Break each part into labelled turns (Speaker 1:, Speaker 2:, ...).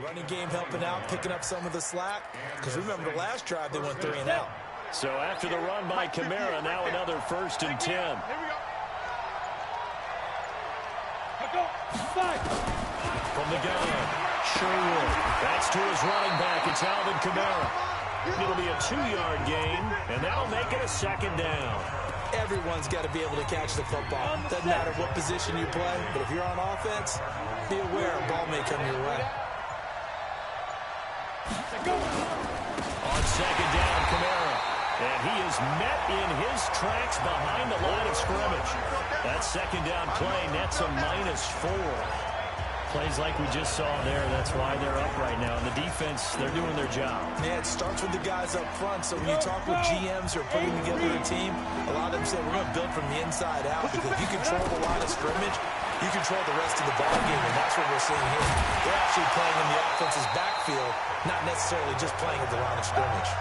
Speaker 1: Running game helping out, picking up some of the slack. Because remember, the last drive, they went 3 and out.
Speaker 2: So after the run by Kamara, now another 1st and 10.
Speaker 3: Here we go.
Speaker 2: From the gun, Sherwood. That's to his running back. It's Alvin Kamara. It'll be a 2-yard gain, and that'll make it a 2nd down.
Speaker 1: Everyone's got to be able to catch the football. Doesn't matter what position you play, but if you're on offense, be aware a ball may come your way.
Speaker 2: On 2nd down, Kamara. And he is met in his tracks behind the line of scrimmage. That 2nd down play nets a -4. Plays like we just saw there. That's why they're up right now. And the defense, they're doing their job.
Speaker 1: Yeah, it starts with the guys up front. So when you talk with GMs who are putting together a team, a lot of them say we're going to build from the inside out. Because if you control the line of scrimmage, you control the rest of the ball game. And that's what we're seeing here. They're actually playing in the offense's backfield, not necessarily just playing at the line of scrimmage.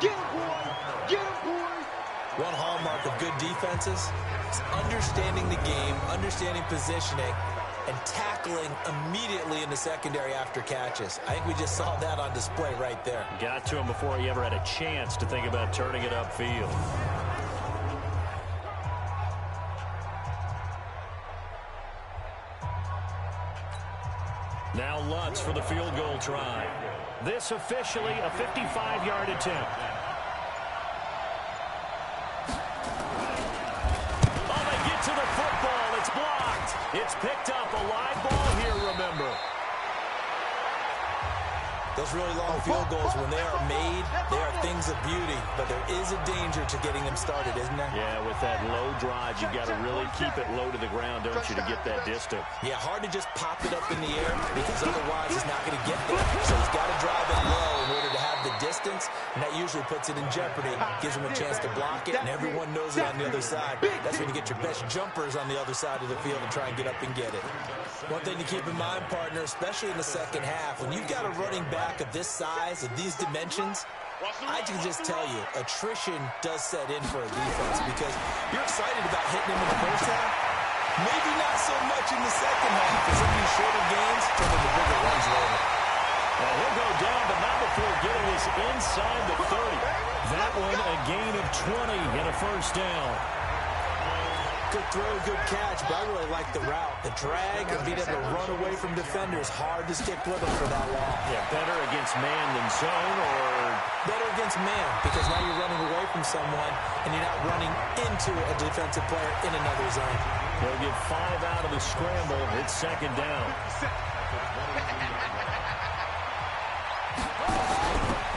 Speaker 3: Get him, boy. Get him, boy.
Speaker 1: One hallmark of good defenses is understanding the game, understanding positioning, and tackling immediately in the secondary after catches. I think we just saw that on display right there.
Speaker 2: Got to him before he ever had a chance to think about turning it upfield. Now Lutz for the field goal try. This officially a 55-yard attempt. To the football, it's blocked. It's picked up, a live ball here, remember.
Speaker 1: Those really long field goals, when they are made, they are things of beauty. But there is a danger to getting them started, isn't there?
Speaker 2: Yeah, with that low drive, you've got to really keep it low to the ground, don't you, to get that distance.
Speaker 1: Yeah, hard to just pop it up in the air because otherwise it's not going to get there. So he's got to drive it low in order to have the distance, and that usually puts it in jeopardy, gives him a chance to block it, and everyone knows it on the other side. That's when you get your best jumpers on the other side of the field and try and get up and get it. One thing to keep in mind, partner, especially in the second half, when you've got a running back of this size, of these dimensions, I can just tell you, attrition does set in for a defense because you're excited about hitting him in the first half. Maybe not so much in the second half as some of these shorter gains turn into bigger runs later.
Speaker 2: Well, he'll go down, but not before getting this inside the 30. That one a gain of 20 and a 1st down.
Speaker 1: Good throw, good catch, but I really like the route. The drag and being able to run away from defenders, hard to stick with them for that long.
Speaker 2: Yeah, better against man than zone, or
Speaker 1: better against man, because now you're running away from someone and you're not running into a defensive player in another zone.
Speaker 2: They'll get 5 out of the scramble. It's 2nd down.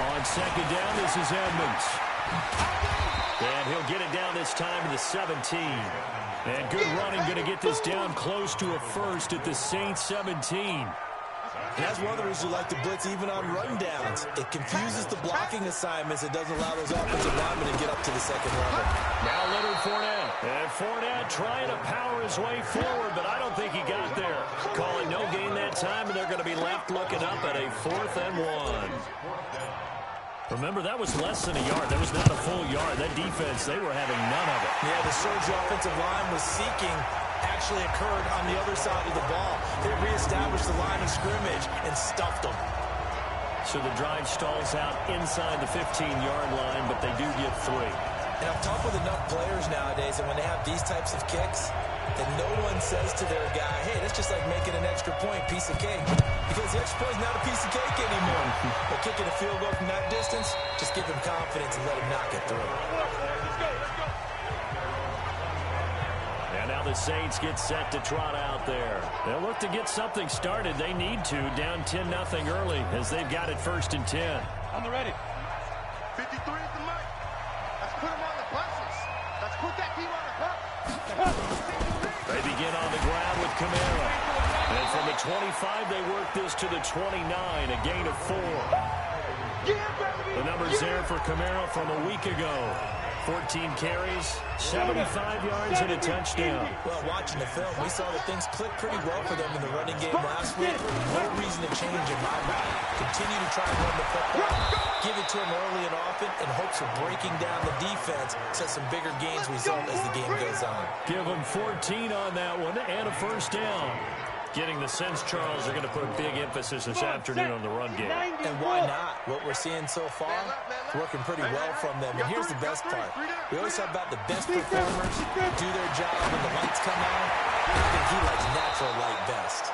Speaker 2: On 2nd down, this is Edmonds. And he'll get it down this time to the 17. And good running, going to get this down close to a 1st at the Saints 17.
Speaker 1: And that's one of the reasons you like to blitz even on run downs. It confuses the blocking assignments. It doesn't allow those offensive linemen to get up to the second level.
Speaker 2: Now Leonard Fournette. And Fournette trying to power his way forward, but I don't think he got there. Calling no gain that time, and they're going to be left looking up at a 4th and 1. Remember, that was less than a yard. That was not a full yard. That defense, they were having none of it.
Speaker 1: Yeah, the surge the offensive line was seeking actually occurred on the other side of the ball. They reestablished the line of scrimmage and stuffed them.
Speaker 2: So the drive stalls out inside the 15-yard line, but they do get 3.
Speaker 1: And I've talked with enough players nowadays, and when they have these types of kicks, that no one says to their guy, hey, that's just like making an extra point, piece of cake. Because the extra point is not a piece of cake anymore. But kicking a field goal from that distance, just give him confidence and let him knock it through.
Speaker 2: And now the Saints get set to trot out there. They'll look to get something started. They need to, down 10-0 early, as they've got it 1st and 10.
Speaker 3: On the ready. 53 is the mark. Let's put him on the buses. Let's put that team on the bus.
Speaker 2: They begin on the ground with Kamara. And from the 25, they work this to the 29, a gain of 4. The numbers there for Kamara from a week ago. 14 carries, 75 yards, and a touchdown.
Speaker 1: Well, watching the film, we saw that things clicked pretty well for them in the running game last week. No reason to change in my mind. Continue to try and run the football, give it to them early and often, in hopes of breaking down the defense so some bigger gains result as the game goes on.
Speaker 2: Give them 14 on that one and a 1st down. Getting the sense, Charles, they're going to put big emphasis this afternoon on the run game.
Speaker 1: And why not? What we're seeing so far, working pretty well from them. And here's the best part. We always talk about the best performers do their job when the lights come on. I think he likes natural light best.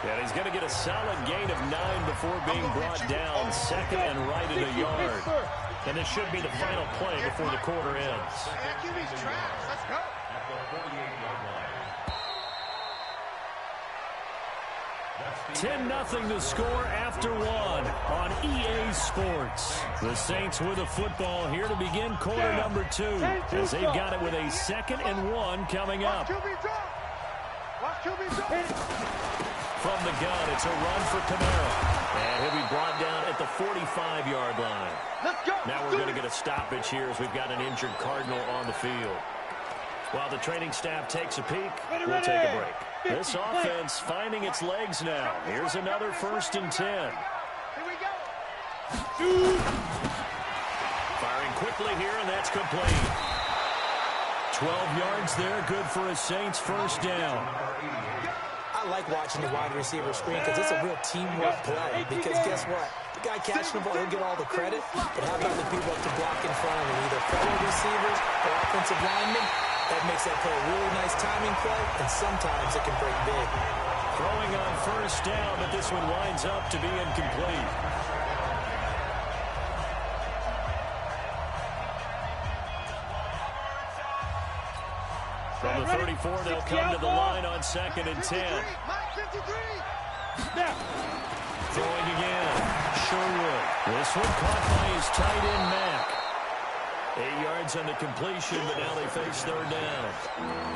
Speaker 2: And he's going to get a solid gain of 9 before being brought down. Second and right in a yard. And this should be the final play before the quarter ends.
Speaker 3: Let's go.
Speaker 2: 10-0 the score after 1 on EA Sports. The Saints with the football here to begin quarter number 2 as they've got it with a 2nd and 1 coming up.
Speaker 3: Watch QB drop.
Speaker 2: From the gun, it's a run for Camara. And he'll be brought down at the 45-yard line.
Speaker 3: Let's go.
Speaker 2: Now we're going to get a stoppage here as we've got an injured Cardinal on the field. While the training staff takes a peek, we'll take a break. This offense finding its legs now. Here's another 1st and 10.
Speaker 3: Here we go.
Speaker 2: Firing quickly here, and that's complete. 12 yards there, good for a Saints first down.
Speaker 1: I like watching the wide receiver screen because it's a real teamwork play. Because guess what? The guy catching the ball, he'll get all the credit. But how about the people up to block in front of him, either fellow receivers or offensive linemen? That makes that play a really nice timing play, and sometimes it can break big.
Speaker 2: Throwing on first down, but this one winds up to be incomplete. From the 34, they'll come to the line on 2nd and 10. Throwing again. Sherwood. This one caught by his tight end, Mack. 8 yards on the completion, but now they face 3rd down.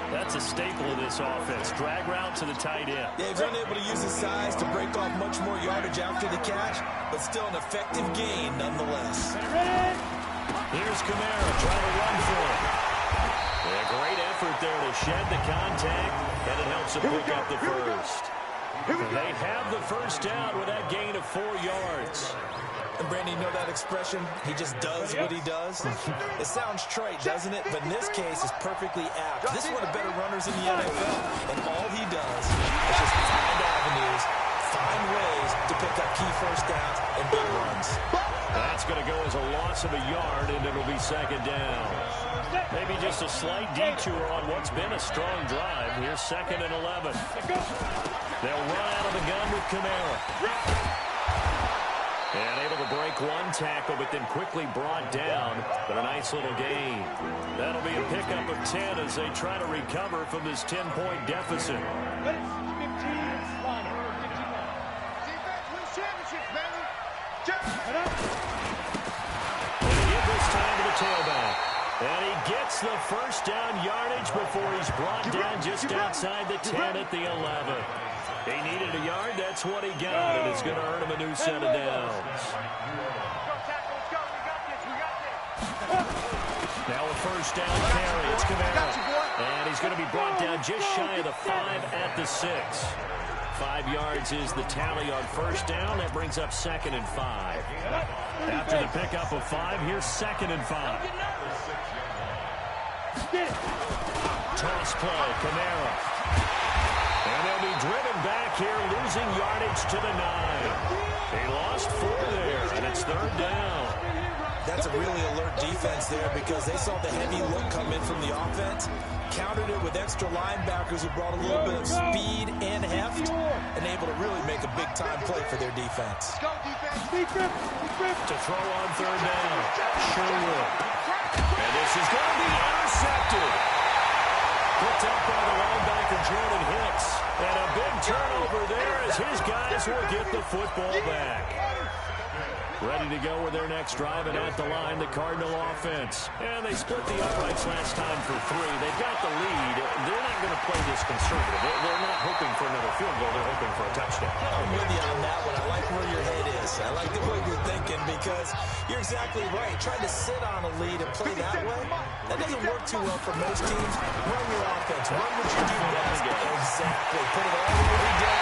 Speaker 2: That's a staple of this offense. Drag route to the tight end.
Speaker 1: Yeah, he's unable to use his size to break off much more yardage after the catch, but still an effective gain nonetheless.
Speaker 2: Here's Camara trying to run for it. A great effort there to shed the contact, and it helps him pick up the first. They have the first down with that gain of 4 yards.
Speaker 1: And Brandon, you know that expression? He just does what he does. It sounds trite, doesn't it? But in this case, it's perfectly apt. This is one of the better runners in the NFL. And all he does is just find avenues, find ways to pick up key first downs and big runs.
Speaker 2: That's going to go as a loss of a yard, and it'll be 2nd down. Maybe just a slight detour on what's been a strong drive. Here's 2nd and 11. They'll run out of the gun with Camara. And able to break one tackle, but then quickly brought down. But a nice little gain. That'll be a pickup of 10 as they try to recover from this 10-point deficit.
Speaker 3: Defense wins championships, baby.
Speaker 2: And they give this time to the tailback. And he gets the first down yardage before he's brought down just outside the 10 at the 11. He needed a yard. That's what he got, and it's going to earn him a new set of downs. Now a first down carry. It's Camara. And he's going to be brought down just shy of the 5 at the 6. 5 yards is the tally on first down. That brings up 2nd and 5. After the pickup of 5, here's 2nd and 5. Toss play, Camara. And they'll be driven back here, losing yardage to the 9. He lost 4 there, and it's 3rd down.
Speaker 1: That's a really alert defense there because they saw the heavy look come in from the offense, countered it with extra linebackers who brought a little bit of speed and heft, and able to really make a big-time play for their defense.
Speaker 2: To throw on 3rd down, Sherwood. And this is going to be intercepted. Picked up by the linebacker, Jordan Hicks. And a big turnover there as his guys will get the football back. Ready to go with their next drive, and at the line, the Cardinal offense. And they split the uprights last time for 3. They've got the lead. They're not going to play this conservative. They're not hoping for another field goal. They're hoping for a touchdown.
Speaker 1: I'm with you on that one. I like where your head is. I like the way you're thinking because you're exactly right. Trying to sit on a lead and play that way, that doesn't work too well for most teams. Run your offense. Run what you do best. Exactly. Put it all the way down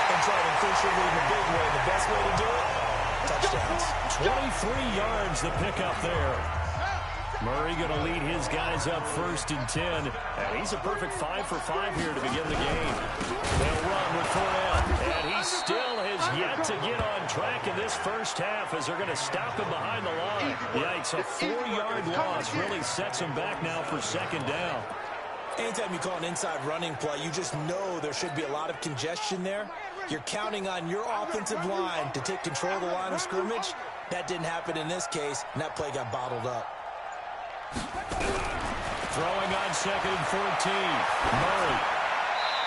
Speaker 1: and try to increase your lead in a big way. The best way to do it, touchdowns.
Speaker 2: 23 yards the pickup there. Murray going to lead his guys up 1st and 10. And he's a perfect 5 for 5 here to begin the game. They'll run with Fournette. And he still has yet to get on track in this first half as they're going to stop him behind the line. Yikes, a 4-yard loss really sets him back now for 2nd down.
Speaker 1: Anytime you call an inside running play, you just know there should be a lot of congestion there. You're counting on your offensive line to take control of the line of scrimmage. That didn't happen in this case, and that play got bottled up.
Speaker 2: Throwing on 2nd and 14. Murray.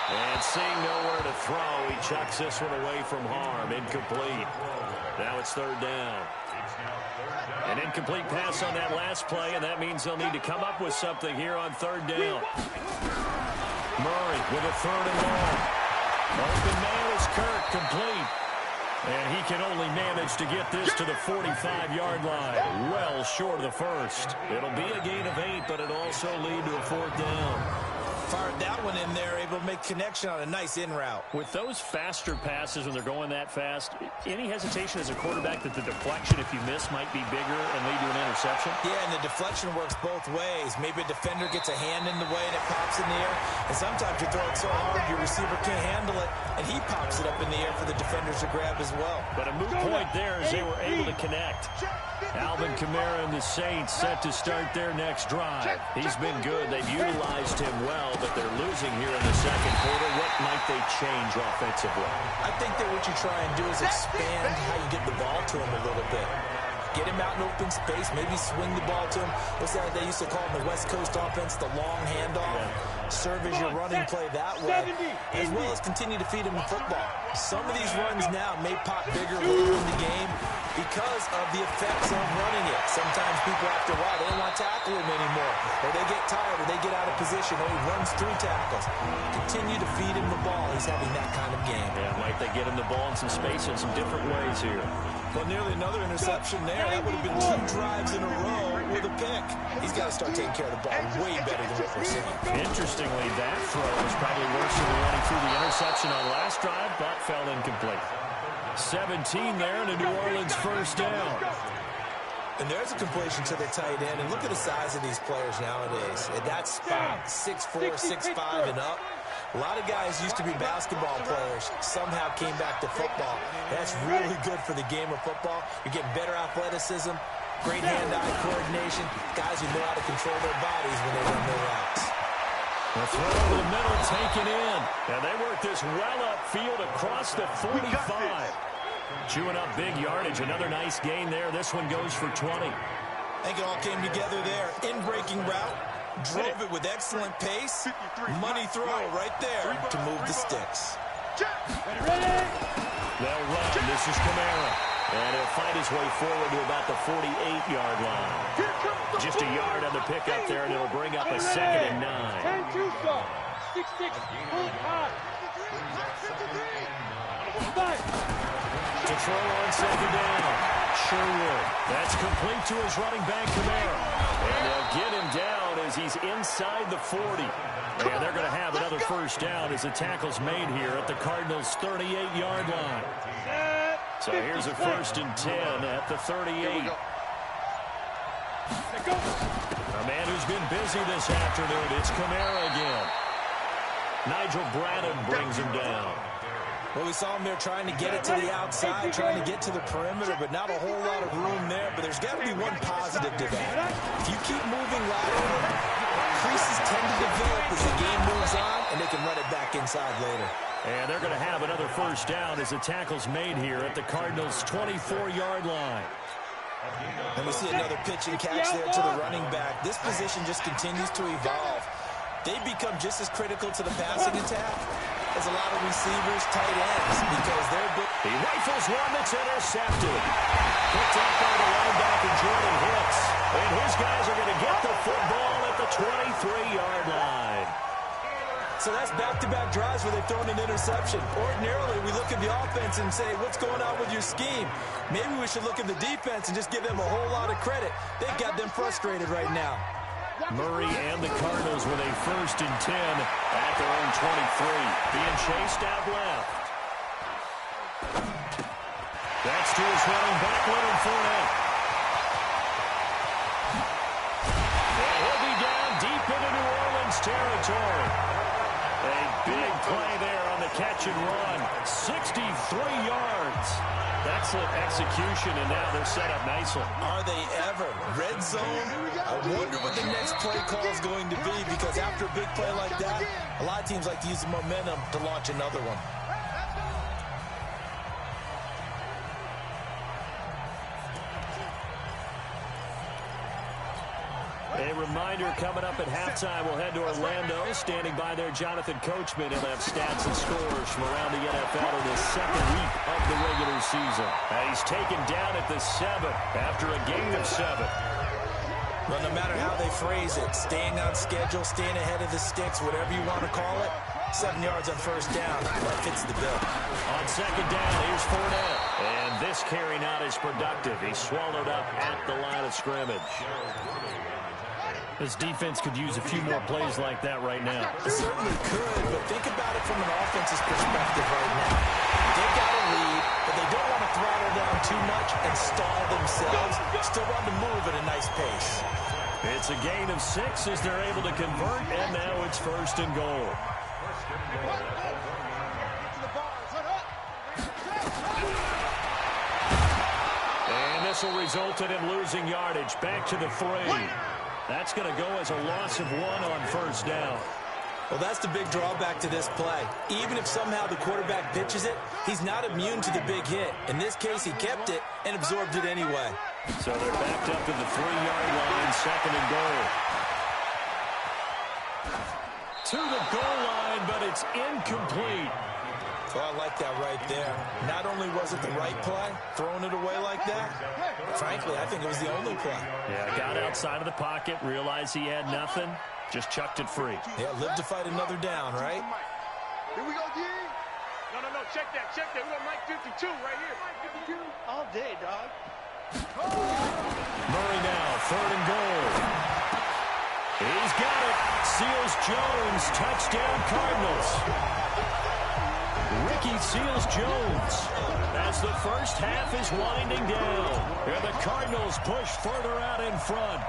Speaker 2: And seeing nowhere to throw, he chucks this one away from harm. Incomplete. Now it's 3rd down. An incomplete pass on that last play, and that means they'll need to come up with something here on 3rd down. Murray with a 3rd and long. Open man is Kirk, complete. And he can only manage to get this to the 45-yard line. Well short of the first. It'll be a gain of 8, but it'll also lead to a 4th down.
Speaker 1: Fired that one in there, able to make connection on a nice in route.
Speaker 2: With those faster passes when they're going that fast, any hesitation as a quarterback that the deflection, if you miss, might be bigger and lead to an interception?
Speaker 1: Yeah, and the deflection works both ways. Maybe a defender gets a hand in the way and it pops in the air. And sometimes you throw it so hard your receiver can't handle it, and he pops it up in the air for the defenders to grab as well.
Speaker 2: But a moot point there as they were able to connect. Alvin Kamara and the Saints set to start their next drive. He's been good. They've utilized him well, but they're losing here in the 2nd quarter. What might they change offensively?
Speaker 1: I think that what you try and do is expand how you get the ball to him a little bit. Get him out in open space, maybe swing the ball to him. What's that they used to call in the West Coast offense, the long handoff? Yeah. Serve as your running play that way, as well as continue to feed him the football. Some of these runs now may pop bigger later in the game because of the effects of running it. Sometimes people after a while, they don't want to tackle him anymore, or they get tired, or they get out of position, or he runs through tackles. Continue to feed him the ball. He's having that kind of game.
Speaker 2: Yeah, might they get him the ball in some space in some different ways here.
Speaker 1: Well, nearly another interception there. That would have been 2 drives in a row with a pick. He's got to start taking care of the ball way better than what we're seeing.
Speaker 2: Interestingly, that throw was probably worse than the one he threw the interception on last drive, but fell incomplete. 17 there and a New Orleans 1st down.
Speaker 1: And there's a completion to the tight end. And look at the size of these players nowadays. At that spot, 6'4", 6'5", and up. A lot of guys used to be basketball players, somehow came back to football. That's really good for the game of football. You're getting better athleticism, great hand-eye coordination, guys who know how to control their bodies when they run their routes.
Speaker 2: The throw over the middle taken in. And they work this well upfield across the 45. Chewing up big yardage. Another nice gain there. This one goes for 20.
Speaker 1: I think it all came together there. In-breaking route. Drove it with excellent pace. Money throw right there to move the sticks.
Speaker 2: They'll run. This is Kamara. And he'll find his way forward to about the 48-yard line. Just a yard on the pickup there, and it'll bring up a 2nd and 9. To throw on 2nd down. Sherwood. That's complete to his running back, Kamara. And they'll get him down as he's inside the 40. And they're going to have another 1st down as the tackle's made here at the Cardinals' 38-yard line. So here's a 1st and 10 at the 38. A man who's been busy this afternoon, it's Kamara again. Nigel Bradham brings him down.
Speaker 1: Well, we saw him there trying to get it to the outside, trying to get to the perimeter, but not a whole lot of room there. But there's got to be one positive to that. If you keep moving laterally, creases tend to develop as the game moves on, and they can run it back inside later.
Speaker 2: And they're going to have another 1st down as the tackle's made here at the Cardinals' 24-yard line.
Speaker 1: And we see another pitch and catch there to the running back. This position just continues to evolve. They become just as critical to the passing attack as a lot of receivers, tight ends, because they're good.
Speaker 2: He rifles one that's intercepted. Picked up by the linebacker, Jordan Hicks. And his guys are going to get the football at the 23-yard line.
Speaker 1: So that's back-to-back drives where they've thrown an interception. Ordinarily, we look at the offense and say, what's going on with your scheme? Maybe we should look at the defense and just give them a whole lot of credit. They've got them frustrated right now.
Speaker 2: Murray and the Cardinals with a 1st and 10 at their own 23. Being chased out left. That's to his running back, Leonard Fournette. territory. A big play there on the catch and run. 63 yards. Excellent execution, and now they're set up nicely.
Speaker 1: Are they ever? Red zone? I wonder what the next play call is going to be, because after a big play like that, a lot of teams like to use the momentum to launch another one.
Speaker 2: A reminder, coming up at halftime, we'll head to Orlando. Standing by there, Jonathan Coachman. He'll have stats and scores from around the NFL in the second week of the regular season. He's taken down at the 7 after a gain of 7.
Speaker 1: Well, no matter how they phrase it, staying on schedule, staying ahead of the sticks, whatever you want to call it, 7 yards on first down, that fits the bill.
Speaker 2: On second down, here's Fournette. And this carry not as productive. He's swallowed up at the line of scrimmage. This defense could use a few more plays like that right now.
Speaker 1: It certainly could, but think about it from an offense's perspective right now. They've got a lead, but they don't want to throttle down too much and stall themselves. Still run the move at a nice pace.
Speaker 2: It's a gain of 6 as they're able to convert, and now it's first and goal. And this will result in him losing yardage. Back to the 3. That's going to go as a loss of 1 on first down.
Speaker 1: Well, that's the big drawback to this play. Even if somehow the quarterback pitches it, he's not immune to the big hit. In this case, he kept it and absorbed it anyway.
Speaker 2: So they're backed up to the 3-yard line, second and goal. To the goal line, but it's incomplete.
Speaker 1: Well, I like that right there. Not only was it the right play, throwing it away like that, frankly, I think it was the only play.
Speaker 2: Yeah, got outside of the pocket, realized he had nothing, just chucked it free.
Speaker 1: Yeah, live to fight another down, right?
Speaker 3: Here we go, D. No, check that. We got Mike 52 right here. Mike 52 all day, dog.
Speaker 2: Murray now, third and goal. He's got it. Seals-Jones, touchdown Cardinals. Ricky Seals-Jones as the first half is winding down. And the Cardinals push further out in front.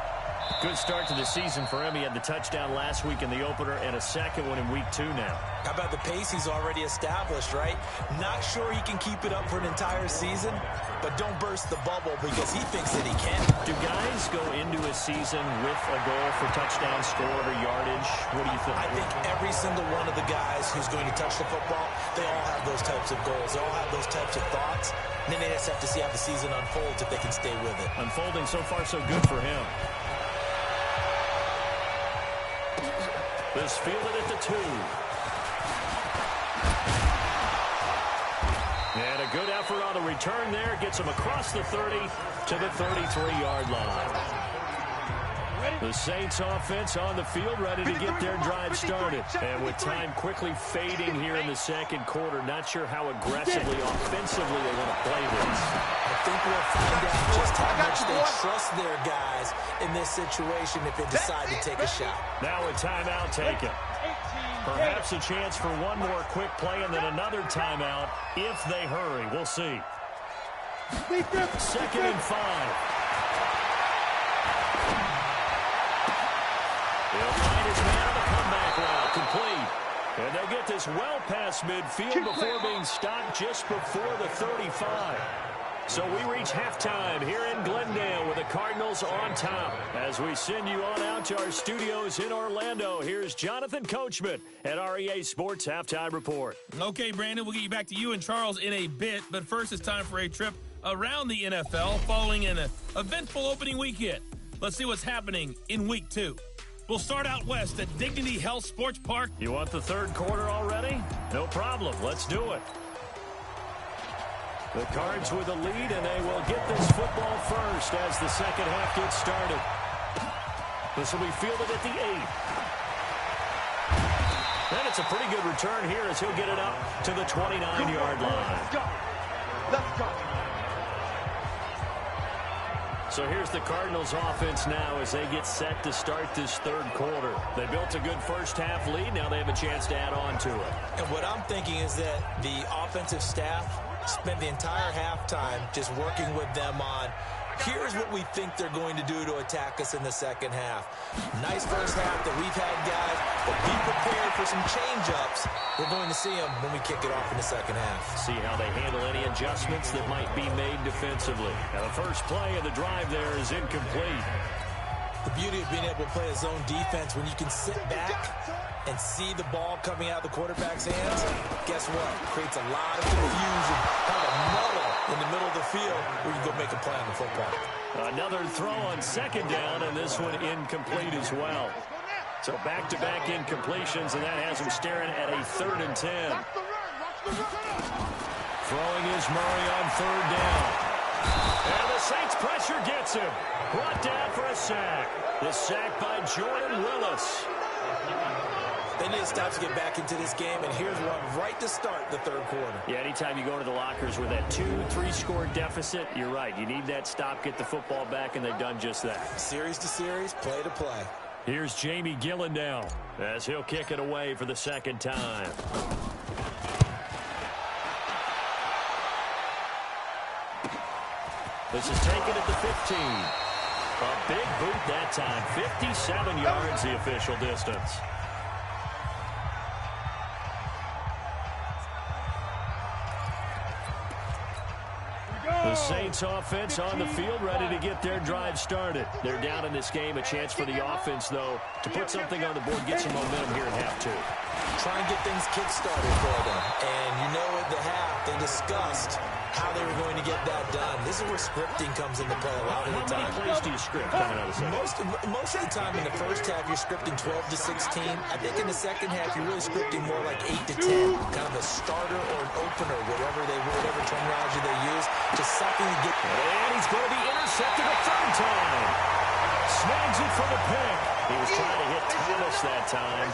Speaker 2: Good start to the season for him. He had the touchdown last week in the opener and a second one in week 2 now.
Speaker 1: How about the pace he's already established, right? Not sure he can keep it up for an entire season, but don't burst the bubble because he thinks that he can.
Speaker 2: Do guys go into a season with a goal for touchdown scored or yardage? What do you think?
Speaker 1: I think every single one of the guys who's going to touch the football, they all have those types of goals. They all have those types of thoughts. And then they just have to see how the season unfolds if they can stay with it. Unfolding so far so good for him. This fielded at the 2. And a good effort on the return there. Gets him across the 30 to the 33-yard line. The Saints offense on the field, ready to get their drive started. And with time quickly fading here in the second quarter, not sure how aggressively, offensively they want to play this. I think we'll find out just how much they trust their guys in this situation if they decide to take a shot. Now a timeout taken. Perhaps a chance for one more quick play and then another timeout if they hurry. We'll see. Second and 5. He'll find his man on the comeback route, complete. And they get this well past midfield before being stopped just before the 35. So we reach halftime here in Glendale with the Cardinals on top. As we send you on out to our studios in Orlando, here's Jonathan Coachman at REA Sports Halftime Report.
Speaker 4: Okay, Brandon, we'll get you back to you and Charles in a bit. But first, it's time for a trip around the NFL following an eventful opening weekend. Let's see what's happening in Week 2. We'll start out west at Dignity Health Sports Park.
Speaker 2: You want the third quarter already? No problem. Let's do it. The Cards with a lead, and they will get this football first as the second half gets started. This will be fielded at the 8. And it's a pretty good return here as he'll get it up to the 29-yard line.
Speaker 3: Let's go.
Speaker 2: So here's the Cardinals offense now as they get set to start this third quarter. They built a good first half lead. Now they have a chance to add on to it.
Speaker 1: And what I'm thinking is that the offensive staff spent the entire halftime just working with them on Here's what we think they're going to do to attack us in the second half. Nice first half that we've had, guys, but be prepared for some change-ups. We're going to see them when we kick it off in the second half.
Speaker 2: See how they handle any adjustments that might be made defensively. Now the first play of the drive there is incomplete.
Speaker 1: The beauty of being able to play a zone defense when you can sit back and see the ball coming out of the quarterback's hands, guess what? Creates a lot of confusion, kind of a muddle in the middle of the field where you go make a play on the football.
Speaker 2: Another throw on second down, and this one incomplete as well. So back-to-back incompletions, and that has him staring at a 3rd and 10. Throwing is Murray on 3rd down. And the Saints pressure gets him. Brought down for a sack. The sack by Jordan Willis.
Speaker 1: They need to stop to get back into this game, and here's one right to start the third quarter.
Speaker 2: Yeah, anytime you go to the lockers with that 2-3 score deficit, you're right. You need that stop, get the football back, and they've done just that.
Speaker 1: Series to series, play to play.
Speaker 2: Here's Jamie Gillen now as he'll kick it away for the second time. This is taken at the 15. A big boot that time. 57 yards the official distance. The Saints offense on the field, ready to get their drive started. They're down in this game. A chance for the offense, though, to put something on the board, get some momentum here in half two.
Speaker 1: Try and get things kick-started for them. And you know at the half, they discussed how they were going to get that done. This is where scripting comes into play a lot of the time.
Speaker 2: How many plays do you script coming out of the second?
Speaker 1: Most of the time in the first half, you're scripting 12 to 16. I think in the second half, you're really scripting more like 8 to 10. Kind of a starter or an opener, whatever terminology they use. Just something to get.
Speaker 2: And he's going to be intercepted a 3rd time. Snags it for the pick. He was trying to hit Thomas that time.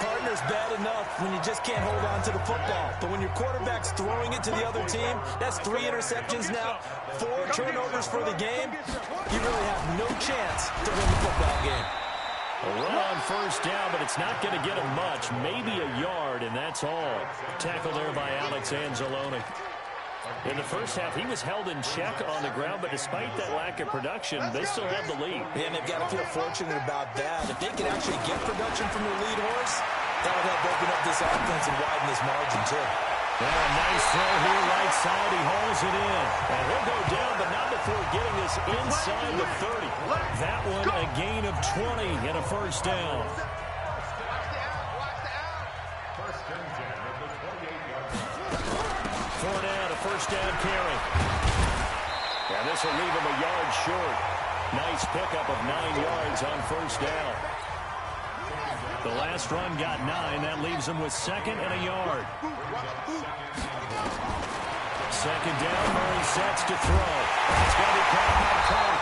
Speaker 1: Partner's bad enough when you just can't hold on to the football. But when your quarterback's throwing it to the other team, that's 3 interceptions now, 4 turnovers for the game. You really have no chance to win the football game.
Speaker 2: A run on 1st down, but it's not going to get him much. Maybe a yard, and that's all. Tackle there by Alex Anzalone. In the first half, he was held in check on the ground, but despite that lack of production, they still have the lead.
Speaker 1: Yeah, and they've got to feel fortunate about that. If they can actually get production from their lead horse, that would help open up this offense and widen this margin, too.
Speaker 2: Yeah, a nice throw here, right side. He hauls it in. And he'll go down, but not before getting this inside the 30. That one, a gain of 20 and a 1st down. Fournette, a 1st down carry. And this will leave him a yard short. Nice pickup of 9 yards on 1st down. The last run got 9. That leaves him with 2nd and a yard. 2nd down, Murray sets to throw. It's going to be caught by Kirk.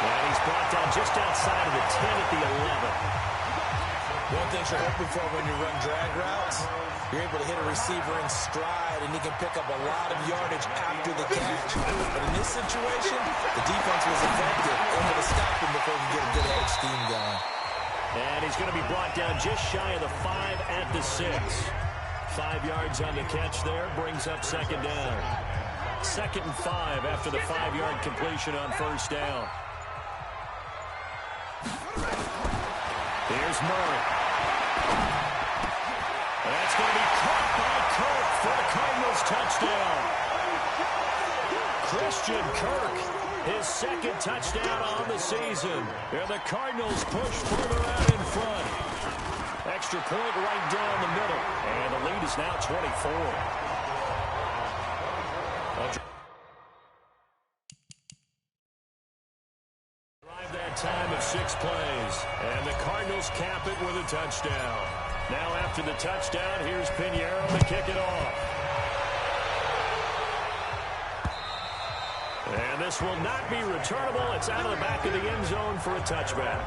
Speaker 2: And he's brought down just outside of the 10 at the 11.
Speaker 1: One thing you're hoping for when you run drag routes, you're able to hit a receiver in stride, and he can pick up a lot of yardage after the catch. But in this situation, the defense was effective, able to stop him before he could get a good edge scheme going.
Speaker 2: And he's going to be brought down just shy of the 5 at the 6. 5 yards on the catch there, brings up 2nd down. 2nd and 5 after the 5-yard completion on 1st down. Here's Murray. That's going to be caught by Kirk for the Cardinals touchdown. Christian Kirk, his 2nd touchdown on the season. And the Cardinals push further out in front. Extra point right down the middle. And the lead is now 24. Drive that time of 6 plays. And the Cardinals cap it with a touchdown. Now after the touchdown, here's Pinheiro to kick it off. And this will not be returnable. It's out of the back of the end zone for a touchback.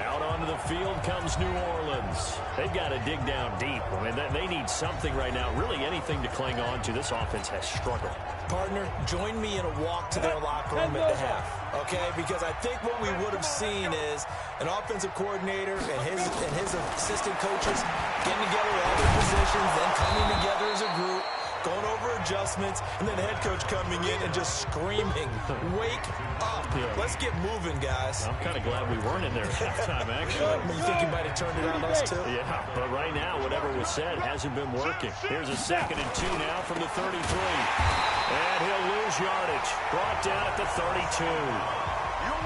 Speaker 2: Out onto the field comes New Orleans. They've got to dig down deep. I mean, they need something right now, really anything to cling on to. This offense has struggled.
Speaker 1: Partner, join me in a walk to their locker room at the half, okay? Because I think what we would have seen is an offensive coordinator and his assistant coaches getting together at other positions, then coming together as a group, going over adjustments, and then the head coach coming in and just screaming, wake up.
Speaker 2: Yeah.
Speaker 1: Let's get moving, guys.
Speaker 2: I'm kind of glad we weren't in there at halftime, actually.
Speaker 1: You think you might have turned it on us, too?
Speaker 2: Yeah, but right now, whatever was said hasn't been working. Here's a 2nd and 2 now from the 33. And he'll lose yardage. Brought down at the 32.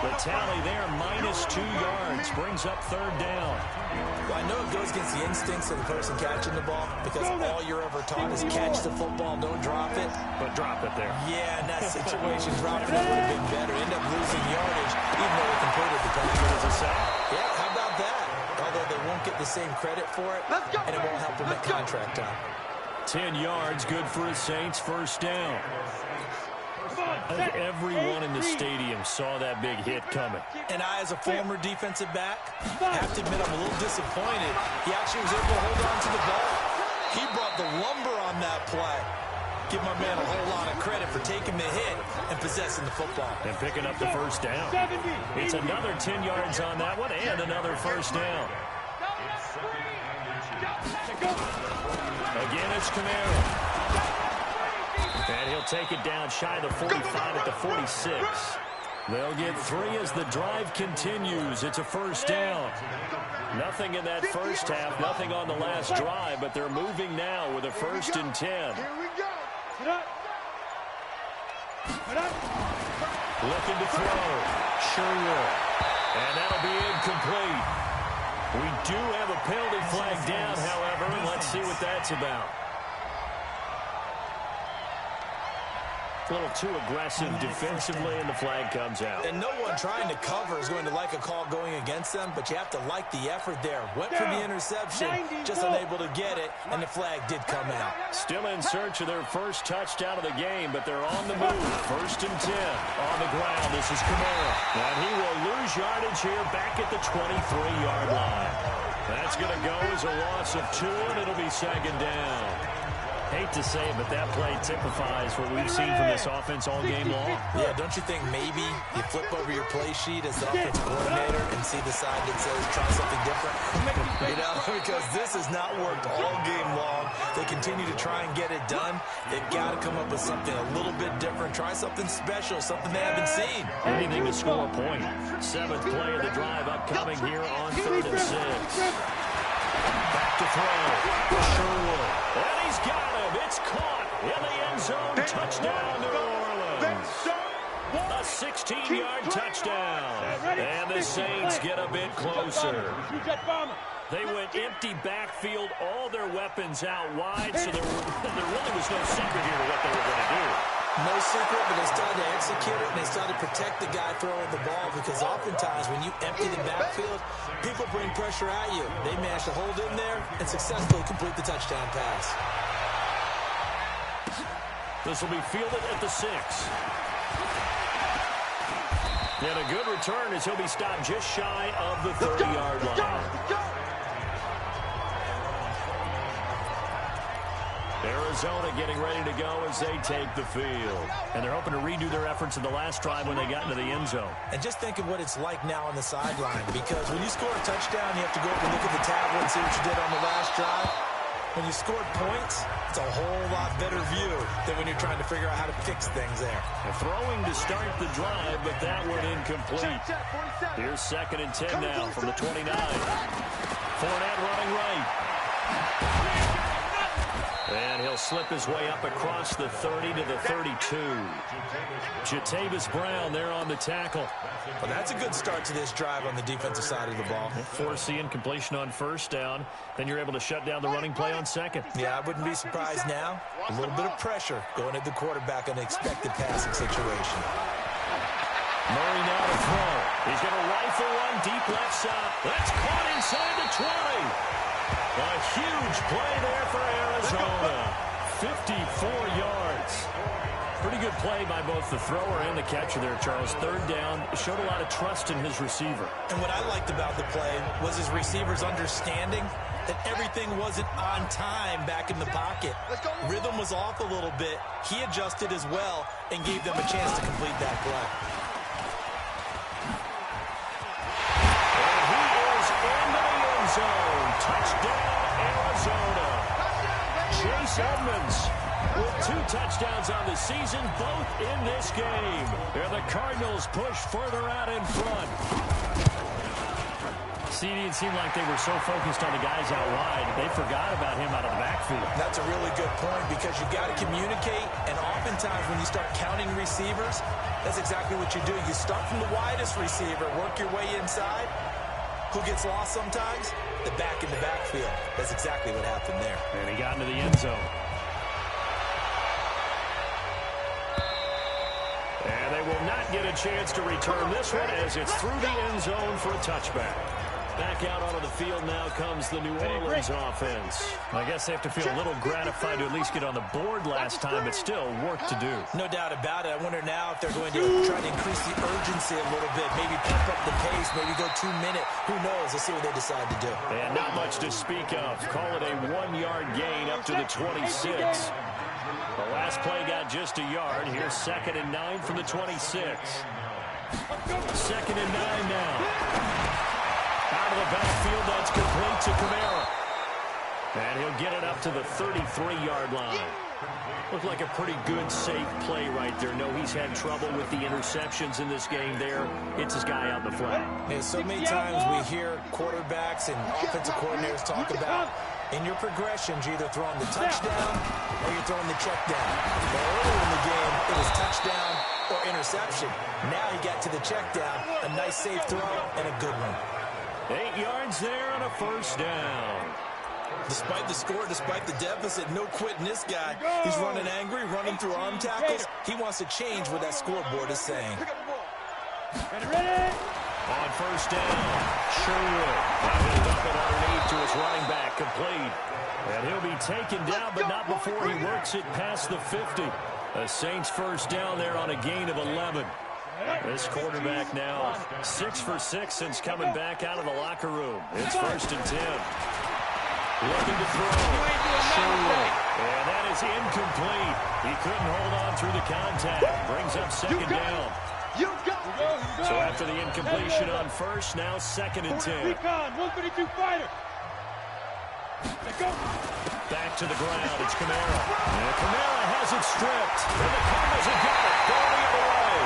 Speaker 2: The tally there, -2 yards, brings up 3rd down.
Speaker 1: Well, I know it goes against the instincts of the person catching the ball because all you're ever taught is catch the football, don't drop it.
Speaker 2: But drop it there.
Speaker 1: Yeah, in that situation, dropping it would have been better. End up losing yardage, even though it completed the pass.
Speaker 2: Good as a sack.
Speaker 1: Yeah, how about that? Although they won't get the same credit for it, and it won't help them at contract time.
Speaker 2: 10 yards, good for a Saints 1st down. I think everyone in the stadium saw that big hit coming.
Speaker 1: And I, as a former defensive back, have to admit I'm a little disappointed. He actually was able to hold on to the ball. He brought the lumber on that play. Give my man a whole lot of credit for taking the hit and possessing the football.
Speaker 2: And picking up the 1st down. It's another 10 yards on that one and another 1st down. Again, it's Kamara. And he'll take it down shy of the 45 at the 46. They'll get 3 as the drive continues. It's a 1st down. Nothing in that first half, nothing on the last drive, but they're moving now with a 1st and 10.
Speaker 3: Here we go.
Speaker 2: Looking to throw. Sure. And that'll be incomplete. We do have a penalty flag down, however, and let's see what that's about. A little too aggressive defensively, and the flag comes out.
Speaker 1: And no one trying to cover is going to like a call going against them, but you have to like the effort there. Went for the interception, just unable to get it, and the flag did come out.
Speaker 2: Still in search of their first touchdown of the game, but they're on the move. 1st and 10 on the ground. This is Kamara. And he will lose yardage here back at the 23-yard line. That's going to go as a loss of 2, and it'll be 2nd down. Hate to say it, but that play typifies what we've seen from this offense all game long.
Speaker 1: Yeah, don't you think maybe you flip over your play sheet as the offensive coordinator and see the side that says try something different? You know, because this has not worked all game long. They continue to try and get it done. They've got to come up with something a little bit different. Try something special, something they haven't seen.
Speaker 2: Anything to score a point. 7th play of the drive upcoming here on 3rd and 6. Back to throw. Sherwood. And he's got him. It's caught in the end zone. Touchdown, New Orleans. A 16-yard touchdown. And the Saints get a bit closer. They went empty backfield, all their weapons out wide, so there really was no secret here to what they were going to do.
Speaker 1: No secret, but they started to execute it, and they started to protect the guy throwing the ball, because oftentimes when you empty the backfield, people bring pressure at you. They managed to hold in there and successfully complete the touchdown pass.
Speaker 2: This will be fielded at the 6. And a good return as he'll be stopped just shy of the 30-yard line. Arizona getting ready to go as they take the field. And they're hoping to redo their efforts in the last drive when they got into the end zone.
Speaker 1: And just think of what it's like now on the sideline, because when you score a touchdown, you have to go up and look at the tablet and see what you did on the last drive. When you scored points, it's a whole lot better view than when you're trying to figure out how to fix things there.
Speaker 2: And throwing to start the drive, but that one incomplete. Here's 2nd and 10 now from the 29. Fournette running right. And he'll slip his way up across the 30 to the 32. Jatavis Brown there on the tackle.
Speaker 1: Well, that's a good start to this drive on the defensive side of the ball.
Speaker 2: Forcing incompletion on 1st down. Then you're able to shut down the running play on 2nd.
Speaker 1: Yeah, I wouldn't be surprised now. A little bit of pressure going at the quarterback in an expected passing situation.
Speaker 2: Murray now to throw. He's going to rifle one deep left side. That's caught inside the 20. A huge play there for Arizona. 54 yards. Pretty good play by both the thrower and the catcher there, Charles. 3rd down. Showed a lot of trust in his receiver.
Speaker 1: And what I liked about the play was his receiver's understanding that everything wasn't on time back in the pocket. Rhythm was off a little bit. He adjusted as well and gave them a chance to complete that play.
Speaker 2: And he is in the end zone. Touchdown, Arizona. Chase Edmonds with touchdowns on the season, both in this game. And the Cardinals push further out in front. It seemed like they were so focused on the guys out wide, they forgot about him out of the backfield.
Speaker 1: That's a really good point because you got to communicate, and oftentimes when you start counting receivers, that's exactly what you do. You start from the widest receiver, work your way inside. Who gets lost sometimes? The back in the backfield. That's exactly what happened there.
Speaker 2: And he got into the end zone. And they will not get a chance to return this one as it's through the end zone for a touchback. Back out onto the field now comes the New Orleans offense. I guess they have to feel a little gratified to at least get on the board last time, but still work to do.
Speaker 1: No doubt about it. I wonder now if they're going to try to increase the urgency a little bit, maybe pump up the pace, maybe go 2 minute. Who knows? Let's see what they decide to do.
Speaker 2: And not much to speak of. Call it a 1-yard gain up to the 26. The last play got just a yard. Here's 2nd and 9 from the 26. 2nd and 9 now. Out of the backfield, that's complete to Kamara. And he'll get it up to the 33-yard line. Looked like a pretty good, safe play right there. No, he's had trouble with the interceptions in this game there. Hits his guy out in the flat.
Speaker 1: And so many times we hear quarterbacks and offensive coordinators talk about in your progressions, you're either throwing the touchdown or you're throwing the check down. Well, earlier in the game, it was touchdown or interception. Now he got to the check down, a nice safe throw, and a good one.
Speaker 2: 8 yards there on a first down.
Speaker 1: Despite the score, despite the deficit, no quitting this guy. He's running angry, running through arm tackles. He wants to change what that scoreboard is saying.
Speaker 2: On first down, Sherwood. He'll dump it underneath to his running back, complete. And he'll be taken down, but not before he works it past the 50. The Saints first down there on a gain of 11. This quarterback now 6 for 6 since coming back out of the locker room. It's 1st and 10. Looking to throw. Sherwood. And that is incomplete. He couldn't hold on through the contact. Brings up 2nd down. So after the incompletion on first, now 2nd and 10. Back to the ground. It's Kamara. And Kamara has it stripped. And the Cardinals have got it. Going the other way.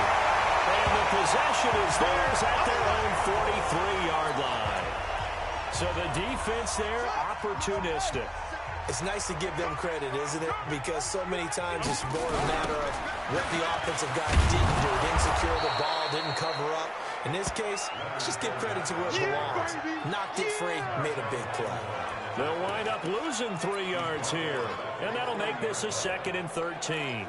Speaker 2: And the possession is theirs at their own 43-yard line. So the defense there, opportunistic.
Speaker 1: It's nice to give them credit, isn't it? Because so many times it's more a matter of what the offensive guy didn't do. Didn't secure the ball, didn't cover up. In this case, let's just give credit to where it belongs. Knocked it free, made a big play.
Speaker 2: They'll wind up losing 3 yards here. And that'll make this a 2nd and 13.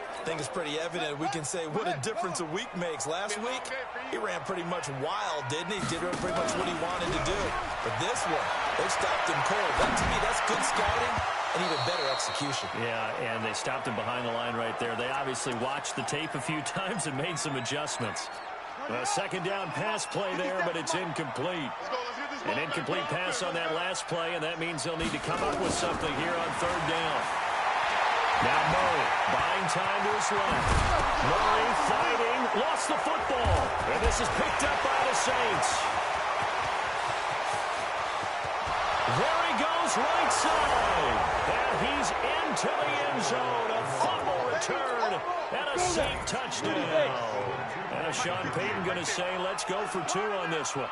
Speaker 1: I think it's pretty evident. We can say what a difference a week makes. Last week, he ran pretty much wild, didn't he? Did pretty much what he wanted to do. But this one, they stopped him cold. That, to me, that's good scouting and even better execution.
Speaker 2: Yeah, and they stopped him behind the line right there. They obviously watched the tape a few times and made some adjustments. A 2nd down pass play there, but it's incomplete. An incomplete pass on that last play, and that means they'll need to come up with something here on 3rd down. Now Murray, buying time to his left. Murray fighting, lost the football. And this is picked up by the Saints. There he goes, right side. And he's into the end zone. A fumble return and a Saint touchdown. And Sean Payton going to say, let's go for 2 on this one.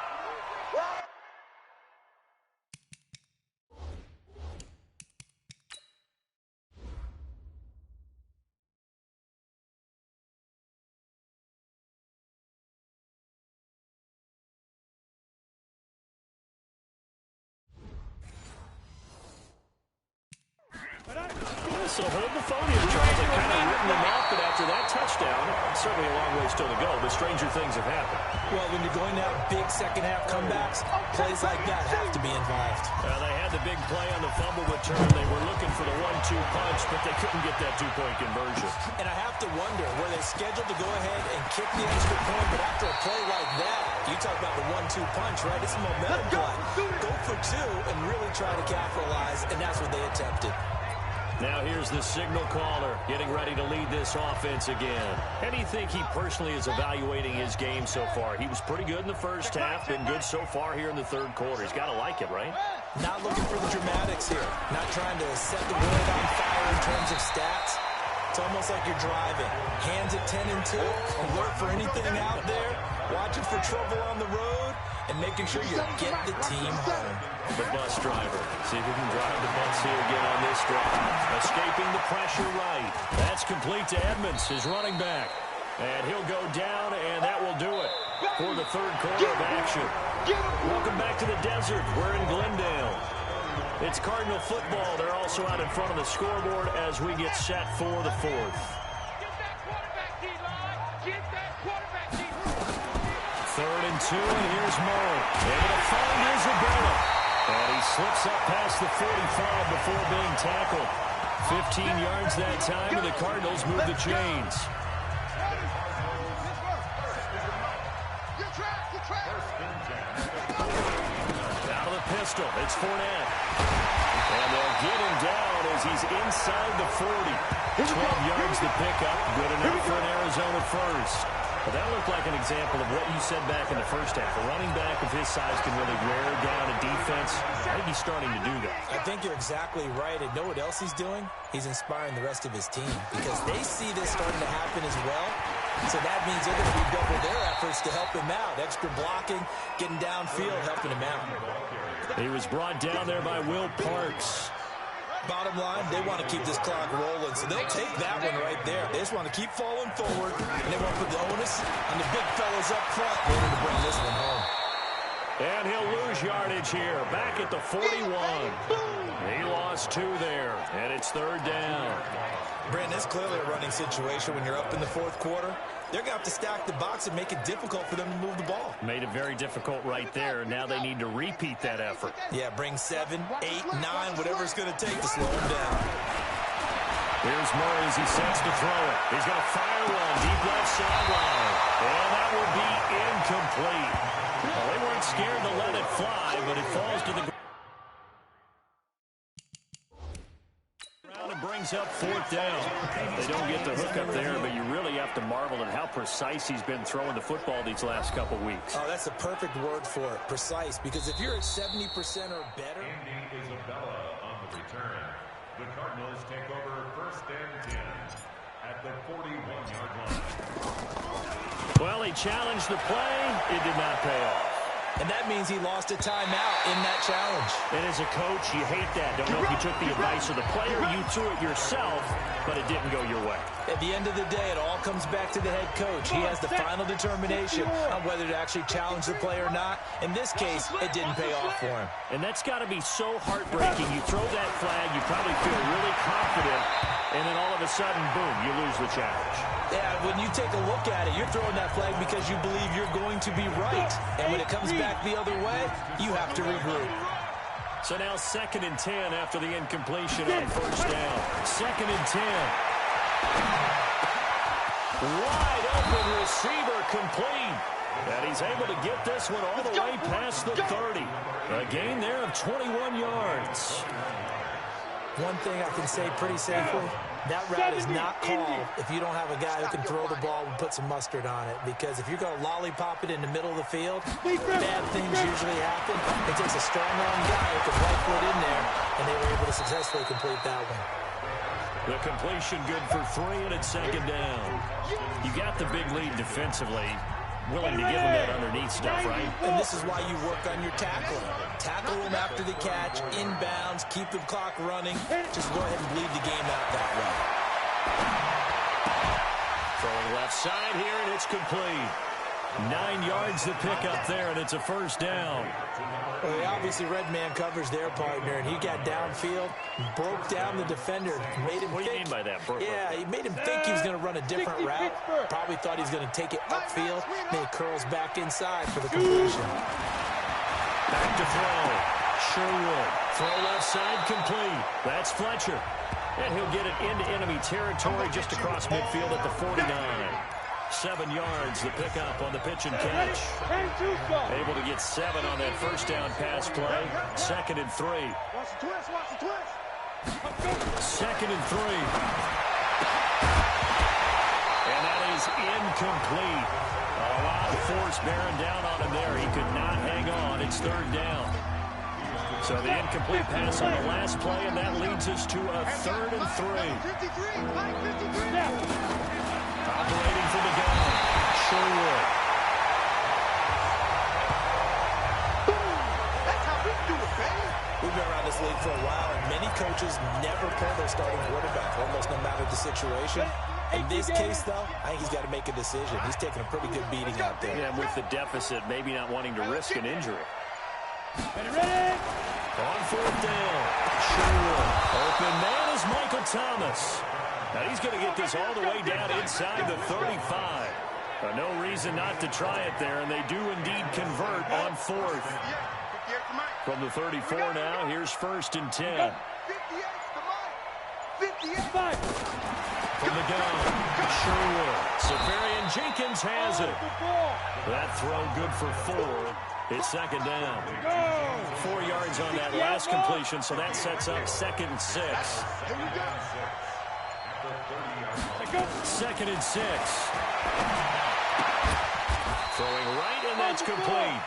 Speaker 2: So hold the phone here, Charles. They kind of written them off, but after that touchdown, certainly a long way still to go, but stranger things have happened.
Speaker 1: Well, when you're going to have big second-half comebacks, plays like that have to be involved.
Speaker 2: They had the big play on the fumble return. They were looking for the 1-2 punch, but they couldn't get that 2-point conversion.
Speaker 1: And I have to wonder, were they scheduled to go ahead and kick the extra point, but after a play like that, you talk about the 1-2 punch, right? It's a momentum play. Go for 2 and really try to capitalize, and that's what they attempted.
Speaker 2: Now here's the signal caller getting ready to lead this offense again. How do you think he personally is evaluating his game so far? He was pretty good in the first half, been good so far here in the 3rd quarter. He's got to like it, right?
Speaker 1: Not looking for the dramatics here. Not trying to set the world on fire in terms of stats. It's almost like you're driving. Hands at 10 and 2, alert for anything out there, watching for trouble on the road, and making sure you get the team home.
Speaker 2: The bus driver. See if he can drive the bus here again on this drive. Escaping the pressure right. That's complete to Edmonds, his running back. And he'll go down, and that will do it for the third quarter of action. Welcome back to the desert. We're in Glendale. It's Cardinal football. They're also out in front of the scoreboard as we get set for the fourth. Third and 2, and here's Murray. Able to find Isabella. And he slips up past the 45 before being tackled. 15 yards that time, and the Cardinals move the chains. Out of the pistol, it's Fournette. And they'll get him down as he's inside the 40. 12 yards to pick up. Good enough for an Arizona first. Well, that looked like an example of what you said back in the first half. A running back of his size can really wear down a defense. I think he's starting to do that.
Speaker 1: I think you're exactly right. And know what else he's doing? He's inspiring the rest of his team because they see this starting to happen as well. So that means they're going to redouble their efforts to help him out. Extra blocking, getting downfield, helping him out.
Speaker 2: He was brought down there by Will Parks.
Speaker 1: Bottom line, they want to keep this clock rolling, so they'll take that one right there. They just want to keep falling forward, and they want to put the onus on the big fellas up front in order to bring this one home.
Speaker 2: And he'll lose yardage here, back at the 41. He lost 2 there, and it's third down.
Speaker 1: Brandon, it's clearly a running situation when you're up in the fourth quarter. They're going to have to stack the box and make it difficult for them to move the ball.
Speaker 2: Made it very difficult right there. Now they need to repeat that effort.
Speaker 1: Yeah, bring 7, 8, 9, whatever it's going to take to slow them down.
Speaker 2: Here's Murray as he sets to throw it. He's going to fire one deep left sideline. And that will be incomplete. Well, they weren't scared to let it fly, but it falls to the ground. Brings up fourth down. They don't get the hook up there, but you really have to marvel at how precise he's been throwing the football these last couple weeks.
Speaker 1: Oh, that's a perfect word for it, precise, because if you're at 70% or better.
Speaker 5: Andy Isabella on the return. The Cardinals take over first and 10 at the 41-yard line.
Speaker 2: Well, he challenged the play. It did not pay off.
Speaker 1: And that means he lost a timeout in that challenge.
Speaker 2: And as a coach, you hate that. Don't know if you took the advice of the player, you threw it yourself, but it didn't go your way.
Speaker 1: At the end of the day, it all comes back to the head coach. He has the final determination on whether to actually challenge the play or not. In this case, it didn't pay off for him.
Speaker 2: And that's got to be so heartbreaking. You throw that flag, you probably feel really confident, and then all of a sudden, boom, you lose the challenge.
Speaker 1: Yeah, when you take a look at it, you're throwing that flag because you believe you're going to be right. And when it comes back the other way, you have to regroup.
Speaker 2: So now 2nd and 10 after the incompletion on first down. 2nd and 10. Wide open receiver complete. And he's able to get this one all the way past the 30. A gain there of 21 yards.
Speaker 1: One thing I can say pretty safely, that route is not called if you don't have a guy who can throw the ball and put some mustard on it. Because if you're going to lollipop it in the middle of the field, bad things usually happen. It takes a strong-arm guy who can rifle it in there, and they were able to successfully complete that one.
Speaker 2: The completion good for 3, and it's 2nd down. You got the big lead defensively. Willing to give them that underneath stuff, right?
Speaker 1: And this is why you work on your tackling. Tackle them after the catch, inbounds, keep the clock running. Just go ahead and bleed the game out that way.
Speaker 2: Throwing left side here, and it's complete. 9 yards to pick up there, and it's a first down.
Speaker 1: Well, he obviously read man covers their partner, and he got downfield, broke down the defender, made him
Speaker 2: What do you mean by that, Brooke?
Speaker 1: Yeah, he made him think he was going to run a different route. Probably thought he was going to take it upfield. Then he curls back inside for the completion.
Speaker 2: Back to throw. Sherwood. Throw left side complete. That's Fletcher. And he'll get it into enemy territory just across midfield at the 49. 7 yards to pick up on the pitch and catch. Able to get 7 on that first down pass play. 2nd and 3. 2nd and 3. And that is incomplete. A lot of force bearing down on him there. He could not hang on. It's 3rd down. So the incomplete pass on the last play, and that leads us to a 3rd and 3. Operating from the gun. Sherwood.
Speaker 3: That's how we do it, baby.
Speaker 1: We've been around this league for a while, and many coaches never pull their starting quarterback, almost no matter the situation. In this case, though, I think he's got to make a decision. He's taking a pretty good beating out there.
Speaker 2: And with the deficit, maybe not wanting to risk an injury.
Speaker 6: Ready?
Speaker 2: On 4th down, Sherwood. Open man is Michael Thomas. Now he's going to get this all the way down inside the 35. No reason not to try it there, and they do indeed convert on 4th. From the 34 now, here's 1st and 10.
Speaker 3: 58.
Speaker 2: From the gun, Sherwood. Severian Jenkins has it. That throw good for 4. It's 2nd down. 4 yards on that last completion, so that sets up 2nd and 6. 2nd and 6. Throwing right, and that's complete.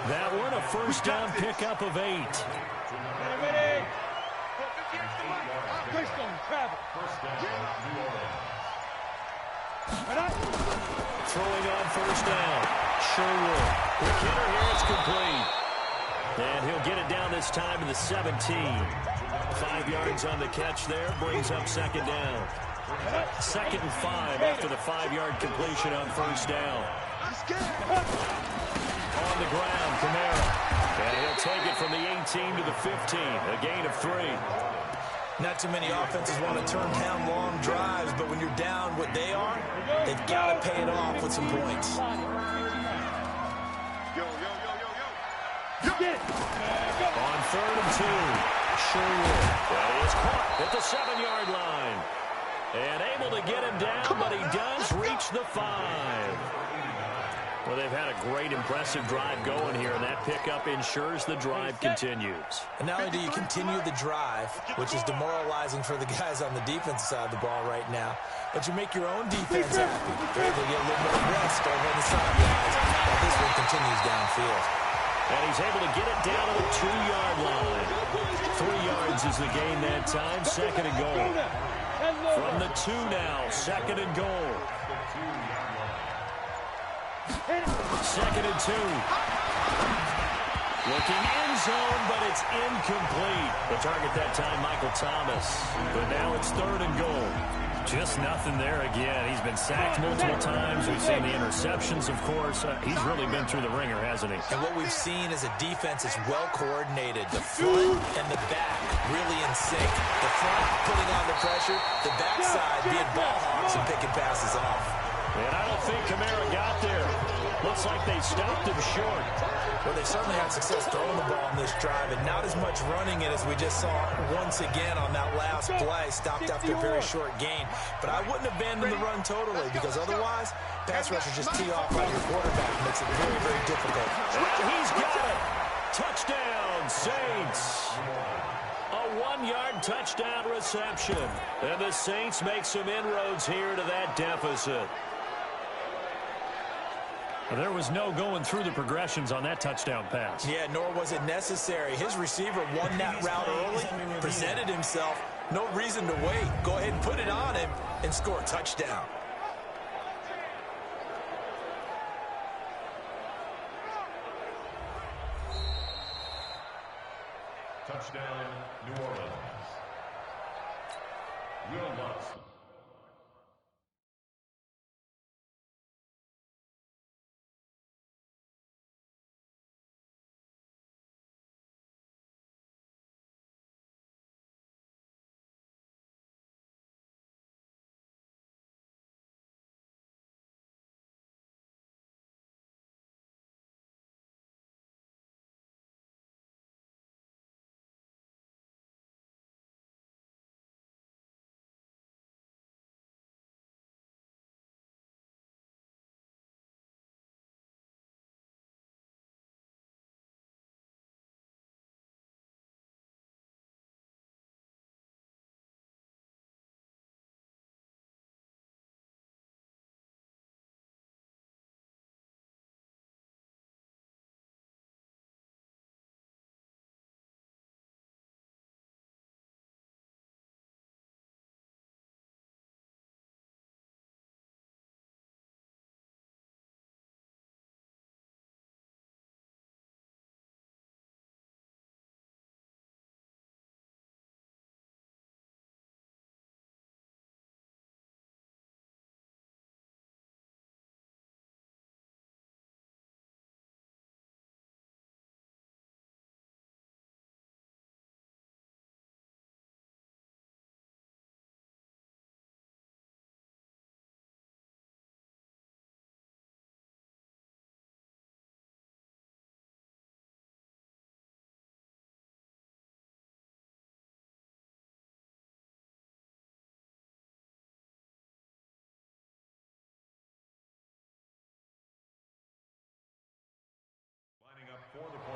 Speaker 2: That one a 1st down pickup of 8.
Speaker 6: Ready?
Speaker 2: Throwing on 1st down. Sherwood. Quick hitter here, it's complete. And he'll get it down this time to the 17. 5 yards on the catch there, brings up 2nd down. 2nd and 5 after the 5-yard completion on 1st down. On the ground, Kamara. And he'll take it from the 18 to the 15, a gain of 3.
Speaker 1: Not too many offenses want to turn down long drives, but when you're down what they are, they've got to pay it off with some points.
Speaker 2: On 3rd and 2, Sherwood. Well, he is caught at the 7-yard line. And able to get him down, but he does reach the 5. Well, they've had a great, impressive drive going here, and that pickup ensures the drive continues.
Speaker 1: And not only do you continue the drive, which is demoralizing for the guys on the defensive side of the ball right now, but you make your own defense happy. They're able to get a little more rest over on the sidelines while this one continues downfield.
Speaker 2: And he's able to get it down to the 2-yard line. 3 yards is the gain that time, 2nd and goal. From the 2 now, 2nd and goal. 2nd and 2. Looking end zone, but it's incomplete. The target that time, Michael Thomas. But now it's 3rd and goal. Just nothing there again. He's been sacked multiple times. We've seen the interceptions, of course. He's really been through the ringer, hasn't he?
Speaker 1: And what we've seen is a defense that's well coordinated. The front and the back really in sync. The front putting on the pressure, the backside being ball hawks and picking passes off.
Speaker 2: And I don't think Kamara got there. Looks like they stopped him short.
Speaker 1: Well, they certainly had success throwing the ball in this drive, and not as much running it as we just saw once again on that last play. Stopped after a very short gain. But I wouldn't abandon the run totally, because otherwise, pass rushers just tee off on your quarterback. It makes it very, very difficult.
Speaker 2: And he's got it. Touchdown, Saints. A 1-yard touchdown reception. And the Saints make some inroads here to that deficit. There was no going through the progressions on that touchdown pass.
Speaker 1: Yeah, nor was it necessary. His receiver won that route early, presented himself. No reason to wait. Go ahead and put it on him and score a touchdown.
Speaker 5: Touchdown, New Orleans. Will Watson.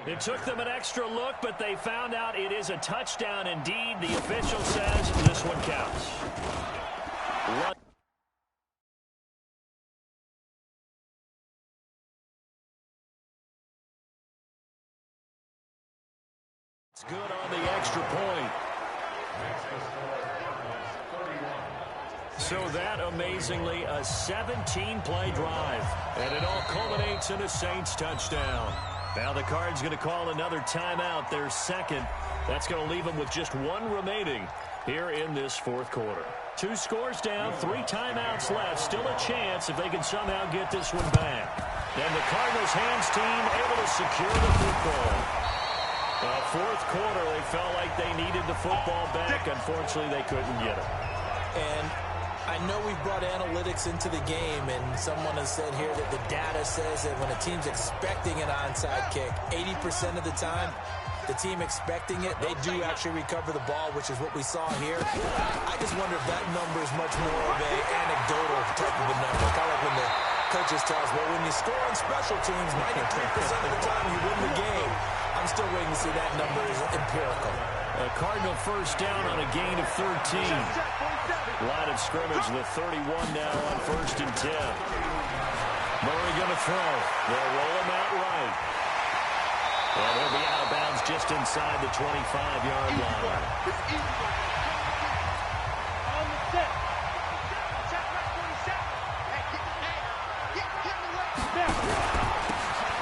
Speaker 2: It took them an extra look, but they found out it is a touchdown indeed. The official says this one counts. It's good on the extra point. So that, amazingly, a 17-play drive. And it all culminates in a Saints touchdown. Now the Cards going to call another timeout, their second. That's going to leave them with just one remaining here in this fourth quarter. 2 scores down, 3 timeouts left. Still a chance if they can somehow get this one back. And the Cardinals hands team able to secure the football. Fourth quarter, they felt like they needed the football back. Unfortunately, they couldn't get it.
Speaker 1: And I know we've brought analytics into the game, and someone has said here that the data says that when a team's expecting an onside kick, 80% of the time, the team expecting it, they do actually recover the ball, which is what we saw here. I just wonder if that number is much more of an anecdotal type of a number. Kind of like when the coaches tell us, well, when you score on special teams, 93% of the time you win the game. I'm still waiting to see that number is empirical.
Speaker 2: A Cardinal first down on a gain of 13. Line of scrimmage, the 31 now on 1st and 10. Murray going to throw. They'll roll him out right. And he'll be out of bounds just inside the 25-yard line.
Speaker 6: On the set.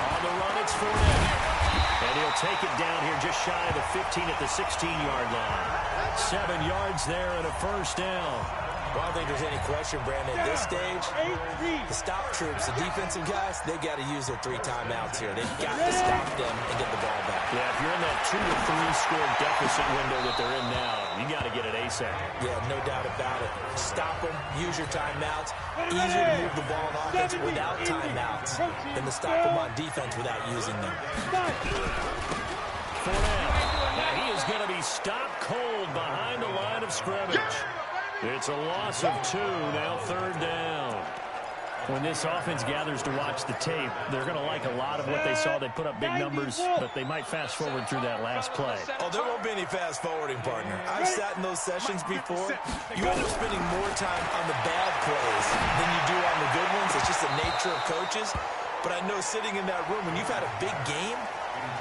Speaker 2: On the run, it's Fournette. And he'll take it down here just shy of the 15 at the 16-yard line. 7 yards there and a first down.
Speaker 1: Well, I don't think there's any question, Brandon, at this stage, the stop troops, the defensive guys, they got to use their 3 timeouts here. They've got to stop them and get the ball back.
Speaker 2: Yeah, if you're in that 2 to 3 score deficit window that they're in now, you got to get it ASAP.
Speaker 1: Yeah, no doubt about it. Stop them, use your timeouts. Easier to move the ball on offense without timeouts than to stop them on defense without using them.
Speaker 2: Fournette. Now he is going to be stopped cold behind the line of scrimmage. It's a loss of 2, now 3rd down. When this offense gathers to watch the tape, they're going to like a lot of what they saw. They put up big numbers, but they might fast forward through that last play.
Speaker 1: Oh, there won't be any fast forwarding, partner. I've sat in those sessions before. You end up spending more time on the bad plays than you do on the good ones. It's just the nature of coaches. But I know sitting in that room, when you've had a big game,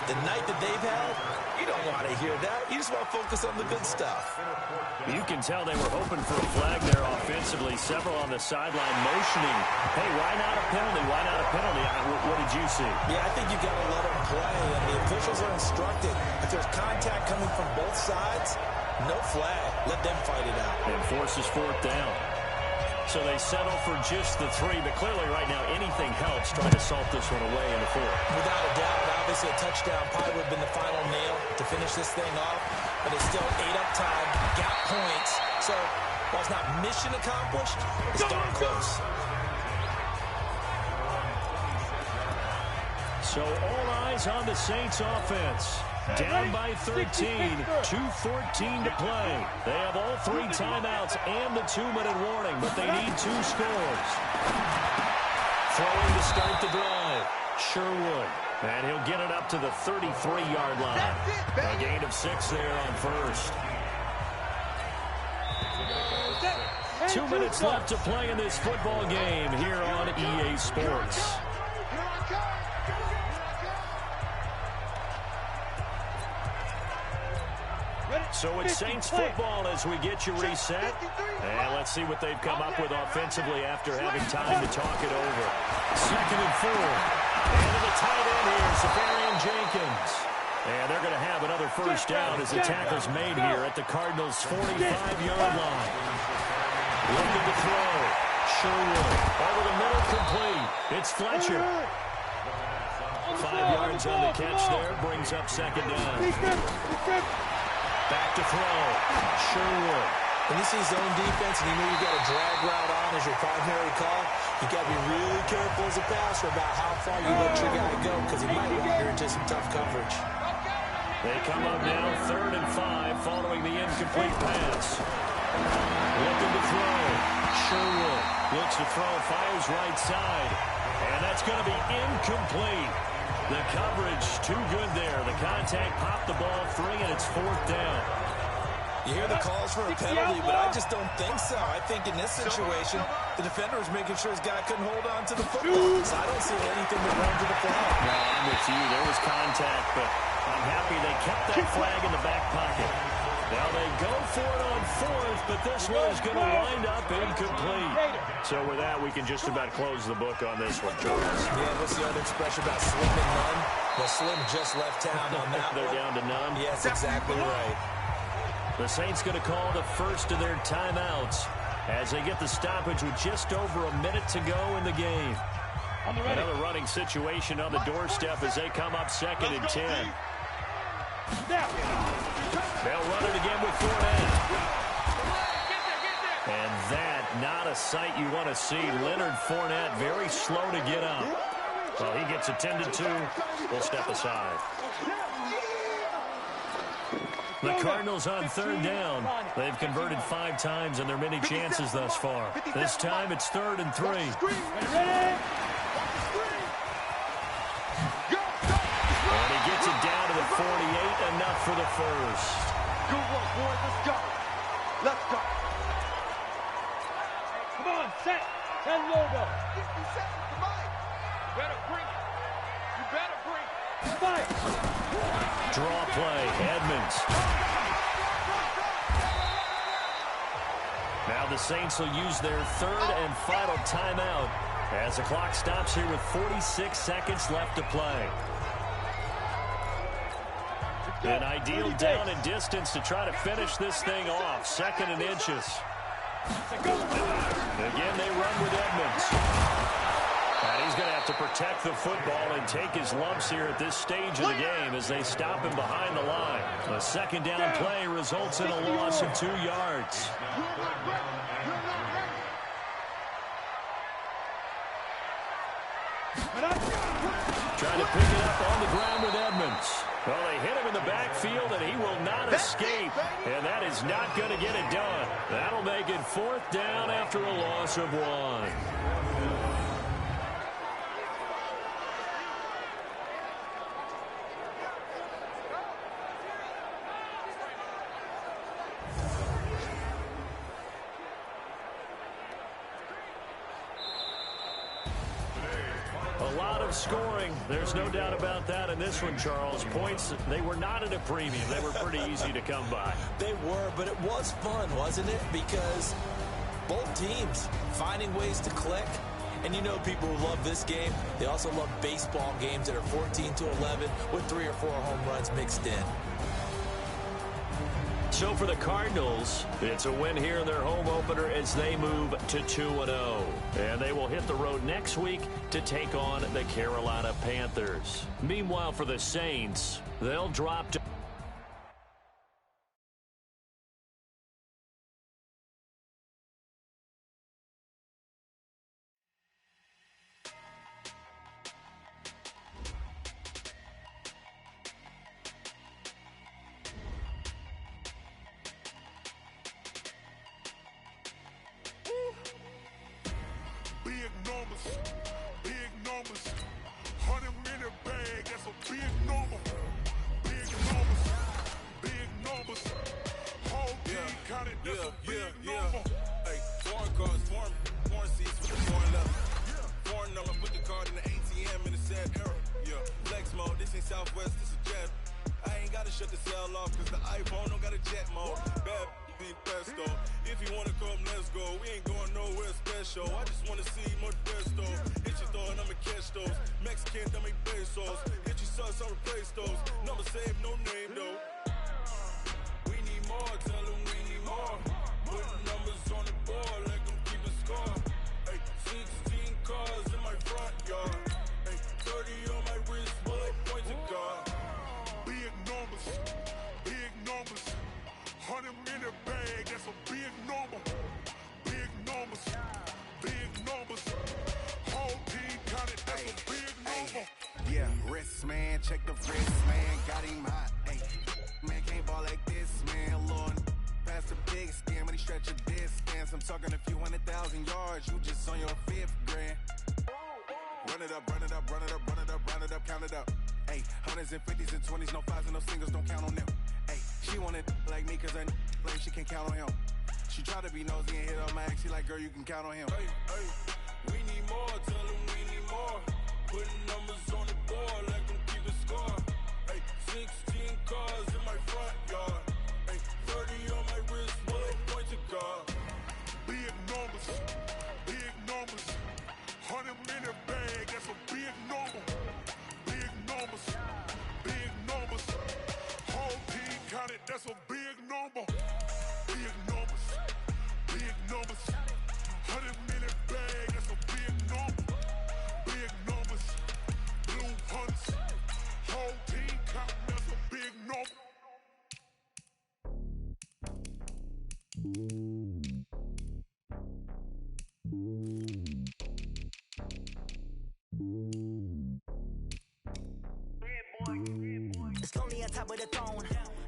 Speaker 1: the night that they've had, you don't want to hear that. You just want to focus on the good stuff.
Speaker 2: You can tell they were hoping for a flag there offensively. Several on the sideline motioning. Hey, why not a penalty? Why not a penalty? What did you see?
Speaker 1: Yeah, I think you got to let them play, and the officials are instructed. If there's contact coming from both sides, no flag. Let them fight it out.
Speaker 2: And forces 4th down. So they settle for just the 3, but clearly right now anything helps trying to salt this one away in the 4th.
Speaker 1: Without a doubt, obviously a touchdown probably would have been the final nail to finish this thing off, but it's still 8 up time, got points. So while it's not mission accomplished, it's darn close.
Speaker 2: So all eyes on the Saints offense. Down by 13, 2:14 to play. They have all 3 timeouts and the 2-minute warning, but they need 2 scores. Throwing to start the drive, Sherwood. And he'll get it up to the 33-yard line. A gain of 6 there on 1st. 2 minutes left to play in this football game here on EA Sports. So it's Saints football as we get you reset. And let's see what they've come up with offensively after having time to talk it over. 2nd and 4. And to the tight end here, Safarian Jenkins. And they're going to have another first down as the tackle's made here at the Cardinals' 45-yard line. Looking to throw. Sherwood over the middle, complete. It's Fletcher. 5 yards on the catch there, brings up 2nd down. Back to throw. Sherwood.
Speaker 1: When you see zone defense and you know you got a drag route on as your primary call, you got to be really careful as a passer about how far you let your guy go because he might wander into some tough coverage.
Speaker 2: They come up now 3rd and 5 following the incomplete pass. Looking to throw. Sherwood looks to throw, fires right side. And that's going to be incomplete. The coverage too good there. The contact popped the ball free, and it's 4th down.
Speaker 1: You hear the calls for a penalty, but I just don't think so. I think in this situation, the defender was making sure his guy couldn't hold on to the football. So I don't see anything but run to the flag.
Speaker 2: No, I'm with you. There was contact, but I'm happy they kept that flag in the back pocket. Now they go for it on 4th, but this one is going to wind up incomplete. So with that, we can just about close the book on this one, Charles.
Speaker 1: Yeah, what's the other expression about slim and none? Well, Slim just left town on that
Speaker 2: They're
Speaker 1: one.
Speaker 2: down to none.
Speaker 1: Yes, exactly right.
Speaker 2: The Saints going to call the first of their timeouts as they get the stoppage with just over a minute to go in the game. Another running situation on the doorstep as they come up 2nd and 10. They'll run it again with Fournette. And that, not a sight you want to see. Leonard Fournette very slow to get up. Well, he gets attended to. We'll step aside. The Cardinals on 3rd down. They've converted 5 times on their many chances thus far. This time it's 3rd and 3. And he gets it down to the 48, enough for the first.
Speaker 3: Good work, boys. Let's go. Let's go.
Speaker 6: Come on, set. Tell logo.
Speaker 3: You set with the mic. You better bring it. You better bring it.
Speaker 6: Fight.
Speaker 2: Draw play, Edmonds. Now the Saints will use their 3rd and final timeout as the clock stops here with 46 seconds left to play. An ideal down and distance to try to finish this thing off. 2nd and inches. Again, they run with Edmonds. And he's going to have to protect the football and take his lumps here at this stage of the game as they stop him behind the line. A 2nd down play results in a loss of 2 yards. Trying to pick it up on the ground with Edmonds. Well, they hit him in the backfield, and he will not escape. And that is not going to get it done. That'll make it 4th down after a loss of 1. Scoring. There's no doubt about that in this one, Charles. Points, they were not at a premium. They were pretty easy to come by.
Speaker 1: They were, but it was fun, wasn't it? Because both teams finding ways to click. And you know people who love this game, they also love baseball games that are 14-11 with 3 or 4 home runs mixed in.
Speaker 2: So for the Cardinals, it's a win here in their home opener as they move to 2-0. And they will hit the road next week to take on the Carolina Panthers. Meanwhile, for the Saints, they'll drop to
Speaker 7: big numbers, 100 minute bag, that's a big number, big numbers, whole team counted, that's a big number.
Speaker 8: Hey, foreign cars, foreign seats with the foreign leather, foreign number, put the card in the ATM in the sad era, yeah, flex mode, this ain't Southwest, this is Jet. I ain't gotta shut the cell off, cause the iPhone don't got a jet mode, bad be pesto. If you wanna come, let's go. We ain't going nowhere special. I just wanna see more resto. Hit your throw and I'ma catch those. Mexican, dummy pesos. Hit your sus, I'll replace those. Number save, no name though. We need more, tell them we need more. Put numbers on the board, let them keep a score. Hey, 16 cars in my front yard. Hey, 30 on my wrist, bullet points of God.
Speaker 7: Big numbers, 100 minute bag, that's a big number, big numbers, whole team counted, that's a big number.
Speaker 9: Yeah, wrist man, check the wrist man, got him hot, ayy. Man can't ball like this, man, Lord. Past the big skin, when he stretch a distance. I'm talking a few 100,000 yards, you just on your 5th grand. Run it up, run it up, run it up, run it up, run it up, count it up. Hey, hundreds and fifties and 20s, no fives and no singles, don't count on them. Hey, she wanted like me cause I like she can't count on him. She tried to be nosy and hit up my ex, she like, girl, you can count on him.
Speaker 8: Hey, we need more, tell them we need more. Putting numbers on the board, let them keep a score. Hey, 16 cars in my front yard. Hey, 30 on my wrist, will point to God.
Speaker 7: Big numbers, big numbers. 100-minute bag, that's a big number. Big numbers, big numbers. Whole team counted, that's a big number. Big numbers, big numbers. 100-minute bag, that's a big number. Big numbers, blue hunts. Whole team counting, that's a big number.
Speaker 10: It's lonely on top of the throne.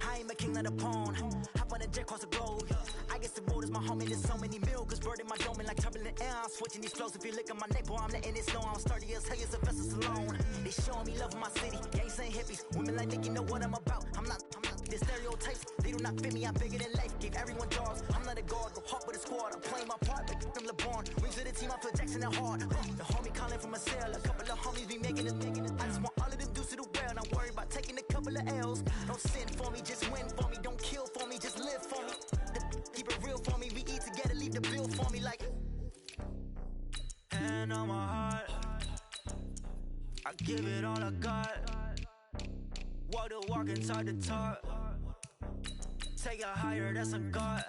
Speaker 10: I ain't a king of the pawn. Hop on a jet across the globe. I guess the road is my home and there's so many milk. Cause bird in my dome and like turbulent air. I'm switching these flows. If you look at my neck, boy, I'm letting it slow. I'm sturdy as hell as Sylvester Stallone. They showing me love in my city. Gangs saying hippies. Women like Nick, you know what I'm about. I'm not the stereotypes. They do not fit me. I'm bigger than life. Gave everyone jobs. I'm not a guard. Go hard with a squad. I'm playing my part like I'm LeBron. Rings to the team. I feel Jackson and hard. The homie calling from a cell. A couple of homies be making it. I just want all of them dudes to the well. Not worry about taking a couple of L's. Don't sin for me. Just win for me. Don't kill for me. Just live for me. Keep it real for me. We eat together. Leave the bill for me like. Hand on my heart. I give it all I got. Walk the walk and talk the talk. Take it higher, that's a God.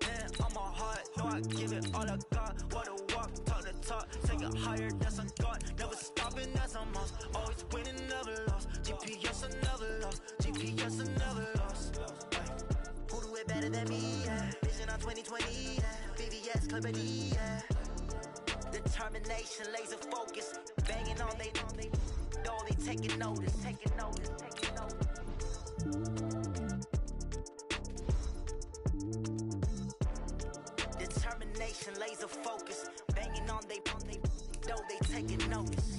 Speaker 10: Hand on my heart, no, I give it all I got. Walk the walk, talk the talk. Take it higher, that's a God. Never stopping, that's a must. Always winning, never lost. GPS, I never lost. GPS, I never lost. Who do it better than me? Yeah. Vision on 2020. Yeah. VVS, Clippity. Yeah. Determination, laser focus. Banging on they taking notice, taking notice, taking notice. Determination, laser focus. Banging on they taking notice.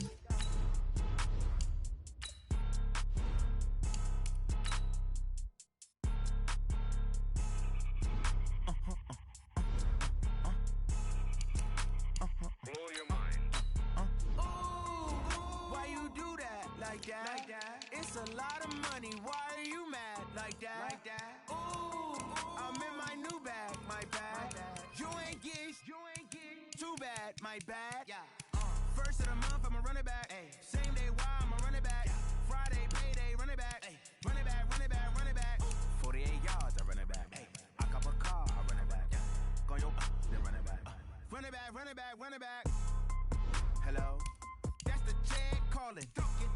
Speaker 9: It's a lot of money, why are you mad like that? Ooh, I'm in my new bag, my bad. You ain't get too bad, my bad. First of the month, I'ma run it back. Same day, why I'ma run it back. Friday, payday, run it back. Run it back, run it back, run it back. 48 yards, I run it back. I cop a car, I run it back. Go yo, then run it back. Run it back, run it back, run it back. Hello? That's the jag calling.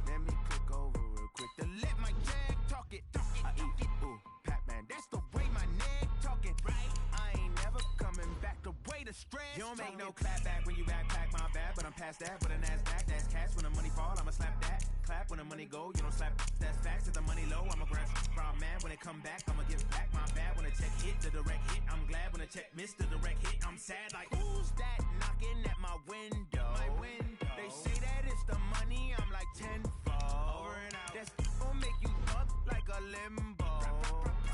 Speaker 9: Let me click over real quick to let my jag talk it. I eat it, ooh, Pac-Man. That's the way my neck talking. Right? I ain't never coming back. The way the stress. You don't make no clap back when you backpack my bad, but I'm past that. With a NASDAQ, that's cash. When the money fall, I'ma slap that. Clap when the money go, you don't slap. That's facts. If the money low, I'ma grab from man. When it come back, I'ma give back my bad. When the check hit, the direct hit. I'm glad when the check missed the direct hit. I'm sad like who's that knocking at my window? My window. They say that it's the money, I'm like tenfold. Over and out. That's gon' make you up like a limbo.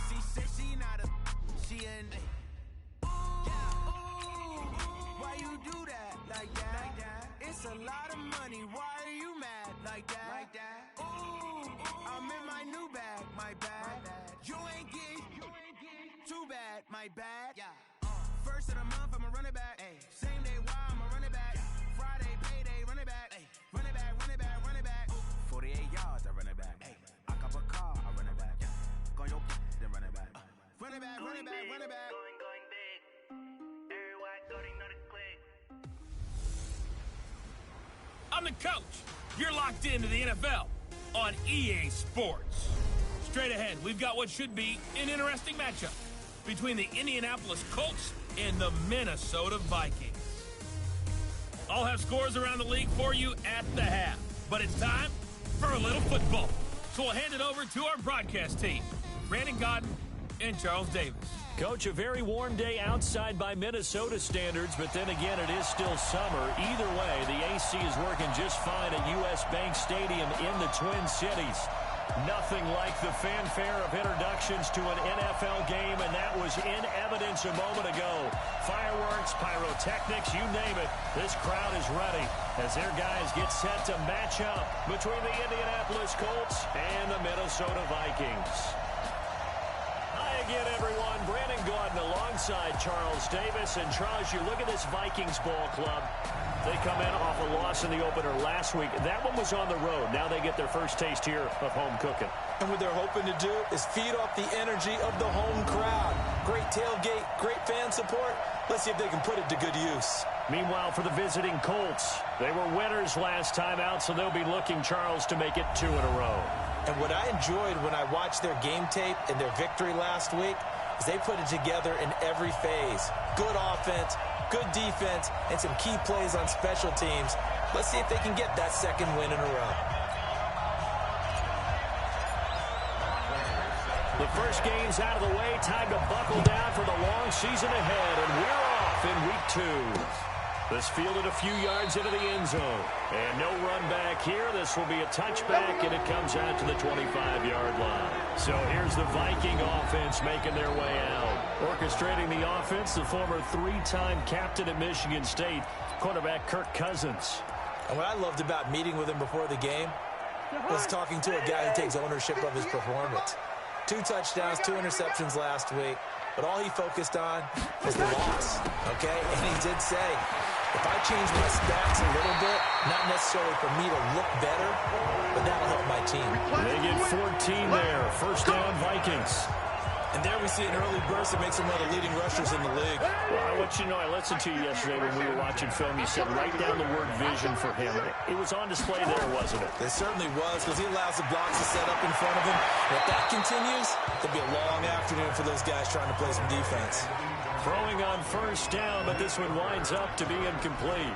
Speaker 9: She said she not a, she an. Ooh, why you do that like that? It's a lot of money, why are you mad like that? Ooh, I'm in my new bag, my bad. You ain't get too bad, my bad. First of the month, I'ma run it back. Same day, why I'ma run it back. Friday, payday, run it back. Run it back, run it back, run it back. 48 yards, I run it back. I cop a car, I run it back. Go yo, then run it back. Run it back, run it back, run it back.
Speaker 10: Going big. Everywhere going, not a click.
Speaker 4: I'm the coach. You're locked into the NFL on EA Sports. Straight ahead, we've got what should be an interesting matchup between the Indianapolis Colts and the Minnesota Vikings. I'll have scores around the league for you at the half, but it's time for a little football. So we'll hand it over to our broadcast team, Brandon Godden and Charles Davis.
Speaker 2: Coach, a very warm day outside by Minnesota standards, but then again, it is still summer. Either way, the AC is working just fine at U.S. Bank Stadium in the Twin Cities. Nothing like the fanfare of introductions to an NFL game, and that was in evidence a moment ago. Fireworks, pyrotechnics, you name it. This crowd is ready as their guys get set to match up between the Indianapolis Colts and the Minnesota Vikings. Hi again, everyone. Brandon Gaudin alongside Charles Davis. And Charles, you look at this Vikings ball club. They come in off a loss in the opener last week. That one was on the road. Now they get their first taste here of home cooking.
Speaker 1: And what they're hoping to do is feed off the energy of the home crowd. Great tailgate, great fan support. Let's see if they can put it to good use.
Speaker 2: Meanwhile, for the visiting Colts, they were winners last time out, so they'll be looking, Charles, to make it 2 in a row.
Speaker 1: And what I enjoyed when I watched their game tape and their victory last week is they put it together in every phase. Good offense, good defense, and some key plays on special teams. Let's see if they can get that second win in a row.
Speaker 2: The first game's out of the way. Time to buckle down for the long season ahead, and we're off in week 2. This fielded a few yards into the end zone. And no run back here. This will be a touchback, and it comes out to the 25-yard line. So here's the Viking offense making their way out. Orchestrating the offense, the former 3-time captain at Michigan State, quarterback Kirk Cousins.
Speaker 1: And what I loved about meeting with him before the game was talking to a guy who takes ownership of his performance. 2 touchdowns, 2 interceptions last week. But all he focused on was the loss, okay? And he did say, if I change my stats a little bit, not necessarily for me to look better, but that'll help my team.
Speaker 2: They get 14 there. First down, Vikings.
Speaker 1: And there we see an early burst that makes him one of the leading rushers in the league.
Speaker 2: Well, I want you to know, I listened to you yesterday when we were watching film. You said write down the word vision for him. It was on display there, wasn't it?
Speaker 1: It certainly was, because he allows the blocks to set up in front of him. And if that continues, it'll be a long afternoon for those guys trying to play some defense.
Speaker 2: Throwing on first down, but this one winds up to be incomplete.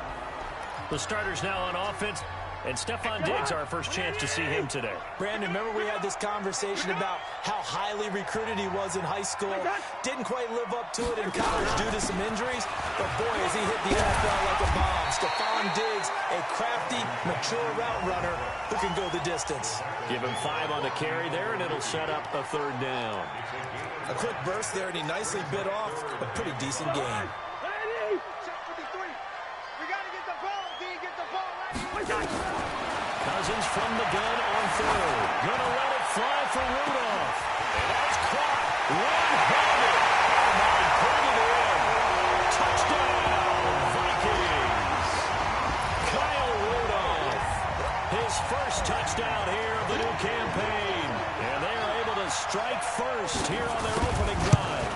Speaker 2: The starters now on offense. And Stephon Diggs, our first chance to see him today.
Speaker 1: Brandon, remember we had this conversation about how highly recruited he was in high school. Didn't quite live up to it in college due to some injuries. But boy, has he hit the NFL like a bomb. Stephon Diggs, a crafty, mature route runner who can go the distance.
Speaker 2: Give him 5 on the carry there, and it'll set up a 3rd down.
Speaker 1: A quick burst there, and he nicely bit off a pretty decent gain.
Speaker 2: Cousins from the gun on 3rd. Gonna let it fly for Rudolph. And that's caught. One-handed. Oh, my, put it in. Touchdown, Vikings. Kyle Rudolph. His first touchdown here of the new campaign. And they are able to strike first here on their opening drive.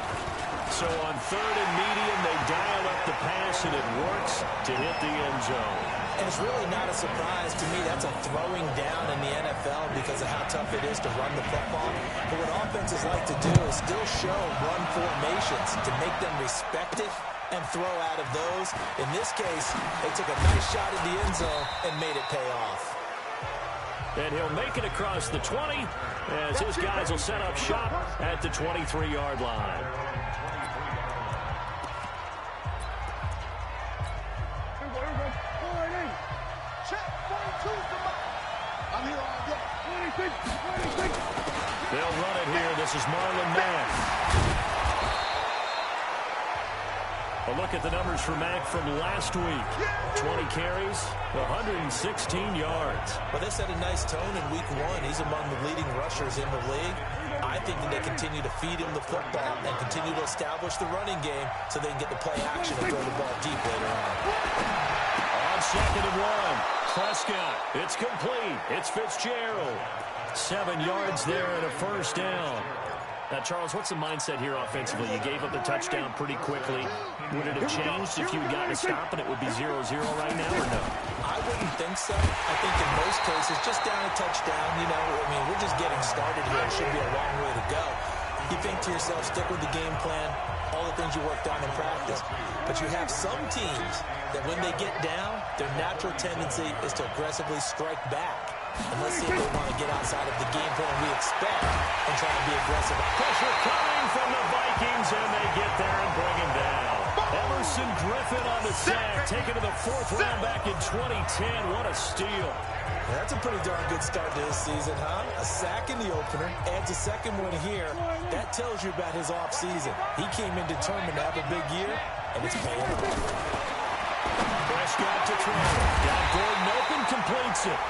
Speaker 2: So on 3rd and medium, they dial up the pass, and it works to hit the end zone.
Speaker 1: And it's really not a surprise to me. That's a throwing down in the NFL because of how tough it is to run the football. But what offenses like to do is still show run formations to make them respect it and throw out of those. In this case, they took a nice shot at the end zone and made it pay off.
Speaker 2: And he'll make it across the 20 as his guys will set up shop at the 23-yard line. They'll run it here. This is Marlon Mack. A look at the numbers for Mack from last week. 20 carries, 116 yards.
Speaker 1: Well, they set a nice tone in week 1. He's among the leading rushers in the league. I think that they continue to feed him the football and continue to establish the running game so they can get the play action and throw the ball deep later on.
Speaker 2: On 2nd and 1, Prescott. It's complete. It's Fitzgerald. 7 yards there and a first down. Now, Charles, what's the mindset here offensively? You gave up the touchdown pretty quickly. Would it have changed if you had gotten a stop and it would be 0-0 right now, or no?
Speaker 1: I wouldn't think so. I think in most cases, just down a touchdown, you know, I mean, we're just getting started here. It should be a long way to go. You think to yourself, stick with the game plan, all the things you worked on in practice. But you have some teams that when they get down, their natural tendency is to aggressively strike back. And let's see if they want to get outside of the game plan we expect and try to be aggressive.
Speaker 2: Pressure coming from the Vikings, and they get there and bring him down. Everson Griffin on the sack, taken to the 4th round back in 2010. What a steal.
Speaker 1: Yeah, that's a pretty darn good start to his season, huh? A sack in the opener, adds a second one here. That tells you about his offseason. He came in determined to have a big year, and it's paying off.
Speaker 2: Prescott to throw. Got Gordon open, completes it.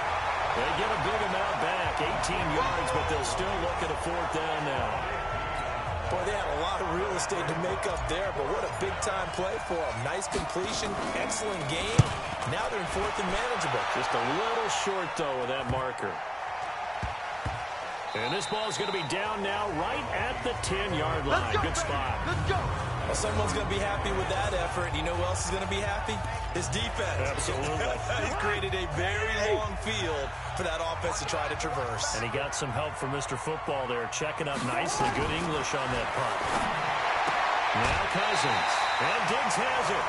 Speaker 2: They get a big amount back, 18 yards, but they'll still look at a 4th down now.
Speaker 1: Boy, they had a lot of real estate to make up there, but what a big-time play for them. Nice completion, excellent game. Now they're in 4th and manageable.
Speaker 2: Just a little short, though, with that marker. And this ball is going to be down now right at the 10-yard line. Good spot.
Speaker 3: Let's go.
Speaker 1: Well, someone's going to be happy with that effort. You know who else is going to be happy? His defense.
Speaker 2: Absolutely.
Speaker 1: He's created a very long field for that offense to try to traverse.
Speaker 2: And he got some help from Mr. Football there, checking up nicely. Good English on that punt. Now Cousins. And Diggs has it.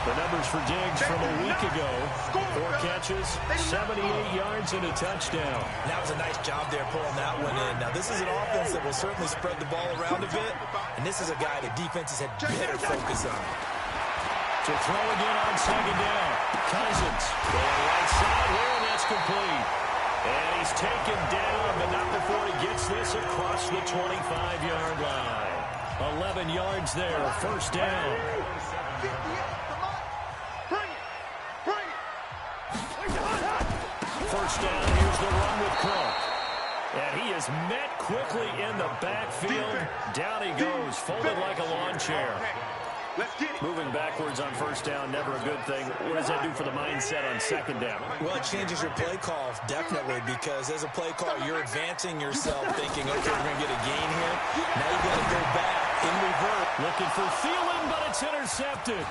Speaker 2: The numbers for Diggs from a week ago. 4 catches, 78 yards, and a touchdown.
Speaker 1: That was a nice job there pulling that one in. Now, this is an offense that will certainly spread the ball around a bit, and this is a guy that defenses had better focus on.
Speaker 2: To throw again on 2nd down. Cousins going right side here, and that's complete. And he's taken down, but not before he gets this across the 25-yard line. 11 yards there, 1st down. First down, here's the run with Cook. And he is met quickly in the backfield. Down he goes, folded like a lawn chair. Moving backwards on 1st down, never a good thing. What does that do for the mindset on 2nd down?
Speaker 1: Well, it changes your play call, definitely, because as a play call, you're advancing yourself, thinking, okay, we're going to get a gain here. Now you got to go back in revert.
Speaker 2: Looking for Thielen, but it's intercepted.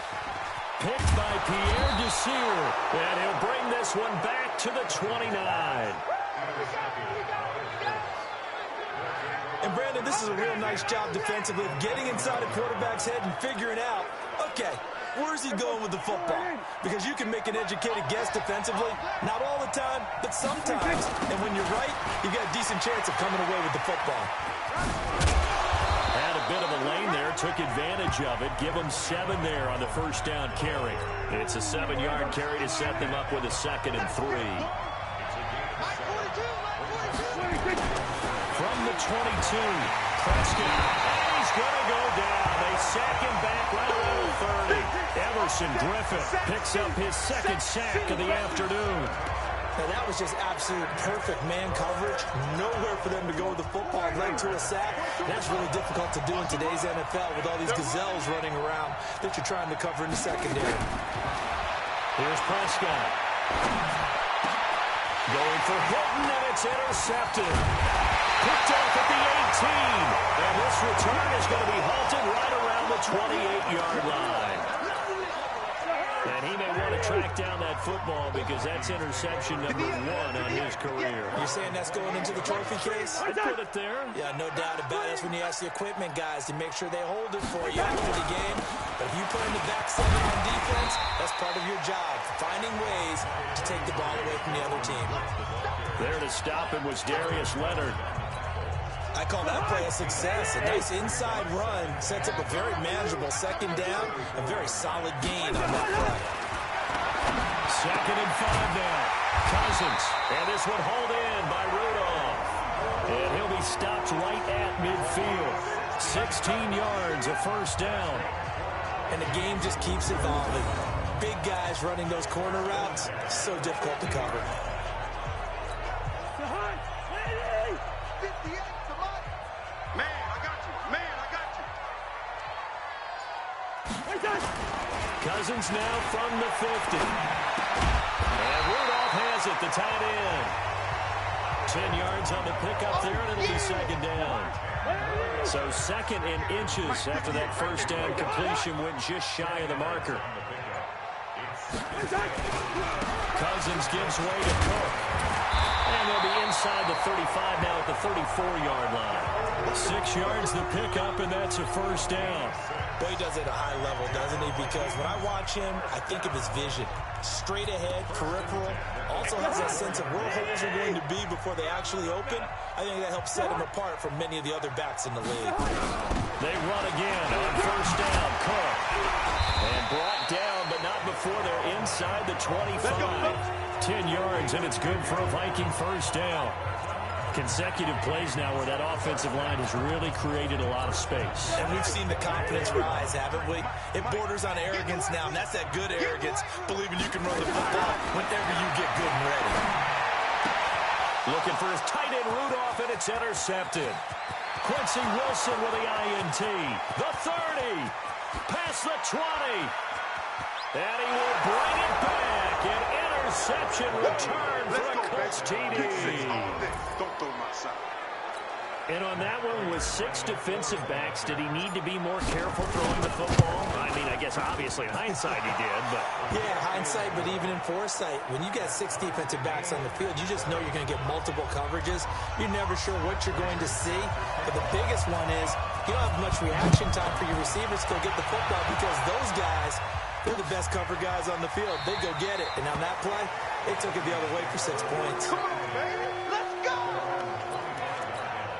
Speaker 2: Picked by Pierre Desir, and he'll bring this one back to the 29.
Speaker 1: And, Brandon, this is a real nice job defensively of getting inside a quarterback's head and figuring out, okay, where's he going with the football? Because you can make an educated guess defensively, not all the time, but sometimes. And when you're right, you got a decent chance of coming away with the football.
Speaker 2: Had a bit of a lane there, took advantage of it. Give them 7 there on the 1st down carry. It's a 7-yard carry to set them up with a 2nd and 3. From the 22, Prescott, and he's going to go down. They sack him back right around the 30. Everson Griffin picks up his 2nd sack of the afternoon.
Speaker 1: Now, that was just absolute perfect man coverage. Nowhere for them to go with the football. Led to a sack. That's really difficult to do in today's NFL with all these gazelles running around that you're trying to cover in the secondary.
Speaker 2: Here's Prescott. Going for Hilton, and it's intercepted. Picked off at the 18. And this return is going to be halted right around the 28-yard line. And he may want to track down that football because that's interception number 1 on his career.
Speaker 1: You're saying that's going into the trophy case?
Speaker 2: I'd put it there.
Speaker 1: Yeah, no doubt about it. That's when you ask the equipment guys to make sure they hold it for you after the game. But if you play in the back 7 on defense, that's part of your job, finding ways to take the ball away from the other team.
Speaker 2: There to stop him was Darius Leonard.
Speaker 1: I call that play a success. A nice inside run sets up a very manageable 2nd down, a very solid gain on that play.
Speaker 2: 2nd and 5 now. Cousins, and this one hauled in by Rudolph. And he'll be stopped right at midfield. 16 yards, a 1st down.
Speaker 1: And the game just keeps evolving. Big guys running those corner routes, so difficult to cover.
Speaker 2: Cousins now from the 50. And Rudolph has it, the tight end. 10 yards on the pickup there, and it'll be 2nd down. So 2nd and inches after that 1st down completion went just shy of the marker. Cousins gives way to Cook. And they'll be inside the 35 now at the 34-yard line. 6 yards the pickup, and that's a 1st down.
Speaker 1: Well, he does it at a high level, doesn't he? Because when I watch him, I think of his vision. Straight ahead, peripheral. Also has that sense of where holes are going to be before they actually open. I think that helps set him apart from many of the other backs in the league.
Speaker 2: They run again on first down. Cook. And brought down, but not before they're inside the 25. 10 yards, and it's good for a Viking first down. Consecutive plays now where that offensive line has really created a lot of space.
Speaker 1: And we've seen the confidence rise, haven't we? It borders on arrogance now, and that's that good arrogance, believing you can run the football whenever you get good and ready.
Speaker 2: Looking for his tight end Rudolph, and it's intercepted. Quincy Wilson with the INT. The 30. Past the 20. And he will bring it back. An interception return for a Colts TD. And on that one, with 6 defensive backs, did he need to be more careful throwing the football? I mean, I guess obviously in hindsight he did, but...
Speaker 1: Yeah, hindsight, but even in foresight, when you got 6 defensive backs on the field, you just know you're going to get multiple coverages. You're never sure what you're going to see. But the biggest one is you don't have much reaction time for your receivers to go get the football because those guys, they're the best cover guys on the field. They go get it. And on that play, they took it the other way for 6 points.
Speaker 3: Come on, baby. Let's go.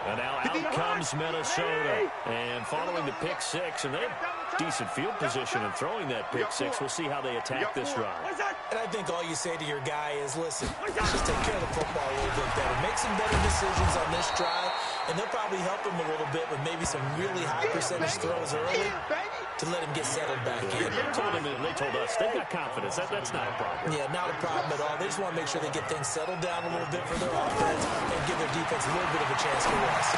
Speaker 2: And now out comes Minnesota. And following the pick 6, and they have decent field position in throwing that pick 6. We'll see how they attack this drive.
Speaker 1: And I think all you say to your guy is, listen, just take care of the football a little bit better. Make some better decisions on this drive, and they'll probably help him a little bit with maybe some really high percentage throws early to let him get settled back in.
Speaker 2: They told us they've got confidence. That's not a problem.
Speaker 1: Yeah, not a problem at all. They just want to make sure they get things settled down a little bit for their offense and give their defense a little bit of a chance to rest.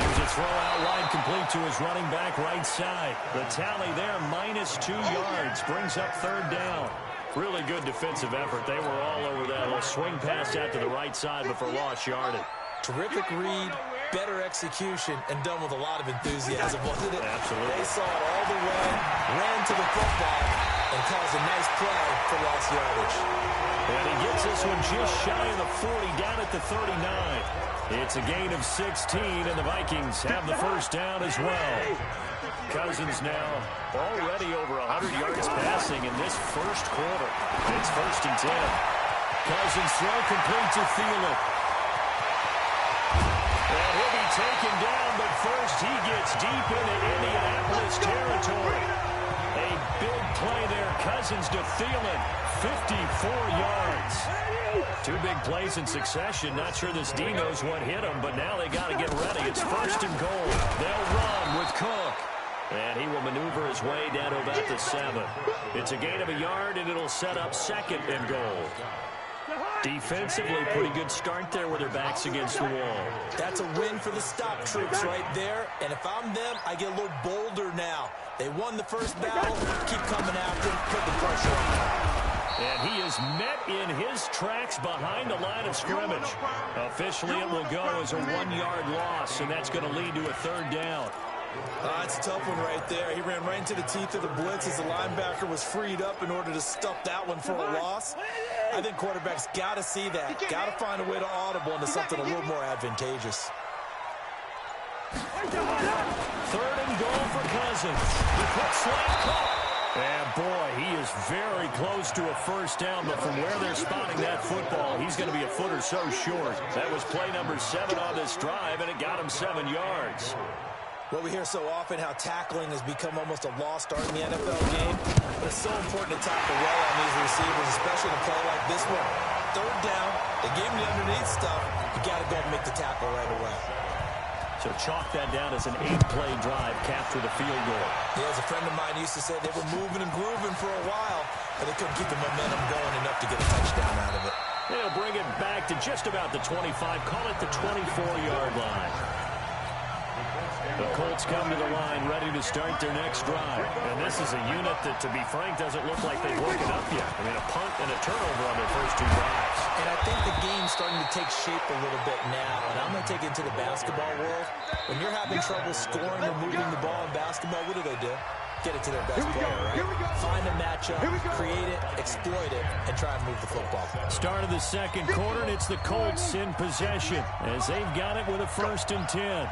Speaker 2: Here's a throw out wide complete to his running back right side. The tally there, -2 yards, brings up 3rd down. Really good defensive effort. They were all over that little swing pass out to the right side before lost yardage.
Speaker 1: Terrific read, better execution, and done with a lot of enthusiasm, wasn't it?
Speaker 2: Absolutely.
Speaker 1: They saw it all the way, ran to the football, and caused a nice play for lost yardage.
Speaker 2: And he gets this one just shy of the 40, down at the 39. It's a gain of 16, and the Vikings have the first down as well. Cousins now already over 100 yards passing in this first quarter. It's 1st and 10. Cousins throw complete to Thielen. And he'll be taken down, but first he gets deep into Indianapolis territory. A big play there. Cousins to Thielen. 54 yards. 2 big plays in succession. Not sure this D knows what hit him, but now they got to get ready. It's 1st and goal. They'll run with Cook. And he will maneuver his way down to about the 7. It's a gain of a yard, and it'll set up 2nd and goal. Defensively, pretty good start there with their backs against the wall.
Speaker 1: That's a win for the stop troops right there. And if I'm them, I get a little bolder now. They won the first battle. Keep coming after them. Put the pressure on them.
Speaker 2: And he is met in his tracks behind the line of scrimmage. Officially, it will go as a 1-yard loss, and that's going to lead to a 3rd down.
Speaker 1: It's a tough one right there. He ran right into the teeth of the blitz as the linebacker was freed up in order to stuff that one for a loss. I think quarterbacks got to see that. Got to find a way to audible into something a little more advantageous.
Speaker 2: 3rd and goal for Cousins. The quick slant caught. And boy, he is very close to a first down, but from where they're spotting that football, he's going to be a foot or so short. That was play number 7 on this drive, and it got him 7 yards.
Speaker 1: Well, we hear so often how tackling has become almost a lost art in the NFL game, but it's so important to tackle well on these receivers, especially in a play like this one. 3rd down, they gave him the underneath stuff. You got to go and make the tackle right away.
Speaker 2: So chalk that down as an 8-play drive, capture the field goal.
Speaker 1: Yeah, as a friend of mine used to say, they were moving and grooving for a while, but they couldn't keep the momentum going enough to get a touchdown out of it.
Speaker 2: They'll bring it back to just about the 25, call it the 24-yard line. The Colts come to the line, ready to start their next drive. And this is a unit that, to be frank, doesn't look like they've woken up yet. I mean, a punt and a turnover on their first 2 drives.
Speaker 1: And I think the game's starting to take shape a little bit now. And I'm going to take it into the basketball world. When you're having trouble scoring or moving the ball in basketball, what do? Get it to their best player, right? Find a matchup, create it, exploit it, and try and move the football.
Speaker 2: Start of the 2nd quarter, and it's the Colts in possession as they've got it with a 1st and 10.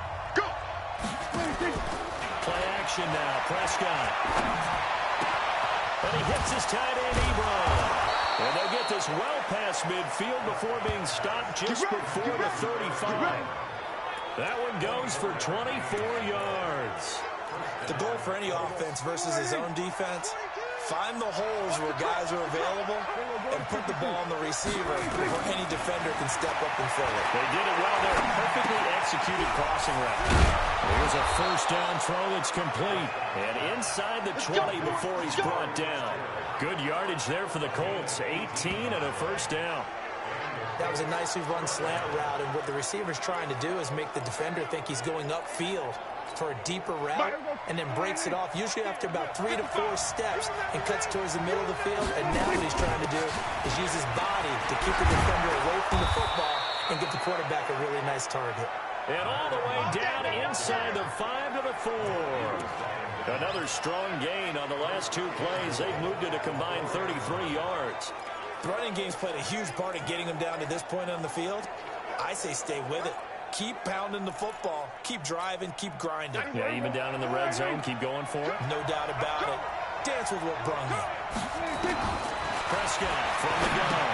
Speaker 2: Play action now. Prescott. And he hits his tight end, Ebron. And they'll get this well past midfield before being stopped just before the 35. That one goes for 24 yards.
Speaker 1: The goal for any offense versus his own defense, find the holes where guys are available and put the ball on the receiver before any defender can step up and fill it.
Speaker 2: They did it well there. Perfectly executed crossing route. Here's a first down throw that's complete. And inside the 20 before he's brought down. Good yardage there for the Colts. 18 and a first down.
Speaker 1: That was a nicely run slant route, and what the receiver's trying to do is make the defender think he's going upfield for a deeper route and then breaks it off, usually after about 3 to 4 steps, and cuts towards the middle of the field. And now what he's trying to do is use his body to keep the defender away from the football and get the quarterback a really nice target.
Speaker 2: And all the way down inside the 5 to the 4. Another strong gain on the last 2 plays. They've moved it a combined 33 yards.
Speaker 1: The running game's played a huge part in getting him down to this point on the field. I say stay with it. Keep pounding the football. Keep driving. Keep grinding.
Speaker 2: Yeah, even down in the red zone, keep going for it.
Speaker 1: No doubt about it. Dance with what brung you.
Speaker 2: Prescott from the gun.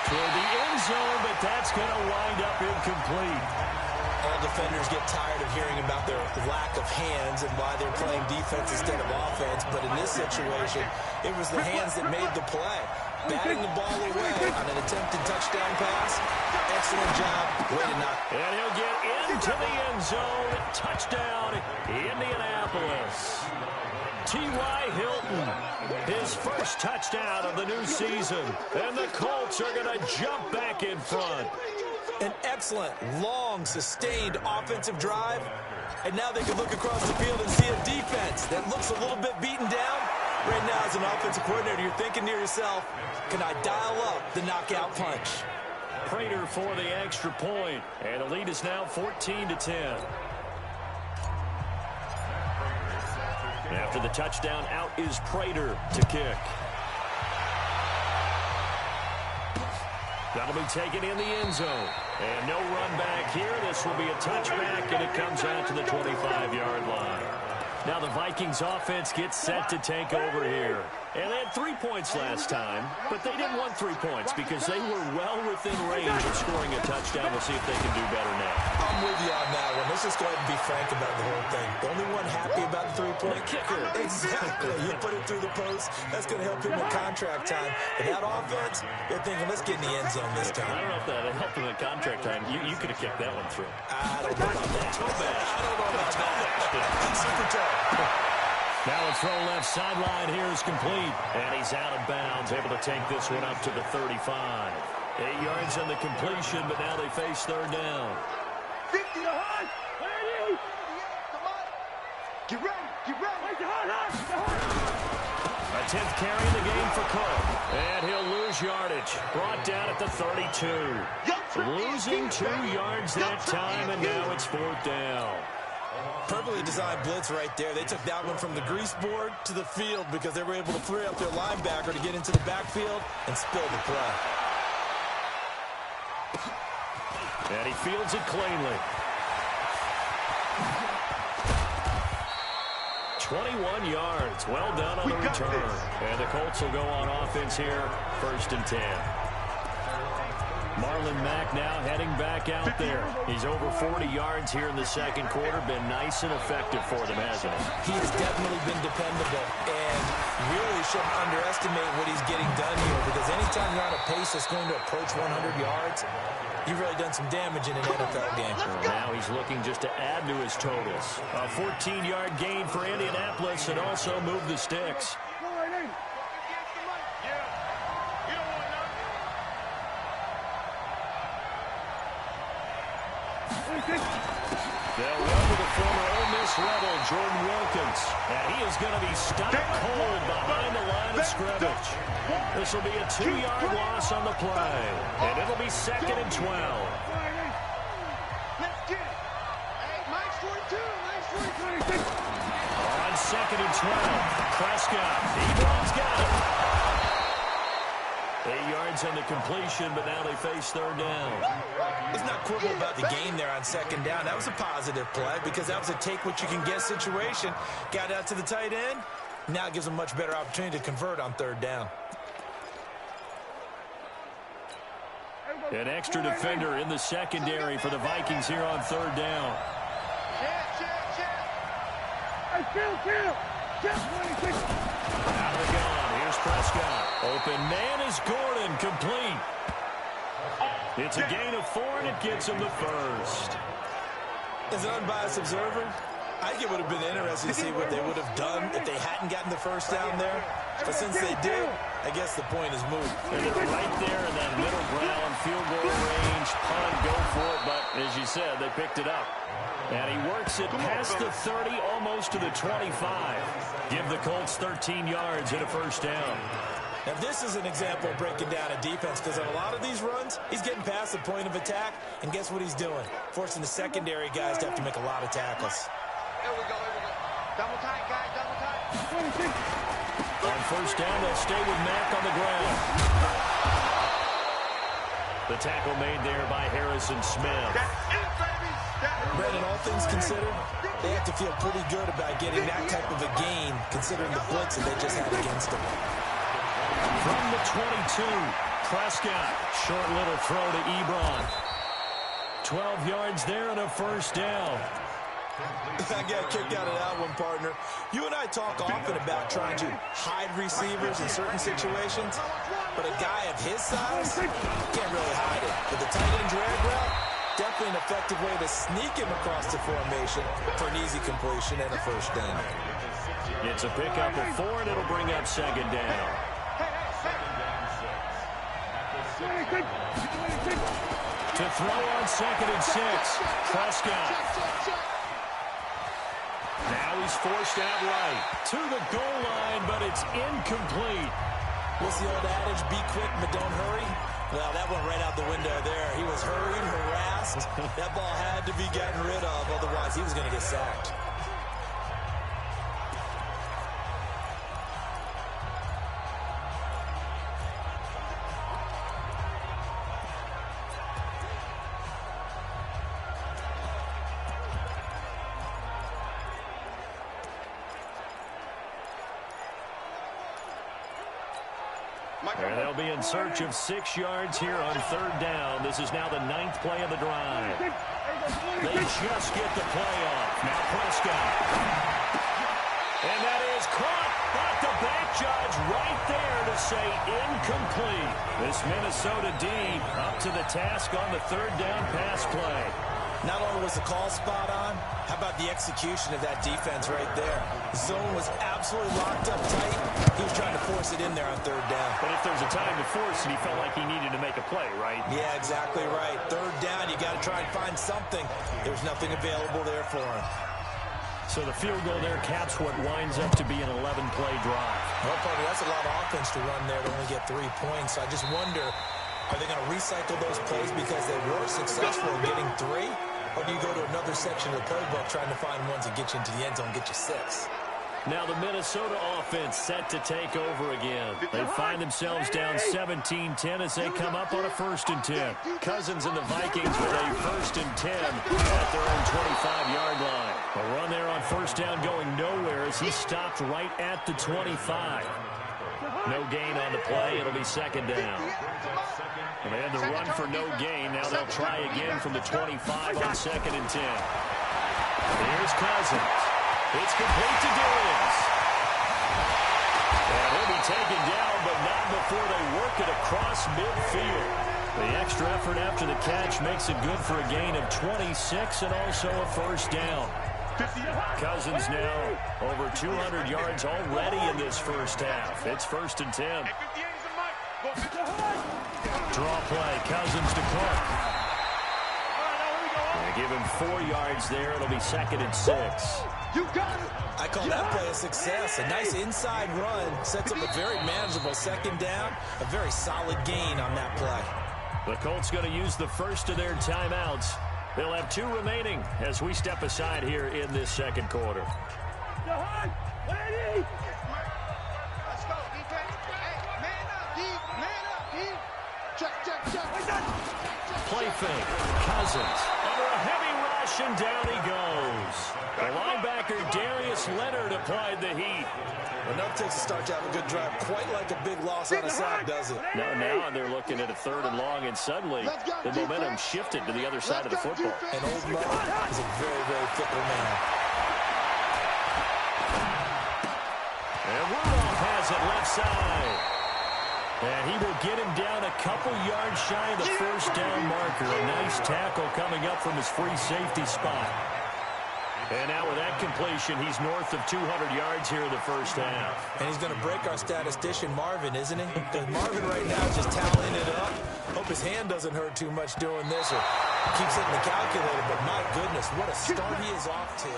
Speaker 2: Toward the end zone, but that's going to wind up incomplete.
Speaker 1: All defenders get tired of hearing about their lack of hands and why they're playing defense instead of offense. But in this situation, it was the hands that made the play. Batting the ball away on an attempted touchdown pass. Excellent job. Way to knock.
Speaker 2: And he'll get into the end zone. Touchdown, Indianapolis. T.Y. Hilton, his first touchdown of the new season. And the Colts are going to jump back in front.
Speaker 1: An excellent, long, sustained offensive drive. And now they can look across the field and see a defense that looks a little bit beaten down. Right now, as an offensive coordinator, you're thinking to yourself, can I dial up the knockout punch?
Speaker 2: Prater for the extra point. And the lead is now 14-10. After the touchdown, out is Prater to kick. That'll be taken in the end zone. And no run back here. This will be a touchback, and it comes out to the 25-yard line. Now the Vikings offense gets set to take over here. And they had 3 points last time, but they didn't want 3 points because they were well within range of scoring a touchdown. We'll see if they can do better now.
Speaker 1: I'm with you on that one. Let's just go ahead and be frank about the whole thing. The only one happy about the three-point
Speaker 2: kicker.
Speaker 1: Exactly. You put it through the post. That's going to help him in contract time. But that offense, they're thinking, let's get in the end zone this time.
Speaker 2: I don't know if that helped him in contract time. You could have kicked that one through.
Speaker 1: I don't know about that.
Speaker 2: Toe bash.
Speaker 1: I don't know about that. Super toe.
Speaker 2: Now a throw left sideline here is complete. And he's out of bounds, able to take this one up to the 35. 8 yards on the completion, but now they face third down.
Speaker 3: 50 to high. Get ready. Get ready.
Speaker 2: A 10th carry in the game for Cook. And he'll lose yardage. Brought down at the 32. Losing 2 yards that time, and now it's fourth down.
Speaker 1: Perfectly designed blitz right there. They took that one from the grease board to the field because they were able to free up their linebacker to get into the backfield and spill the play.
Speaker 2: And he fields it cleanly. 21 yards. Well done on the return. And the Colts will go on offense here, 1st and 10. Marlon Mack now heading back out there. He's over 40 yards here in the second quarter. Been nice and effective for them, hasn't he?
Speaker 1: He has definitely been dependable, and really shouldn't underestimate what he's getting done here, because anytime you're on a pace that's going to approach 100 yards, you've really done some damage in an NFL game.
Speaker 2: Now he's looking just to add to his totals. A 14-yard gain for Indianapolis, and also move the sticks. They'll run to the former Ole Miss Rebel, Jordan Wilkins. And he is going to be stopped cold behind the line of scrimmage. This will be a 2-yard loss on the play. And it'll be 2nd and 12.
Speaker 3: Let's get it. Hey, Mike's 42. Mike's 42.
Speaker 2: On 2nd and 12, Prescott. Ebron's got it. 8 yards on the completion, but now they face third down.
Speaker 1: It's not quibble about the gain there on second down. That was a positive play because that was a take-what-you-can-get situation. Got out to the tight end. Now it gives them much better opportunity to convert on third down.
Speaker 2: An extra defender in the secondary for the Vikings here on third down. Out of the gun. Here's Prescott. Open man is Gordon. Complete. It's a gain of 4, and it gets him the first.
Speaker 1: As an unbiased observer, I think it would have been interesting to see what they would have done if they hadn't gotten the first down there. But since they did, I guess the point is moved.
Speaker 2: And they're right there in that middle ground, field goal range, punt, go for it. But as you said, they picked it up. And he works it past the 30, almost to the 25. Give the Colts 13 yards and a first down.
Speaker 1: Now, this is an example of breaking down a defense because on a lot of these runs, he's getting past the point of attack. And guess what he's doing? Forcing the secondary guys to have to make a lot of tackles.
Speaker 3: Here we go. Double tight, guys, double tight.
Speaker 2: On first down, they'll stay with Mack on the ground. The tackle made there by Harrison Smith.
Speaker 1: Brandon, all things considered, they have to feel pretty good about getting that type of a gain considering the blitz that they just had against them.
Speaker 2: From the 22, Prescott. Short little throw to Ebron. 12 yards there and a first down.
Speaker 1: I got kicked out of that one, partner. You and I talk often about trying to hide receivers in certain situations, but a guy of his size can't really hide it. But the tight end drag route, definitely an effective way to sneak him across the formation for an easy completion and a first down.
Speaker 2: It's a pickup of 4, and it'll bring up second down. To throw on 2nd and 6, Prescott. Now he's forced out right to the goal line, but it's incomplete.
Speaker 1: What's the old adage? Be quick, but don't hurry. Well, that went right out the window there. He was hurried, harassed. That ball had to be gotten rid of, otherwise he was going to get sacked.
Speaker 2: And they'll be in search of 6 yards here on third down. This is now the 9th play of the drive. They just get the play off. Now Prescott. And that is caught. But the bank judge right there to say incomplete. This Minnesota D up to the task on the third down pass play.
Speaker 1: Not only was the call spot on, how about the execution of that defense right there? The zone was absolutely locked up tight. He was trying to force it in there on third down.
Speaker 2: But if there's a time to force it, he felt like he needed to make a play, right?
Speaker 1: Yeah, exactly right. Third down, you got to try and find something. There's nothing available there for him.
Speaker 2: So the field goal there caps what winds up to be an 11-play drive.
Speaker 1: Well, partner, that's a lot of offense to run there to only get 3 points. I just wonder, are they going to recycle those plays because they were successful in getting 3? Or do you go to another section of the playbook trying to find ones that get you into the end zone and get you 6?
Speaker 2: Now the Minnesota offense set to take over again. They find themselves down 17-10 as they come up on a 1st and 10. Cousins and the Vikings with a 1st and 10 at their own 25-yard line. A run there on first down going nowhere as he stopped right at the 25. No gain on the play. It'll be second down. And they had the run for no gain. Now they'll try again from the 25 on 2nd and 10. Here's Cousins. It's complete to Dillons. And he'll be taken down, but not before they work it across midfield. The extra effort after the catch makes it good for a gain of 26 and also a first down. Cousins now over 200 yards already in this first half. It's 1st and 10. Draw play, Cousins to Clark. They give him 4 yards there. It'll be 2nd and 6.
Speaker 1: You got it. I call that play a success. A nice inside run sets up a very manageable second down. A very solid gain on that play.
Speaker 2: The Colts going to use the first of their timeouts. They'll have 2 remaining as we step aside here in this second quarter.
Speaker 6: Ready?
Speaker 3: Let's go, defense. Hey, man up, D. Man up, D. Check.
Speaker 2: play fake. Cousins under a heavy rush, and down he goes. The linebacker Darius Leonard applied the heat.
Speaker 1: Well, now it takes a start to have a good drive. Quite like a big loss on a sack, does it?
Speaker 2: Now they're looking at a 3rd and long, and suddenly the momentum shifted to the other side of the football.
Speaker 1: And Old Mo is a very, very fickle man.
Speaker 2: And Rudolph has it left side. And he will get him down a couple yards shy of the first down marker. A nice tackle coming up from his free safety spot. And now with that completion, he's north of 200 yards here in the first half.
Speaker 1: And he's going to break our statistician Marvin, isn't he? Because Marvin right now is just tallying it up. Hope his hand doesn't hurt too much doing this or keeps hitting the calculator. But my goodness, what a start he is off to.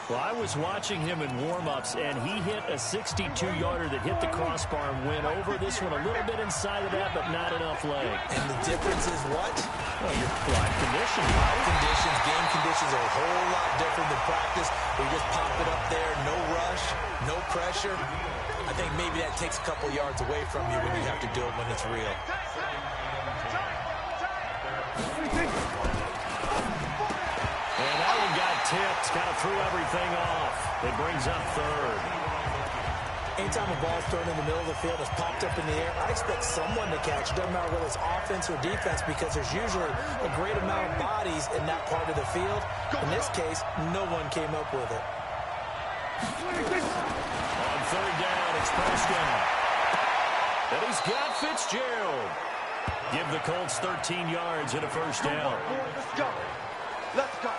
Speaker 2: Well, I was watching him in warm-ups, and he hit a 62-yarder that hit the crossbar and went over. This one a little bit inside of that, but not enough leg.
Speaker 1: And the difference is what?
Speaker 2: Well, your live conditions.
Speaker 1: Live conditions, game conditions are a whole lot different than practice. We just pop it up there, no rush, no pressure. I think maybe that takes a couple yards away from you when you have to do it when it's real.
Speaker 2: And that one got tipped, kind of threw everything off. It brings up 3rd.
Speaker 1: Anytime a ball's thrown in the middle of the field, it's popped up in the air, I expect someone to catch. It doesn't matter whether it's offense or defense because there's usually a great amount of bodies in that part of the field. In this case, no one came up with it.
Speaker 2: On 3rd down, it's Preston. And he's got Fitzgerald. Give the Colts 13 yards and a first down.
Speaker 3: Let's go. Let's go.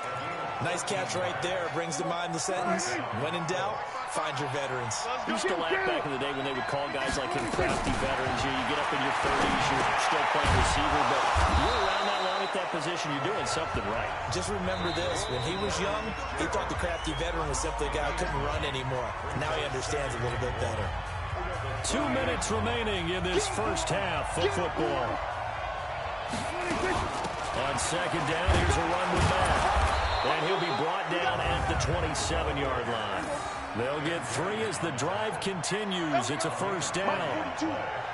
Speaker 1: Nice catch right there. Brings to mind the sentence, when in doubt, find your veterans.
Speaker 2: Used to laugh back in the day when they would call guys like him crafty veterans. You get up in your 30s, you're still playing receiver, but you're around that long at that position, you're doing something right.
Speaker 1: Just remember this. When he was young, he thought the crafty veteran was simply a guy who couldn't run anymore. Now he understands a little bit better.
Speaker 2: 2 minutes remaining in this first half of football. On 2nd down, here's a run with Matt. And he'll be brought down at the 27-yard line. They'll get 3 as the drive continues. It's a first down.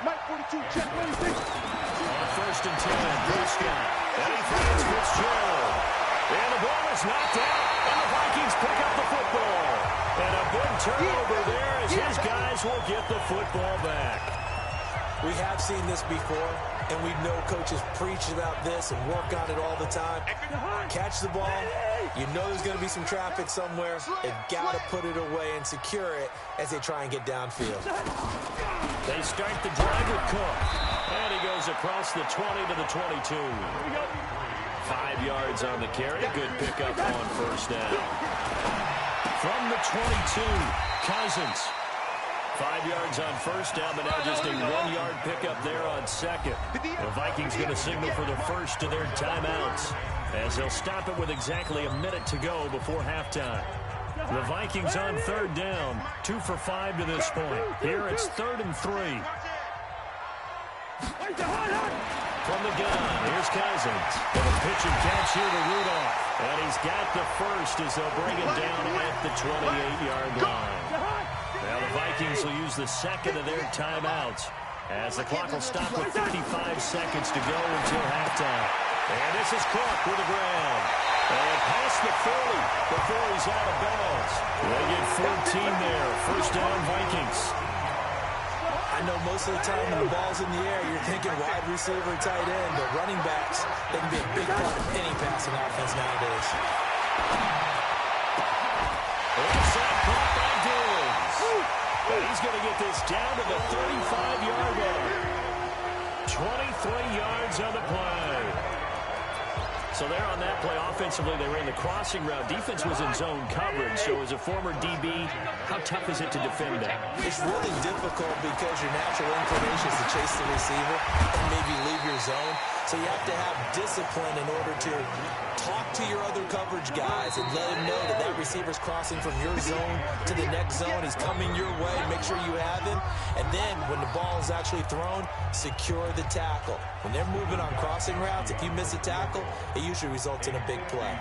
Speaker 3: Mike 42, check 26.
Speaker 2: On 1st and 10, Prescott. And he finds Fitzgerald. And the ball is knocked out. And the Vikings pick up the football. And a big turnover there as his guys will get the football back.
Speaker 1: We have seen this before, and we know coaches preach about this and work on it all the time. Catch the ball. You know there's going to be some traffic somewhere. They've got to put it away and secure it as they try and get downfield.
Speaker 2: They start the drive with Cook. And he goes across the 20 to the 22. 5 yards on the carry. Good pickup on first down. From the 22, Cousins. 5 yards on first down, but now just a 1-yard pickup there on second. The Vikings going to signal for the first of their timeouts as they'll stop it with exactly a minute to go before halftime. The Vikings on 3rd down, 2 for 5 to this point. Here it's 3rd and 3. From the gun, here's Cousins. And a pitch and catch here to Rudolph. And he's got the first as they'll bring him down at the 28-yard line. Now the Vikings will use the second of their timeouts as the clock will stop with 55 seconds to go until halftime. And this is Cook with the grab. And past the 40 before he's out of bounds. They get 14 there. First down, Vikings.
Speaker 1: I know most of the time when the ball's in the air, you're thinking wide receiver, tight end, but running backs, they can be a big part of any passing offense nowadays.
Speaker 2: Inside caught by Diggs. And he's going to get this down to the 35-yard line. 23 yards on the play. So there on that play, offensively, they ran the crossing route. Defense was in zone coverage, so as a former DB, how tough is it to defend that?
Speaker 1: It's really difficult because your natural inclination is to chase the receiver and maybe leave your zone. So you have to have discipline in order to talk to your other coverage guys and let him know that that receiver's crossing from your zone to the next zone. He's coming your way. Make sure you have him. And then when the ball is actually thrown, secure the tackle. When they're moving on crossing routes, if you miss a tackle, it usually results in a big play.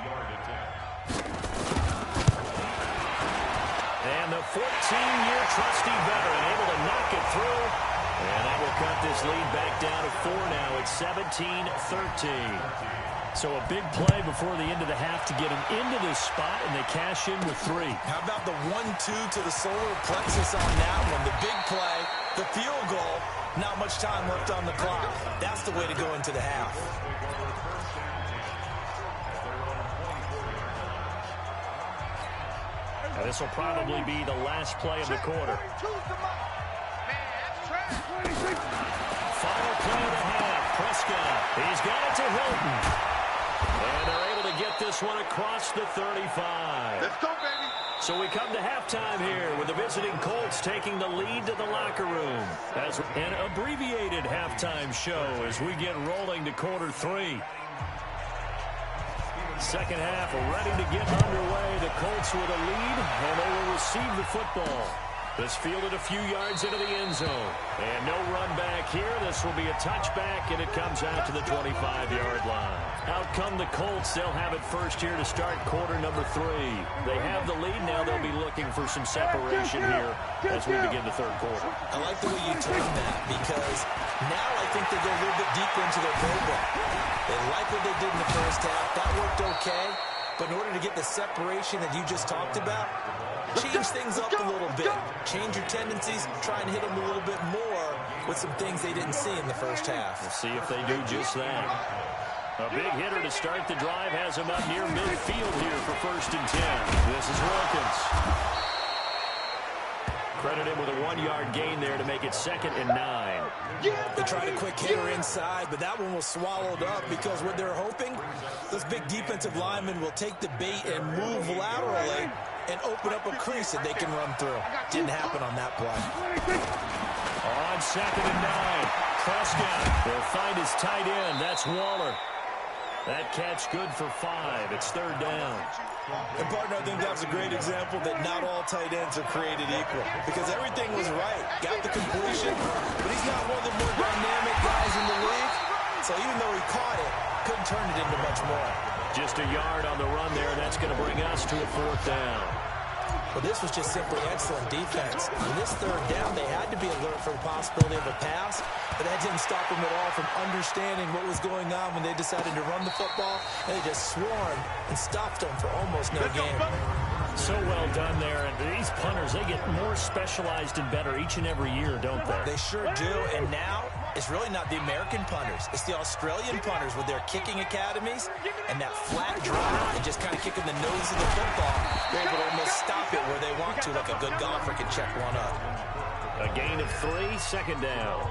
Speaker 2: And the 14-year trusty veteran able to knock it through. And that will cut this lead back down to 4 now. It's 17-13. So a big play before the end of the half to get them into this spot, and they cash in with 3.
Speaker 1: How about the 1-2 to the solar plexus on that one? The big play, the field goal, not much time left on the clock. That's the way to go into the half.
Speaker 2: And this will probably be the last play of the quarter. Final play of the half. Prescott, he's got it to Hilton. And they're able to get this one across the 35.
Speaker 3: Let's go, baby.
Speaker 2: So we come to halftime here with the visiting Colts taking the lead to the locker room. As an abbreviated halftime show as we get rolling to quarter 3. Second half ready to get underway. The Colts with a lead, and they will receive the football. This fielded a few yards into the end zone. And no run back here. This will be a touchback, and it comes out to the 25-yard line. Out come the Colts. They'll have it first here to start quarter number 3. They have the lead now. They'll be looking for some separation here as we begin the third quarter.
Speaker 1: I like the way you term that because now I think they go a little bit deeper into their program. They like what they did in the first half. That worked okay. But in order to get the separation that you just talked about, change things up a little bit. Change your tendencies. Try and hit them a little bit more with some things they didn't see in the first half.
Speaker 2: We'll see if they do just that. A big hitter to start the drive has him up near midfield here for 1st and 10. This is Wilkins. Credit him with a 1-yard gain there to make it 2nd and 9.
Speaker 1: They tried a quick hitter inside, but that one was swallowed up because what they're hoping, those big defensive linemen will take the bait and move laterally and open up a crease that they can run through. Didn't happen on that play.
Speaker 2: On 2nd and 9, Prescott will find his tight end. That's Waller. That catch good for 5. It's 3rd down.
Speaker 1: And, partner, I think that's a great example that not all tight ends are created equal because everything was right. Got the completion, but he's not one of the more dynamic guys in the league. So even though he caught it, couldn't turn it into much more.
Speaker 2: Just a yard on the run there, and that's going to bring us to a 4th down.
Speaker 1: Well, this was just simply excellent defense. In this 3rd down, they had to be alert for the possibility of a pass, but that didn't stop them at all from understanding what was going on when they decided to run the football, and they just swarmed and stopped them for almost no gain.
Speaker 2: So well done there, and these punters, they get more specialized and better each and every year, don't they?
Speaker 1: They sure do, and now it's really not the American punters. It's the Australian punters with their kicking academies and that flat drop and just kind of kicking the nose of the football. They're able to almost stop it where they want to, like a good golfer can check one up.
Speaker 2: A gain of 3, 2nd down.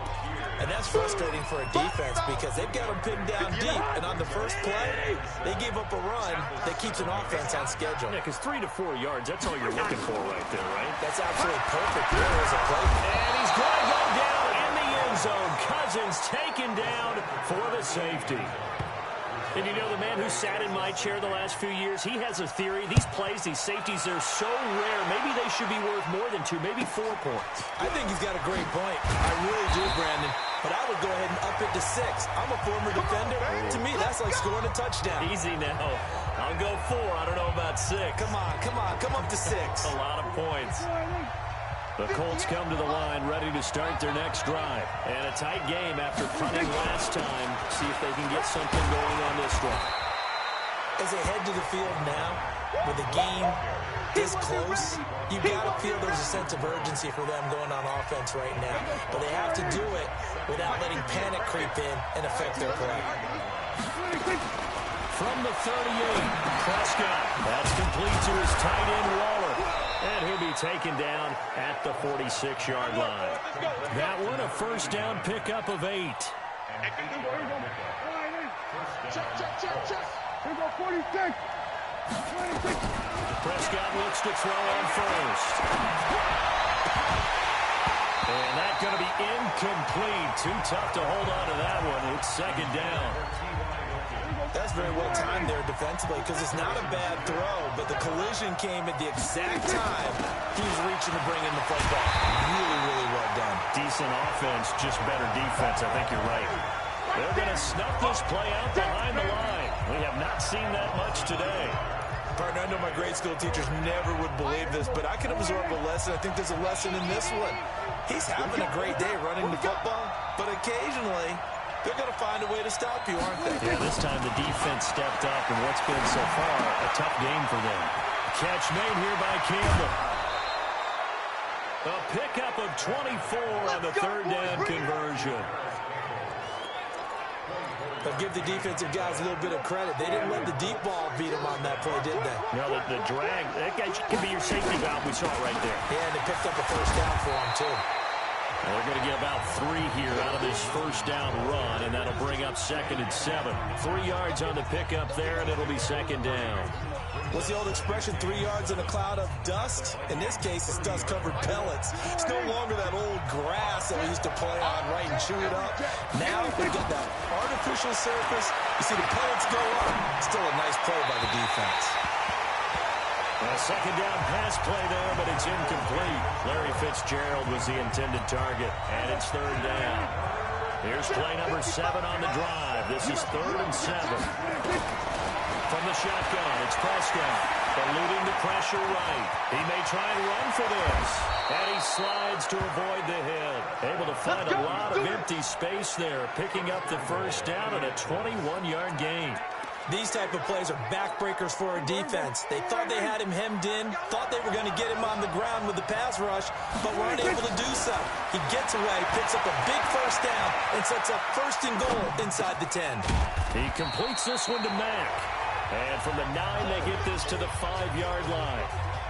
Speaker 1: And that's frustrating for a defense because they've got them pinned down deep. And on the first play, they gave up a run that keeps an offense on schedule.
Speaker 2: Yeah, because 3 to 4 yards, that's all you're looking for right there, right?
Speaker 1: That's absolutely perfect there as a play.
Speaker 2: And he's going to go down in the end zone. Cousins taken down for the safety. And you know, the man who sat in my chair the last few years, he has a theory. These plays, these safeties, they're so rare. Maybe they should be worth more than 2, maybe 4 points.
Speaker 1: I think he's got a great point. I really do, Brandon. But I would go ahead and up it to 6. I'm a former defender. To me, that's like scoring a touchdown.
Speaker 2: Easy now. I'll go 4. I don't know about 6.
Speaker 1: Come on. Come up to 6.
Speaker 2: A lot of points. The Colts come to the line ready to start their next drive. And a tight game after punting last time. See if they can get something going on this drive.
Speaker 1: As they head to the field now, with the game this close, you've got to feel there's a sense of urgency for them going on offense right now. But they have to do it without letting panic creep in and affect their play.
Speaker 2: From the 38, Prescott. That's complete to his tight end, Waller. And he'll be taken down at the 46-yard line. That one, a 1st down pickup of 8.
Speaker 6: Check. Here go 46. 26.
Speaker 2: Prescott looks to throw on 1st. And that's going to be incomplete. Too tough to hold on to that one. It's 2nd down.
Speaker 1: That's very well timed there defensively because it's not a bad throw, but the collision came at the exact time he was reaching to bring in the football. Really, really well done.
Speaker 2: Decent offense, just better defense. I think you're right. They're going to snuff this play out behind the line. We have not seen that much today.
Speaker 1: Partner, I know my grade school teachers never would believe this, but I can absorb a lesson. I think there's a lesson in this one. He's having a great day running the football, but occasionally they're going to find a way to stop you, aren't they?
Speaker 2: Yeah, this time the defense stepped up in what's been so far a tough game for them. Catch made here by Campbell. A pickup of 24 on the third down conversion.
Speaker 1: But give the defensive guys a little bit of credit. They didn't let the deep ball beat them on that play, did they?
Speaker 2: No, the drag, that guy could be your safety valve. We saw it right there.
Speaker 1: Yeah, and they picked up a first down for them, too.
Speaker 2: Well, they're going to get about 3 here out of this first down run, and that'll bring up 2nd and 7. 3 yards on the pickup there, and it'll be 2nd down.
Speaker 1: What's the old expression, 3 yards in a cloud of dust? In this case, it's dust-covered pellets. It's no longer that old grass that we used to play on, right, and chew it up. Now we get that artificial surface. You see the pellets go up. Still a nice play by the defense.
Speaker 2: A 2nd down pass play there, but it's incomplete. Larry Fitzgerald was the intended target, and it's 3rd down. Here's play number 7 on the drive. This is 3rd and 7. From the shotgun, it's Prescott, eluding the pressure right. He may try and run for this, and he slides to avoid the hit. Able to find a lot of empty space there, picking up the first down and a 21-yard gain.
Speaker 1: These type of plays are backbreakers for a defense. They thought they had him hemmed in, thought they were going to get him on the ground with the pass rush, but were unable to do so. He gets away, picks up a big first down, and sets up 1st and goal inside the 10.
Speaker 2: He completes this one to Mack. And from the 9, they get this to the 5-yard line.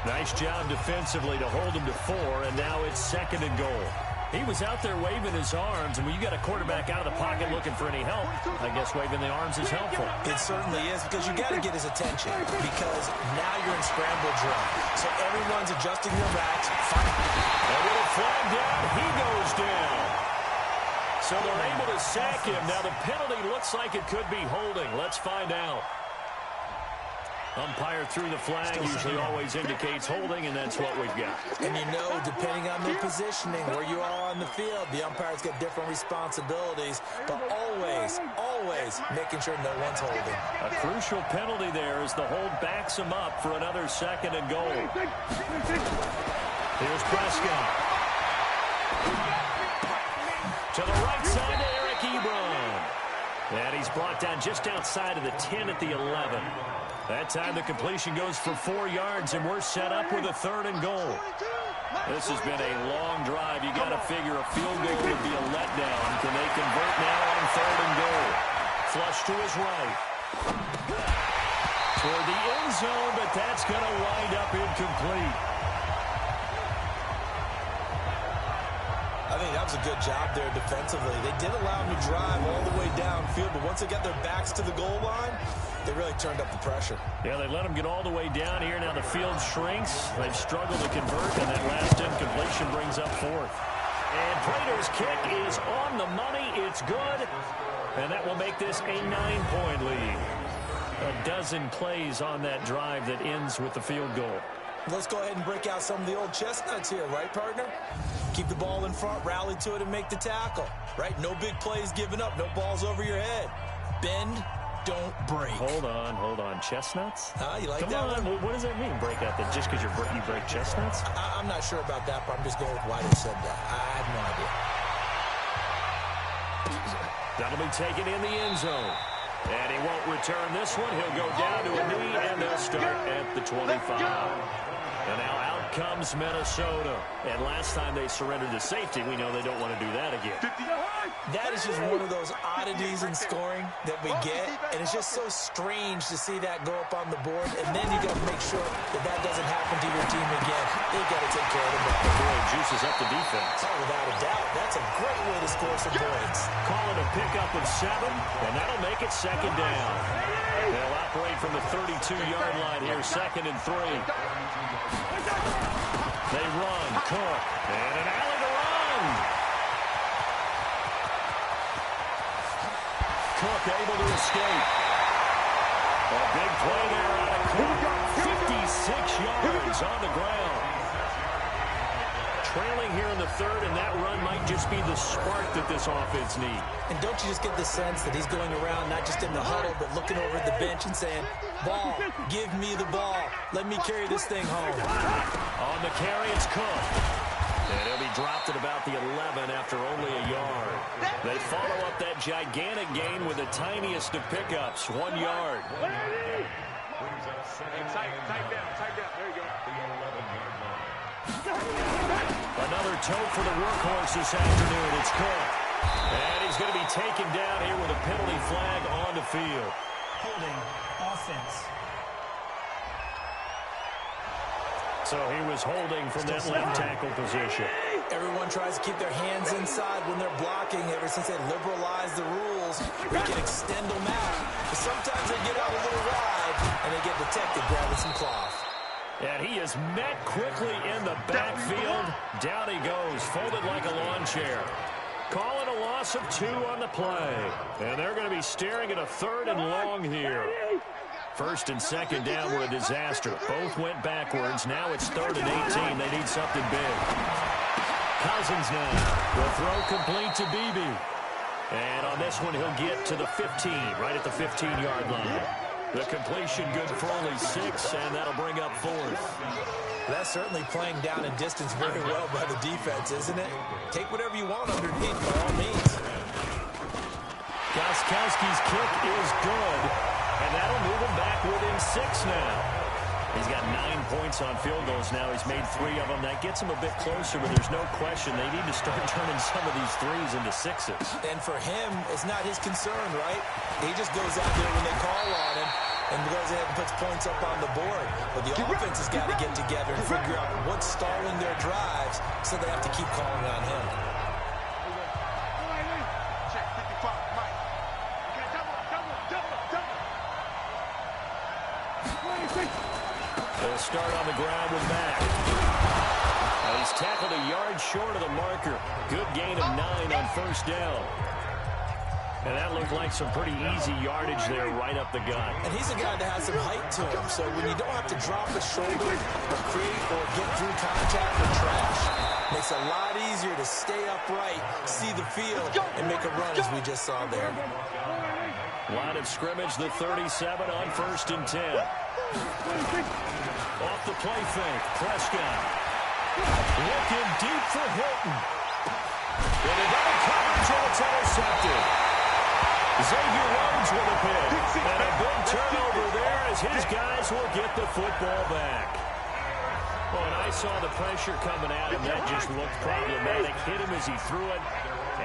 Speaker 2: Nice job defensively to hold him to 4, and now it's 2nd and goal. He was out there waving his arms, and when you got a quarterback out of the pocket looking for any help, I guess waving the arms is helpful.
Speaker 1: It certainly is, because you got to get his attention, because now you're in scramble drill. So everyone's adjusting their backs.
Speaker 2: And with a flag down, he goes down. So they're able to sack him. Now the penalty looks like it could be holding. Let's find out. Umpire threw the flag, usually always indicates holding, and that's what we've got.
Speaker 1: And you know, depending on their positioning, where you are on the field, the umpire's got different responsibilities, but always, always making sure no one's holding.
Speaker 2: A crucial penalty there as the hold backs him up for another 2nd and goal. Here's Prescott. To the right side to Eric Ebron. And he's brought down just outside of the 10 at the 11. That time the completion goes for 4 yards, and we're set up with a 3rd and goal. This has been a long drive. You got to figure a field goal would be a letdown. Can they convert now on 3rd and goal? Flush to his right. Toward the end zone, but that's going to wind up incomplete.
Speaker 1: I think that was a good job there defensively. They did allow him to drive all the way downfield, but once they got their backs to the goal line, they really turned up the pressure.
Speaker 2: Yeah, they let him get all the way down here. Now the field shrinks. They've struggled to convert, and that last incompletion brings up 4th. And Prater's kick is on the money. It's good, and that will make this a 9-point lead. A dozen plays on that drive that ends with the field goal.
Speaker 1: Let's go ahead and break out some of the old chestnuts here, right, partner? Keep the ball in front, rally to it, and make the tackle, right? No big plays given up, no balls over your head. Bend, don't break.
Speaker 2: Hold on. Chestnuts?
Speaker 1: You like
Speaker 2: Come
Speaker 1: that
Speaker 2: on.
Speaker 1: one?
Speaker 2: What does that mean, break out? That just because you break chestnuts?
Speaker 1: I'm not sure about that, but I'm just going with why they said that. I have no idea.
Speaker 2: That'll be taken in the end zone. And he won't return this one. He'll go down to a knee, and they'll start at the 25. And now out comes Minnesota. And last time they surrendered to safety, we know they don't want to do that again.
Speaker 1: That is just one of those oddities in scoring that we get. And it's just so strange to see that go up on the board. And then you got to make sure that that doesn't happen to your team again. They've got to take care of the ball.
Speaker 2: Boy, juices up the defense.
Speaker 1: Oh, without a doubt. That's a great way to score some points.
Speaker 2: Call it a pickup of 7, and that'll make it 2nd down. They'll operate from the 32-yard line here, 2nd and 3. They run, Cook, and an alley to run. Cook able to escape. A big play there out of Cook. 56 yards on the ground. trailing here in the third, and that run might just be the spark that this offense needs.
Speaker 1: And don't you just get the sense that he's going around not just in the huddle, but looking over at the bench and saying, ball, give me the ball. Let me carry this thing home.
Speaker 2: On the carry, it's Cook. And he'll be dropped at about the 11 after only a yard. They follow up that gigantic gain with the tiniest of pickups, 1 yard.
Speaker 6: Tight down. There you go.
Speaker 2: Another toe for the workhorse this afternoon. It's Cook. And he's going to be taken down here with a penalty flag on the field.
Speaker 10: Holding offense.
Speaker 2: So he was holding from that left tackle position.
Speaker 1: Everyone tries to keep their hands inside when they're blocking. Ever since they liberalized the rules, we can extend them out. But sometimes they get out a little wide, and they get detected grabbing some cloth.
Speaker 2: And he is met quickly in the backfield. Down he goes, folded like a lawn chair. Calling a loss of 2 on the play. And they're going to be staring at a 3rd and long here. First and second down were a disaster. Both went backwards. Now it's 3rd and 18. They need something big. Cousins now. The throw complete to Beebe. And on this one, he'll get to the 15, right at the 15-yard line. The completion good for only 6, and that'll bring up 4th.
Speaker 1: That's certainly playing down in distance very well by the defense, isn't it? Take whatever you want underneath, by all means.
Speaker 2: Gostkowski's kick is good, and that'll move him back within 6 now. He's got 9 points on field goals now. He's made 3 of them. That gets him a bit closer, but there's no question they need to start turning some of these 3s into 6s.
Speaker 1: And for him, it's not his concern, right? He just goes out there when they call on him and goes ahead and puts points up on the board. But the offense has got to get together and figure out what's stalling their drives, so they have to keep calling on him.
Speaker 3: Check 55, Mike. You got double.
Speaker 2: They'll start on the ground with Mack. Now he's tackled a yard short of the marker. Good gain of 9 on first down. And that looked like some pretty easy yardage there right up the gut.
Speaker 1: And he's a guy that has some height to him, so when you don't have to drop a shoulder or create or get through contact or trash, makes it a lot easier to stay upright, see the field, and make a run as we just saw there.
Speaker 2: Line of scrimmage, the 37 on 1st and 10. Off the play fake, Prescott. Looking deep for Hilton. And another coverage, and it's intercepted. Xavier Rhodes with a pick. And a big turnover there as his guys will get the football back. Well, and I saw the pressure coming at him. That just looked problematic. Hit him as he threw it,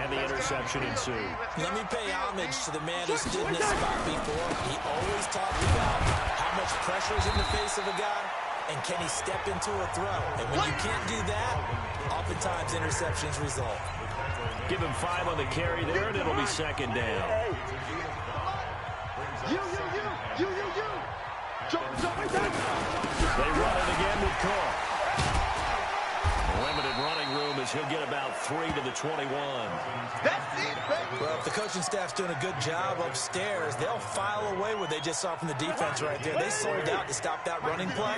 Speaker 2: and the interception ensued.
Speaker 1: Let me pay homage to the man who stood in this spot before. He always talked about how much pressure is in the face of a guy, and can he step into a throw. And when you can't do that, oftentimes interceptions result.
Speaker 2: Give him 5 on the carry there, and it'll be 2nd down.
Speaker 3: You.
Speaker 2: They run it again with Cook. Limited running room as he'll get about 3 to the 21.
Speaker 3: That's it, baby.
Speaker 1: Well, if the coaching staff's doing a good job upstairs, they'll file away what they just saw from the defense right there. They sold out to stop that running play.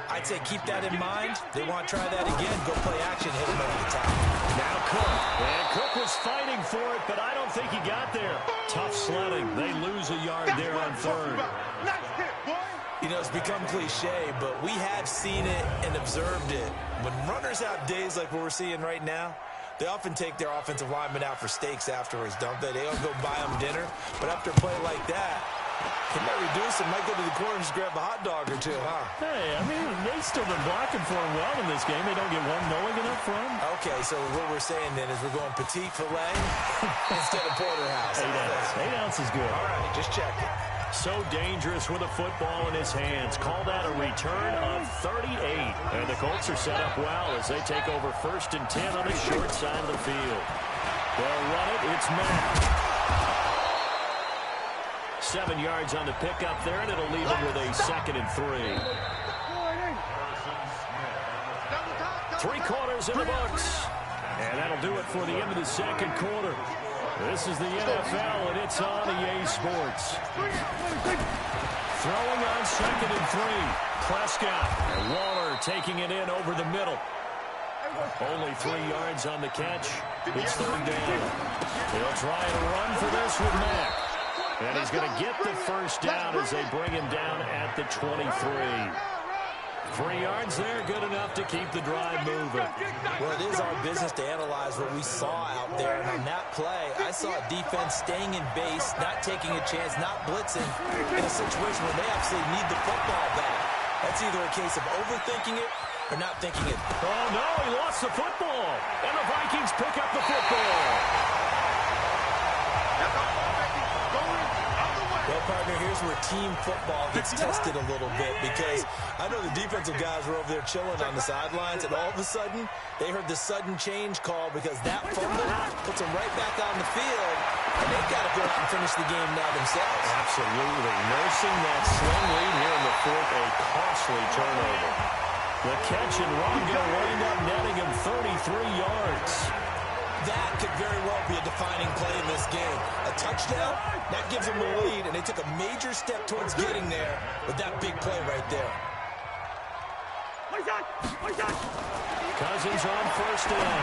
Speaker 1: I'd say keep that in mind. They want to try that again. Go play action, hit him over the top.
Speaker 2: Now Cook. And Cook was fighting for it, but I don't think he got there. Tough sledding. They lose a yard there on 3rd.
Speaker 3: Nice hit, boy.
Speaker 1: You know, it's become cliche, but we have seen it and observed it. When runners have days like what we're seeing right now, they often take their offensive linemen out for steaks afterwards, don't they? They don't go buy them dinner. But after a play like that, he might reduce it, might go to the corner and just grab a hot dog or 2, huh?
Speaker 2: Hey, I mean, they've still been blocking for him well in this game. They don't get one going enough for him.
Speaker 1: Okay, so what we're saying then is we're going petite filet instead of porterhouse.
Speaker 2: 8 ounce is good.
Speaker 1: All right, just checking.
Speaker 2: So dangerous with a football in his hands. Call that a return of 38. And the Colts are set up well as they take over 1st and 10 on the short side of the field. They'll run it. It's Mack. 7 yards on the pickup there, and it'll leave him with a 2nd and 3. 3 quarters in the books. And that'll do it for the end of the 2nd quarter. This is the NFL, and it's on EA Sports. Throwing on 2nd and 3. Prescott. And Waller taking it in over the middle. Only 3 yards on the catch. It's third down. He'll try and run for this with Mack. And he's going to get the first down as they bring him down at the 23. 3 yards there, good enough to keep the drive moving.
Speaker 1: Well, it is our business to analyze what we saw out there. And on that play, I saw a defense staying in base, not taking a chance, not blitzing in a situation where they absolutely need the football back. That's either a case of overthinking it or not thinking it.
Speaker 2: Oh, no, he lost the football. And the Vikings pick up the football.
Speaker 1: Well, partner, here's where team football gets tested a little bit, because I know the defensive guys were over there chilling on the sidelines, and all of a sudden, they heard the sudden change call because that fumble puts them right back on the field, and they've got to go out and finish the game now themselves.
Speaker 2: Absolutely. Nursing that slim lead here in the fourth, a costly turnover. The catch and run going to wind up netting him 33 yards.
Speaker 1: That could very well be a defining play in this game. A touchdown, that gives them the lead, and they took a major step towards getting there with that big play right there.
Speaker 2: Cousins on first down.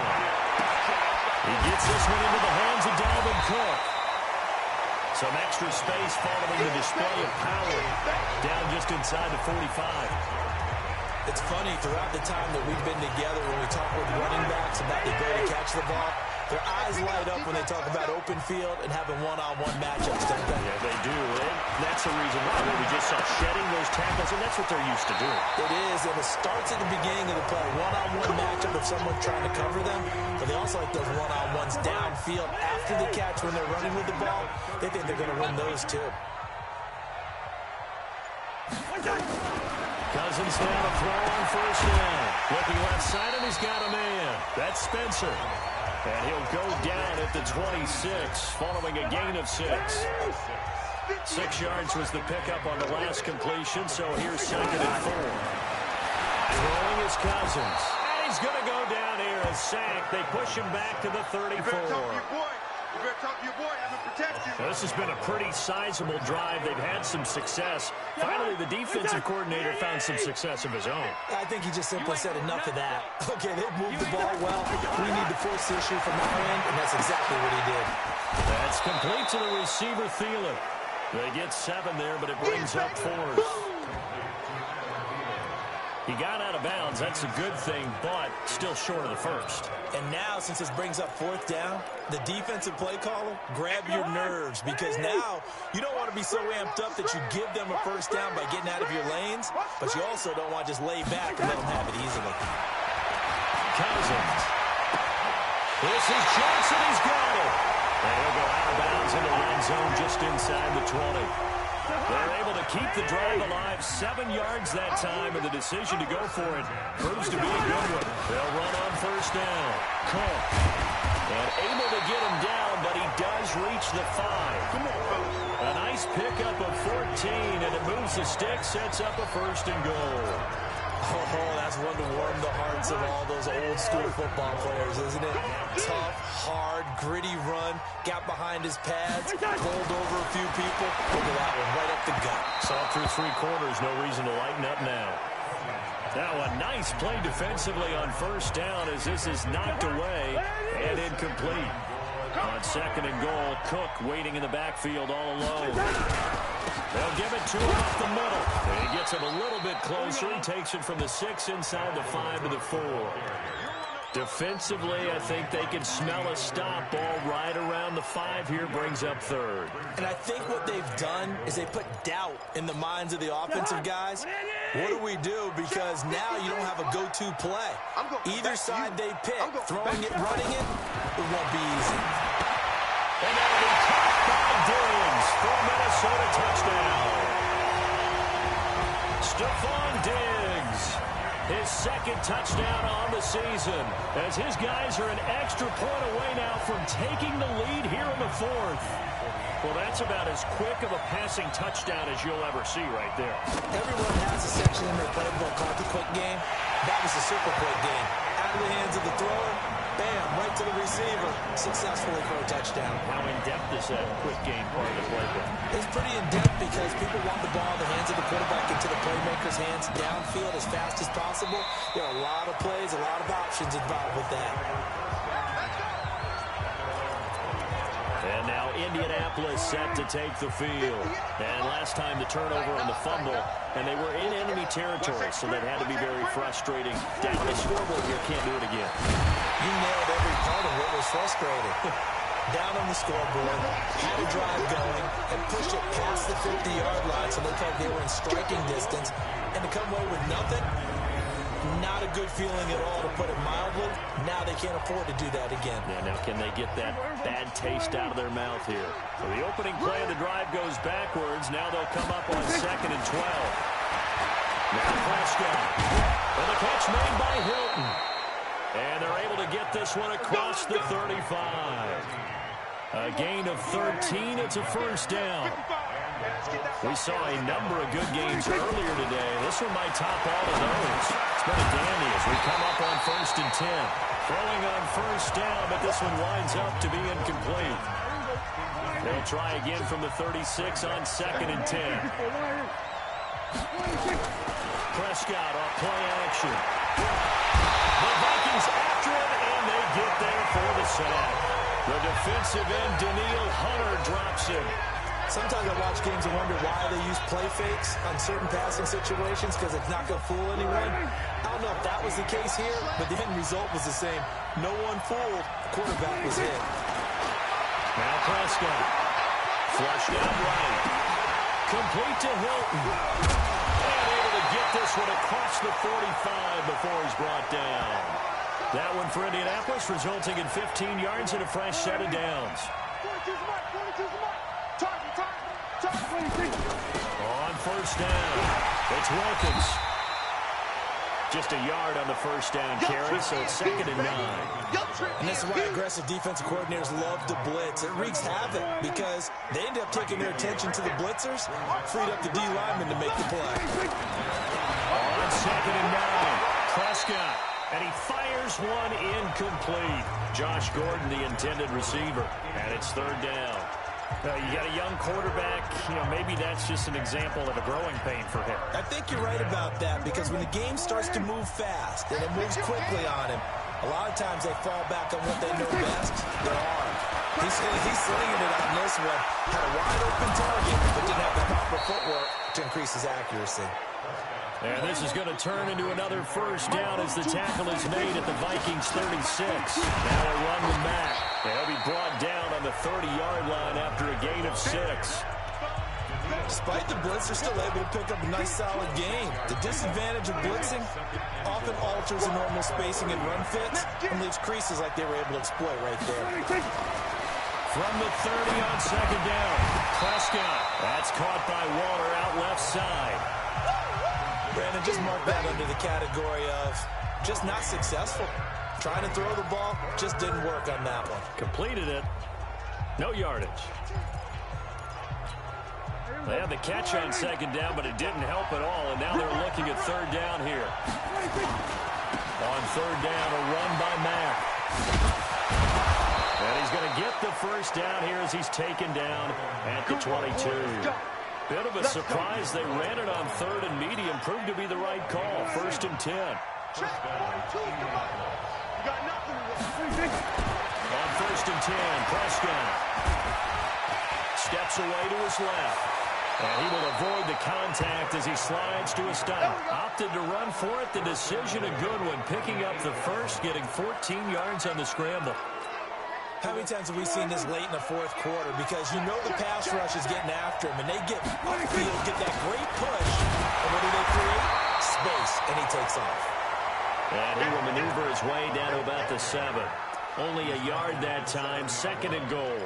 Speaker 2: He gets this one into the hands of Dalvin Cook. Some extra space following the display of power. Down just inside the 45.
Speaker 1: It's funny, throughout the time that we've been together, when we talk with running backs about the ability to catch the ball, their eyes light up when they talk about open field and having one-on-one matchups, don't they?
Speaker 2: Yeah, they do. And that's the reason why we just saw shedding those tackles, and that's what they're used to doing.
Speaker 1: It is, and it starts at the beginning of the play. One-on-one matchup of someone trying to cover them, but they also like those one-on-ones downfield after the catch when they're running with the ball. They think they're going to win those, too.
Speaker 2: Cousins now to throw on first down. Looking left side, and he's got a man. That's Spencer. And he'll go down at the 26, following a gain of 6. 6 yards was the pickup on the last completion, so here's 2nd and 4. Throwing is Cousins. And he's going to go down here, a sack. They push him back to the 34.
Speaker 3: You better talk to your boy, have him protect you.
Speaker 2: This has been a pretty sizable drive. They've had some success. Finally, the defensive coordinator found some success of his own.
Speaker 1: I think he just simply said enough of that. Okay, they've moved the ball well. We need to force the issue from our end, and that's exactly what he did.
Speaker 2: That's complete to the receiver, Thielen. They get 7 there, but it brings up 4th. He got out of bounds. That's a good thing, but still short of the first.
Speaker 1: And now, since this brings up 4th down, the defensive play caller, grab your nerves, because now you don't want to be so amped up that you give them a first down by getting out of your lanes, but you also don't want to just lay back and let them have it easily.
Speaker 2: Cousins. This is Johnson. He's got it. And he'll go out of bounds in the red zone just inside the 20. They're able to keep the drive alive, 7 yards that time, and the decision to go for it proves to be a good one. They'll run on first down. Cook. And able to get him down, but he does reach the 5.
Speaker 3: Come on, fellas.
Speaker 2: A nice pickup of 14, and it moves the stick, sets up a 1st and goal.
Speaker 1: Oh, that's one to warm the hearts of all those old-school football players, isn't it? Tough, hard, gritty run, got behind his pads, bowled over a few people. Look at that one, right up the gut.
Speaker 2: Saw through 3 quarters, no reason to lighten up now. Now a nice play defensively on first down as this is knocked away and incomplete. On 2nd and goal, Cook waiting in the backfield all alone. They'll give it to him up the middle. And he gets him a little bit closer. He takes it from the 6 inside the 5 to the 4. Defensively, I think they can smell a stop. Ball right around the 5 here, brings up 3rd.
Speaker 1: And I think what they've done is they put doubt in the minds of the offensive guys. What do we do? Because now you don't have a go-to play. Either side they pick, throwing it, running it, it won't be easy.
Speaker 2: And that'll be caught by Diggs for a Minnesota touchdown. Stephon Diggs, his 2nd touchdown on the season, as his guys are an extra point away now from taking the lead here in the 4th. Well, that's about as quick of a passing touchdown as you'll ever see right there.
Speaker 1: Everyone has a section in their playbook called the quick game. That was the super quick game. Out of the hands of the thrower, bam, right to the receiver, successfully for a touchdown.
Speaker 2: How in-depth is that quick game part of the playbook?
Speaker 1: It's pretty in-depth because people want the ball in the hands of the quarterback into the playmaker his hands downfield as fast as possible. There are a lot of plays, a lot of options involved with that.
Speaker 2: And now Indianapolis set to take the field. And last time the turnover on the fumble, and they were in enemy territory, so that had to be very frustrating. Down the scoreboard here, can't do it again.
Speaker 1: You nailed every part of what was frustrating. Down on the scoreboard, had a drive going, and pushed it past the 50-yard line so they felt they were in striking distance. And to come away with nothing, not a good feeling at all, to put it mildly. Now they can't afford to do that again.
Speaker 2: Yeah, now can they get that bad taste out of their mouth here? So the opening play of the drive goes backwards. Now they'll come up on 2nd and 12. Now Prescott. And the catch made by Hilton. And they're able to get this one across the 35. A gain of 13. It's a first down. We saw a number of good games earlier today. This one might top all of those. It's been a dandy as we come up on 1st and 10. Throwing on first down, but this one winds up to be incomplete. They'll try again from the 36 on 2nd and 10. Prescott off play action. The Vikings after him, and they get there for the sack. The defensive end, Danielle Hunter, drops him.
Speaker 1: Sometimes I watch games and wonder why they use play fakes on certain passing situations, because it's not going to fool anyone. I don't know if that was the case here, but the end result was the same. No one fooled. The quarterback was hit.
Speaker 2: Now Prescott. Flushed out right. Complete to Hilton. And able to get this one across the 45 before he's brought down. That one for Indianapolis, resulting in 15 yards and a fresh set of downs. On first down, it's Wilkins. Just a yard on the first down carry, so it's 2nd and 9.
Speaker 1: And this is why aggressive defensive coordinators love to blitz. It wreaks havoc because they end up taking their attention to the blitzers, freed up the D lineman to make the play.
Speaker 2: On 2nd and 9, Prescott. And he fires one incomplete. Josh Gordon, the intended receiver. And it's 3rd down. You got a young quarterback. Maybe that's just an example of a growing pain for him.
Speaker 1: I think you're right about that, because when the game starts to move fast and it moves quickly on him, a lot of times they fall back on what they know best, their arm. He's slinging it on this one. Had a wide open target, but didn't have the proper footwork to increase his accuracy.
Speaker 2: And this is going to turn into another first down as the tackle is made at the Vikings 36. Now a run with Mack. They'll be brought down on the 30-yard line after a gain of 6.
Speaker 1: Despite the blitz, they're still able to pick up a nice, solid gain. The disadvantage of blitzing often alters the normal spacing and run fits and leaves creases like they were able to exploit right there.
Speaker 2: From the 30 on 2nd down, Prescott. That's caught by Waller out left side.
Speaker 1: Brandon, just mark that under the category of just not successful. Trying to throw the ball, just didn't work on that one.
Speaker 2: Completed it. No yardage. They had the catch on 2nd down, but it didn't help at all, and now they're looking at 3rd down here. On 3rd down, a run by Mack. And he's going to get the first down here as he's taken down at the 22. Bit of a surprise. They ran it on 3rd and medium. Proved to be the right call. 1st and 10. On 1st and 10, Prescott steps away to his left. And he will avoid the contact as he slides to a stop. Opted to run for it. The decision a good one. Picking up the first, getting 14 yards on the scramble.
Speaker 1: How many times have we seen this late in the 4th quarter? Because you know the pass rush is getting after him, and they get upfield, get that great push, and what do they create? Space, and he takes off.
Speaker 2: And he will maneuver his way down to about the 7. Only a yard that time, 2nd and goal.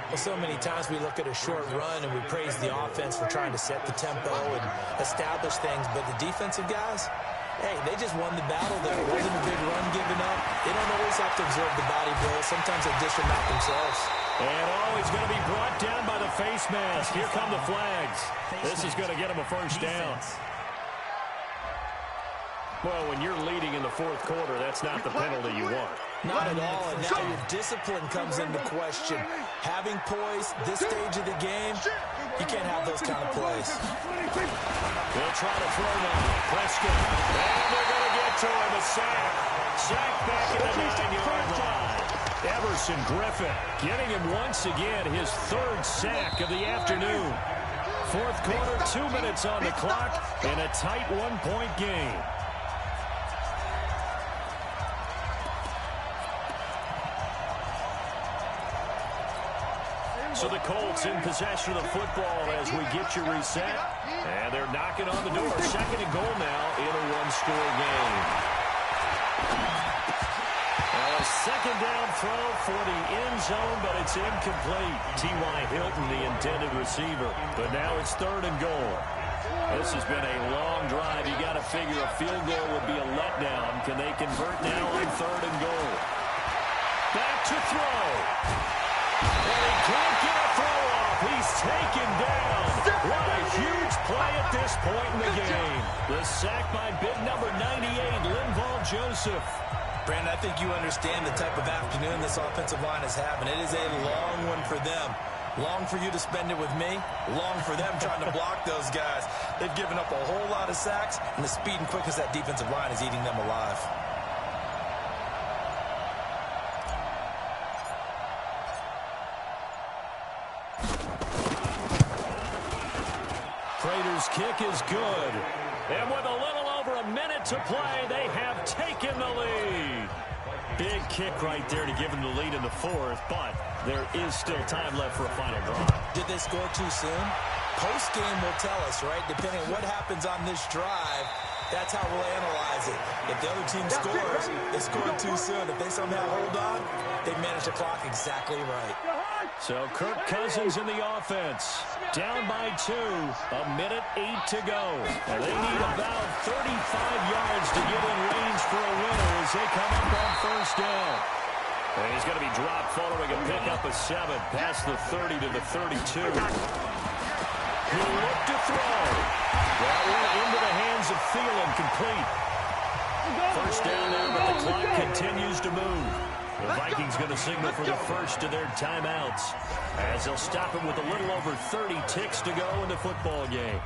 Speaker 1: Well, so many times we look at a short run and we praise the offense for trying to set the tempo and establish things, but the defensive guys, hey, they just won the battle there. It wasn't a big run given up. They don't always have to observe the body blow. Sometimes they dish them out themselves.
Speaker 2: And he's going to be brought down by the face mask. Here come the flags. This is going to get him a first down. Well, when you're leading in the 4th quarter, that's not the penalty you want.
Speaker 1: Not at all, and now your discipline comes into question. Having poise this stage of the game, you can't have those kind of plays.
Speaker 2: They'll try to throw now. Prescott. And they're going to get to him. A sack. Sack back at the 9-yard line. Everson Griffin getting him once again his third sack of the afternoon. Fourth quarter, 2 minutes on the clock, and a tight one-point game. So the Colts in possession of the football as we get you reset. And they're knocking on the door. Second and goal now in a one-score game. A second down throw for the end zone, but it's incomplete. T.Y. Hilton, the intended receiver. But now it's third and goal. This has been a long drive. You got to figure a field goal would be a letdown. Can they convert now on third and goal? Back to throw. And he can't get a throw off. He's taken down. What a huge play at this point in the game. The sack by big number 98, Linval Joseph.
Speaker 1: Brandon, I think you understand the type of afternoon this offensive line is having. It is a long one for them. Long for you to spend it with me. Long for them trying to block those guys. They've given up a whole lot of sacks, and the speed and quickness of that defensive line is eating them alive.
Speaker 2: Prater's kick is good. And with a little over a minute to play, they have taken the lead. Big kick right there to give them the lead in the fourth, but there is still time left for a final drive.
Speaker 1: Did they score too soon? Post-game will tell us, right? Depending on what happens on this drive, that's how we'll analyze it. If the other team scores, they scored too soon. If they somehow hold on, they manage the clock exactly right.
Speaker 2: So Kirk Cousins in the offense. Down by 2. A minute 8 to go. And they need about 35 yards to get in range for a winner as they come up on first down. And he's going to be dropped following a pickup of 7 past the 30 to the 32. He'll look to throw. That went into the hands of Thielen, complete. First down there, but the clock continues to move. The Vikings going to signal for the first of their timeouts as they'll stop him with a little over 30 ticks to go in the football game.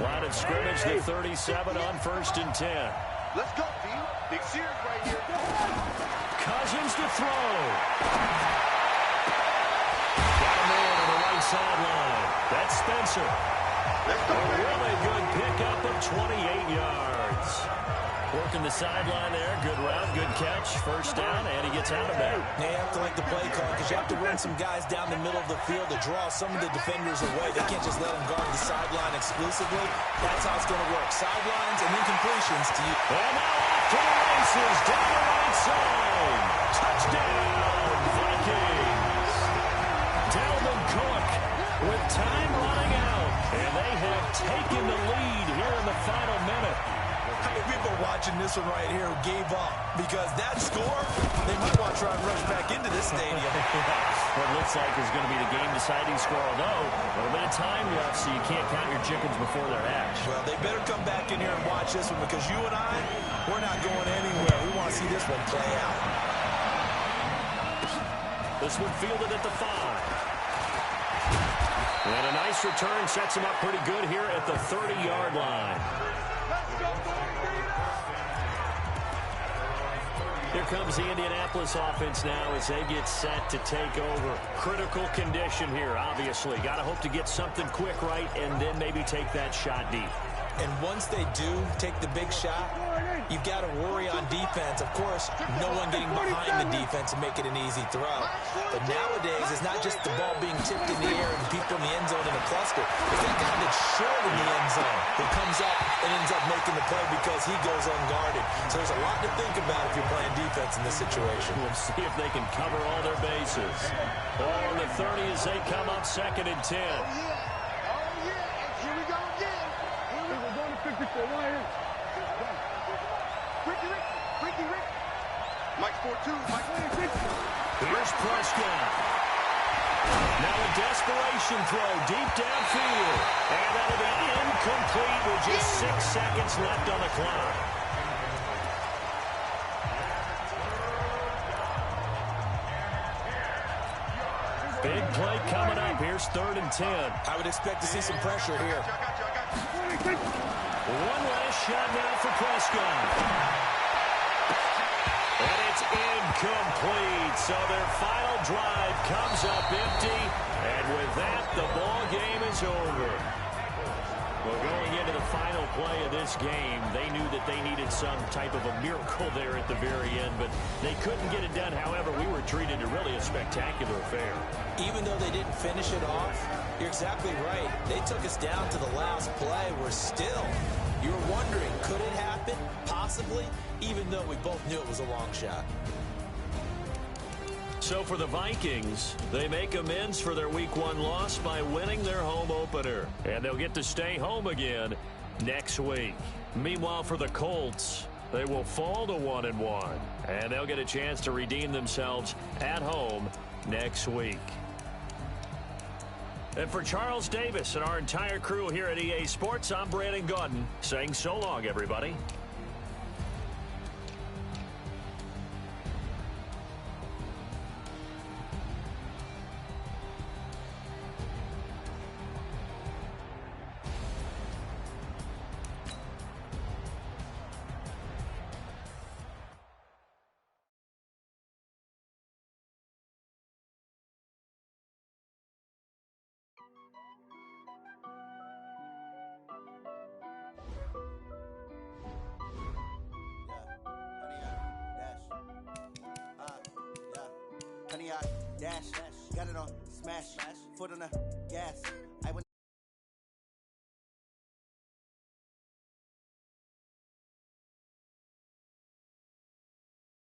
Speaker 2: Line of scrimmage, the 37 on first and 10.
Speaker 3: Let's go, team. Big series right here.
Speaker 2: Cousins to throw. Got a man on the right sideline. That's Spencer. A really good pickup of 28 yards. Working the sideline there. Good route, good catch. First down, and he gets out of that.
Speaker 1: They have to like the play call because you have to run some guys down the middle of the field to draw some of the defenders away. They can't just let them guard the sideline exclusively. That's how it's going to work. Sidelines and then completions to you.
Speaker 2: And now off to the races. Down the right side. Touchdown, Vikings. Dalvin Cook with time running out. And they have taken the lead here in the final minute.
Speaker 1: How many people watching this one right here who gave up? Because that score, they might want to try and rush back into this stadium.
Speaker 2: What looks like is going to be the game-deciding score, although a little bit of time left, so you can't count your chickens before they're hatched.
Speaker 1: Well, they better come back in here and watch this one because you and I, we're not going anywhere. We want to see this one play out.
Speaker 2: This one fielded at the 5. And a nice return sets him up pretty good here at the 30-yard line. Here comes the Indianapolis offense now as they get set to take over. Critical condition here, obviously. Got to hope to get something quick right and then maybe take that shot deep.
Speaker 1: And once they do take the big shot, you've got to worry on defense. Of course, no one getting behind the defense and make it an easy throw. But nowadays, it's not just the ball being tipped in the air and people in the end zone in a cluster. It's that guy that's short in the end zone who comes up and ends up making the play because he goes unguarded. So there's a lot to think about if you're playing defense in this situation.
Speaker 2: We'll see if they can cover all their bases. Ball on the 30 as they come up second and 10.
Speaker 3: Here we go again. We're going to 54. Ricky. Mike 4-2. Mike 4-6.
Speaker 2: Here's Prescott. Now a desperation throw deep downfield. And that'll be incomplete with just 6 seconds left on the clock. Big play coming up. Here's 3rd and 10.
Speaker 1: I would expect to see some pressure here.
Speaker 2: One last shot now for Prescott. And it's incomplete. So their final drive comes up empty. And with that, the ball game is over. Well, going into the final play of this game, they knew that they needed some type of a miracle there at the very end, but they couldn't get it done. However, we were treated to really a spectacular affair.
Speaker 1: Even though they didn't finish it off, you're exactly right. They took us down to the last play. You were wondering, could it happen? Possibly, even though we both knew it was a long shot.
Speaker 2: So for the Vikings, they make amends for their Week 1 loss by winning their home opener. And they'll get to stay home again next week. Meanwhile, for the Colts, they will fall to 1-1. And they'll get a chance to redeem themselves at home next week. And for Charles Davis and our entire crew here at EA Sports, I'm Brandon Gaudin saying so long, everybody.
Speaker 9: Dash, got it on, smash, foot on the gas.